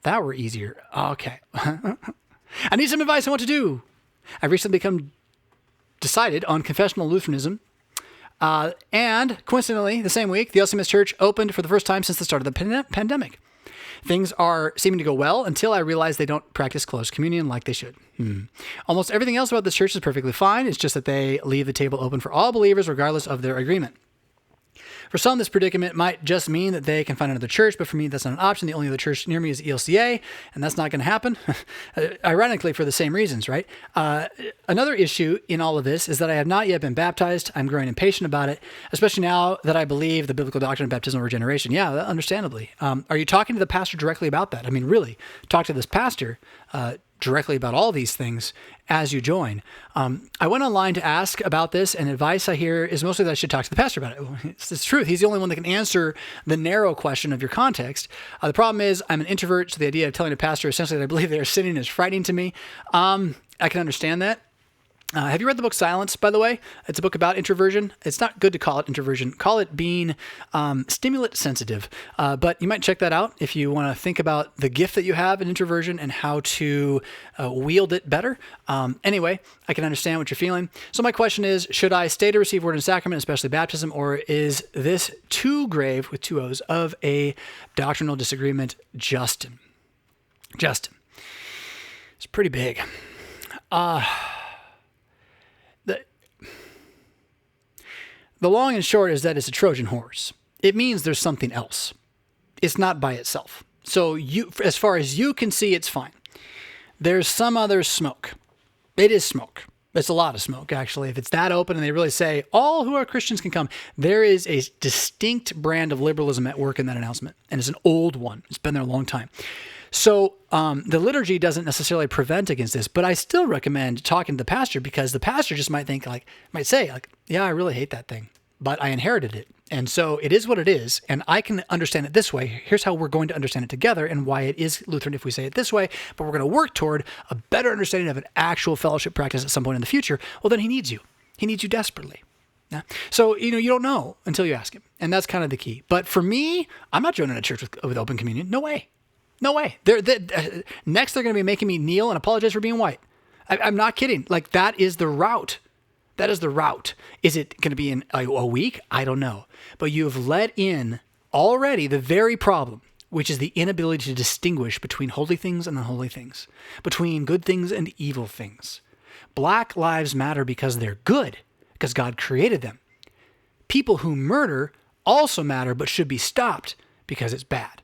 that were easier. Okay. I need some advice on what to do. I've recently decided on confessional Lutheranism. And coincidentally, the same week, the LCMS Church opened for the first time since the start of the pandemic. Things are seeming to go well until I realize they don't practice closed communion like they should. Almost everything else about this church is perfectly fine. It's just that they leave the table open for all believers regardless of their agreement. For some, this predicament might just mean that they can find another church, but for me, that's not an option. The only other church near me is ELCA, and that's not going to happen, ironically, for the same reasons, right? Another issue in all of this is that I have not yet been baptized. I'm growing impatient about it, especially now that I believe the biblical doctrine of baptismal regeneration. Yeah, understandably. Are you talking to the pastor directly about that? I mean, really, talk to this pastor directly about all these things as you join. I went online to ask about this, and advice I hear is mostly that I should talk to the pastor about it. It's the truth. He's the only one that can answer the narrow question of your context. The problem is I'm an introvert, so the idea of telling a pastor essentially that I believe they're sinning is frightening to me. I can understand that. Have you read the book Silence, by the way? It's a book about introversion. It's not good to call it introversion. Call it being stimulant sensitive. But you might check that out if you want to think about the gift that you have in introversion and how to wield it better. Anyway, I can understand what you're feeling. So my question is, should I stay to receive word and sacrament, especially baptism, or is this too grave, with two O's, of a doctrinal disagreement? Justin. It's pretty big. The long and short is that it's a Trojan horse. It means there's something else. It's not by itself. So as far as you can see, it's fine. There's some other smoke. It is smoke. It's a lot of smoke, actually. If it's that open and they really say, all who are Christians can come, there is a distinct brand of liberalism at work in that announcement. And it's an old one. It's been there a long time. So the liturgy doesn't necessarily prevent against this, but I still recommend talking to the pastor, because the pastor just might say, yeah, I really hate that thing, but I inherited it. And so it is what it is. And I can understand it this way. Here's how we're going to understand it together and why it is Lutheran if we say it this way, but we're going to work toward a better understanding of an actual fellowship practice at some point in the future. Well, then he needs you. He needs you desperately. Yeah. So, you don't know until you ask him. And that's kind of the key. But for me, I'm not joining a church with open communion. No way. Next, they're going to be making me kneel and apologize for being white. I'm not kidding. Like, that is the route. Is it going to be in a week? I don't know. But you have let in already the very problem, which is the inability to distinguish between holy things and unholy things, between good things and evil things. Black lives matter because they're good, because God created them. People who murder also matter, but should be stopped because it's bad,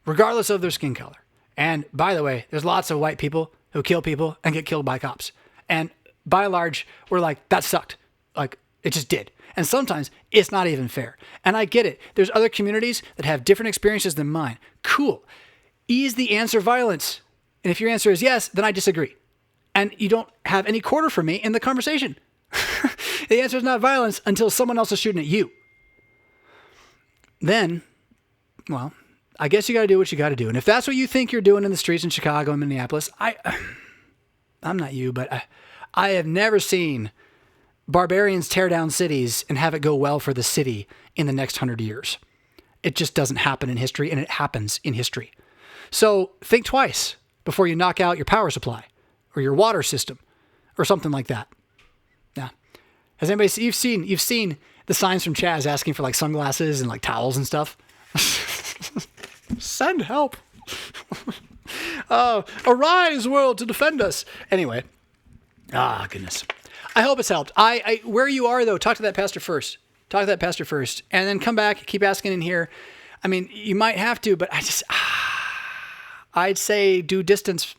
regardless of their skin color. And by the way, there's lots of white people who kill people and get killed by cops. And by and large, we're like, that sucked. Like, it just did. And sometimes it's not even fair. And I get it. There's other communities that have different experiences than mine. Cool. Is the answer violence? And if your answer is yes, then I disagree. And you don't have any quarter for me in the conversation. The answer is not violence until someone else is shooting at you. Then, well, I guess you got to do what you got to do. And if that's what you think you're doing in the streets in Chicago and Minneapolis, I'm not you, but I have never seen barbarians tear down cities and have it go well for the city in the next 100 years. It just doesn't happen in history, and it happens in history. So think twice before you knock out your power supply or your water system or something like that. Yeah. Has anybody you've seen the signs from Chaz asking for like sunglasses and like towels and stuff? Send help. Arise, world, to defend us. Anyway. Goodness. I hope it's helped. Where you are though, talk to that pastor first. Talk to that pastor first, and then come back, keep asking in here. I mean, you might have to, but I'd say do distance.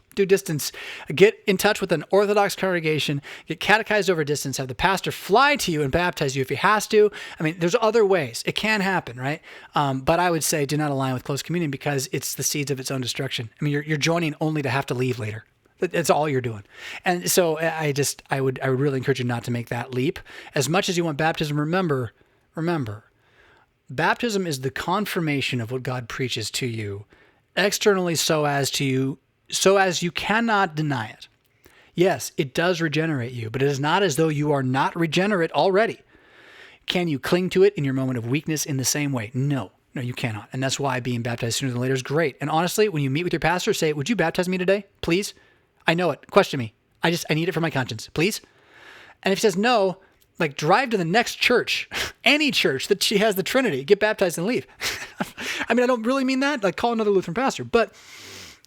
Get in touch with an Orthodox congregation, get catechized over distance, have the pastor fly to you and baptize you if he has to. I mean, there's other ways. It can happen, right? But I would say do not align with close communion because it's the seeds of its own destruction. I mean, you're joining only to have to leave later. That's all you're doing. And so I would really encourage you not to make that leap. As much as you want baptism, remember, baptism is the confirmation of what God preaches to you externally so as you cannot deny it. Yes, it does regenerate you, but it is not as though you are not regenerate already. Can you cling to it in your moment of weakness in the same way? No, you cannot. And that's why being baptized sooner than later is great. And honestly, when you meet with your pastor, say, would you baptize me today, please? I know it. Question me. I need it for my conscience, please. And if he says no, like drive to the next church, any church that she has the Trinity, get baptized and leave. I mean, I don't really mean that, like call another Lutheran pastor, but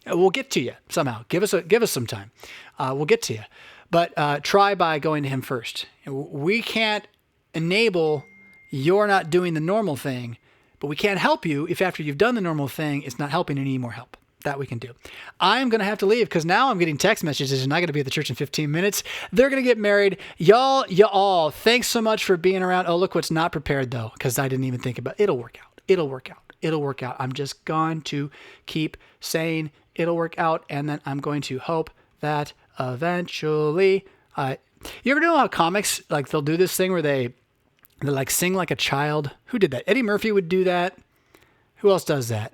we'll get to you somehow. Give us some time. We'll get to you, but try by going to him first. We can't enable you're not doing the normal thing, but we can't help you if after you've done the normal thing, it's not helping and you need more help. That we can do. I'm going to have to leave because now I'm getting text messages and I got to be at the church in 15 minutes. They're going to get married. Y'all, thanks so much for being around. Oh, look what's not prepared though, because I didn't even think about it. It'll work out. I'm just going to keep saying it'll work out. And then I'm going to hope that eventually, you ever know how comics, like they'll do this thing where they like sing like a child? Who did that? Eddie Murphy would do that. Who else does that?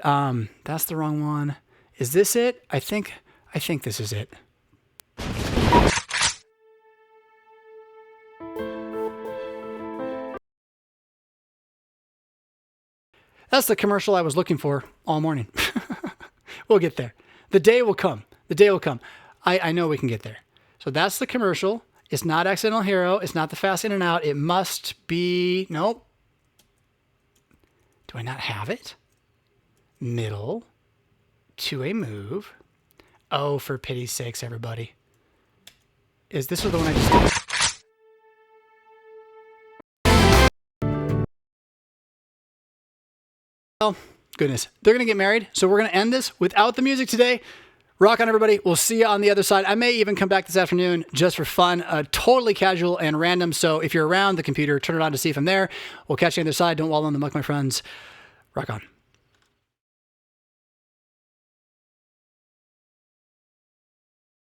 That's the wrong one. Is this it? I think this is it. That's the commercial I was looking for all morning. We'll get there. The day will come. I know we can get there. So that's the commercial. It's not Accidental Hero. It's not the Fast In and Out. It must be, nope. Do I not have it? Middle to a move. Oh, for pity's sakes, everybody. Is this the one I just did? Oh, goodness. They're going to get married, so we're going to end this without the music today. Rock on, everybody. We'll see you on the other side. I may even come back this afternoon just for fun, totally casual and random. So if you're around the computer, turn it on to see if I'm there. We'll catch you on the other side. Don't wallow in the muck, my friends. Rock on.